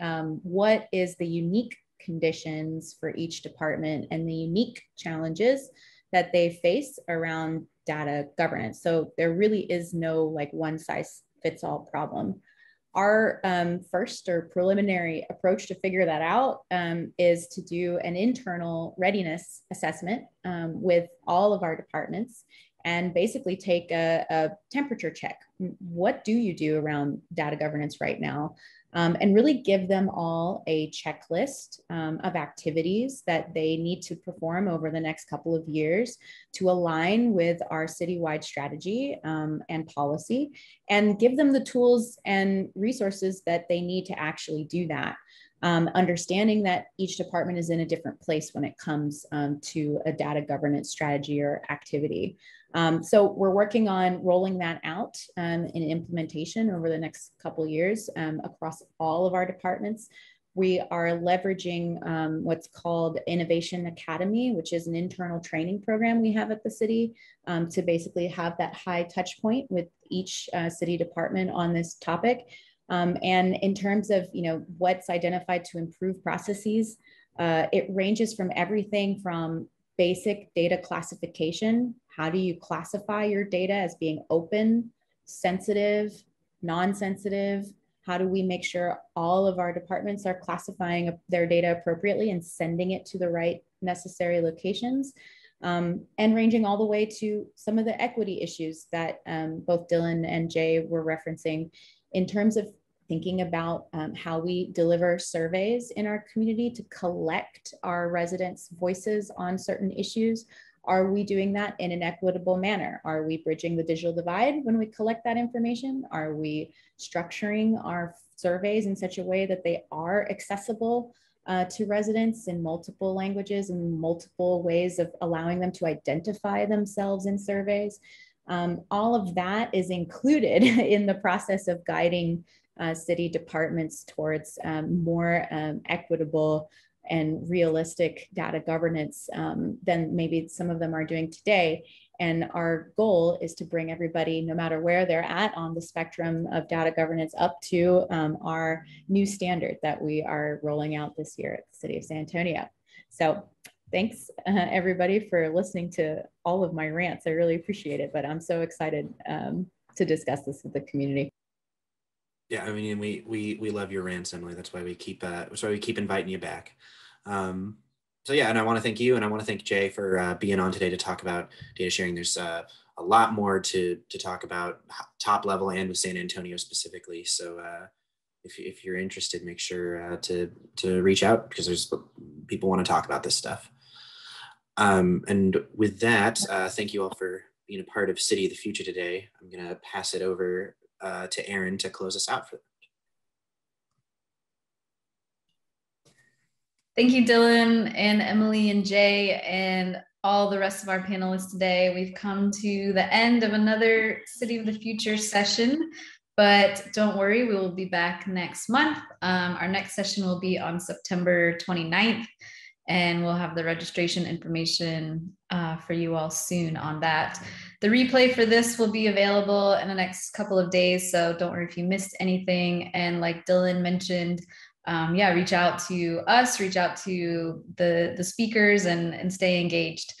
what is the unique conditions for each department and the unique challenges that they face around data governance? So there really is no like one size fits all problem. Our first or preliminary approach to figure that out is to do an internal readiness assessment with all of our departments and basically take a temperature check. What do you do around data governance right now? And really give them all a checklist of activities that they need to perform over the next couple of years to align with our citywide strategy and policy, and give them the tools and resources that they need to actually do that. Understanding that each department is in a different place when it comes to a data governance strategy or activity. So we're working on rolling that out in implementation over the next couple of years across all of our departments. We are leveraging what's called Innovation Academy, which is an internal training program we have at the city to basically have that high touch point with each city department on this topic. And in terms of what's identified to improve processes, it ranges from everything from basic data classification. How do you classify your data as being open, sensitive, non-sensitive? How do we make sure all of our departments are classifying their data appropriately and sending it to the right necessary locations? And ranging all the way to some of the equity issues that both Dylan and Jay were referencing in terms of thinking about how we deliver surveys in our community to collect our residents' voices on certain issues. Are we doing that in an equitable manner? Are we bridging the digital divide when we collect that information? Are we structuring our surveys in such a way that they are accessible to residents in multiple languages and multiple ways of allowing them to identify themselves in surveys? All of that is included in the process of guiding city departments towards more equitable and realistic data governance than maybe some of them are doing today. And our goal is to bring everybody, no matter where they're at on the spectrum of data governance, up to our new standard that we are rolling out this year at the City of San Antonio. So thanks everybody for listening to all of my rants. I really appreciate it, but I'm so excited to discuss this with the community. Yeah, I mean, we love your rants, Emily. That's why we keep inviting you back. So yeah, and I want to thank you, and I want to thank Jay for being on today to talk about data sharing. There's a lot more to talk about, top level and with San Antonio specifically. So if you're interested, make sure to reach out, because there's people want to talk about this stuff. And with that, thank you all for being a part of City of the Future today. I'm gonna pass it over to Erin to close us out for that. Thank you, Dylan and Emily and Jay and all the rest of our panelists today. We've come to the end of another City of the Future session, but don't worry, we will be back next month. Our next session will be on September 29th, and we'll have the registration information for you all soon on that. The replay for this will be available in the next couple of days, so don't worry if you missed anything. And like Dylan mentioned, yeah, reach out to us, reach out to the speakers, and stay engaged.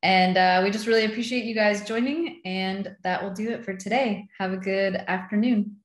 And we just really appreciate you guys joining, and that will do it for today. Have a good afternoon.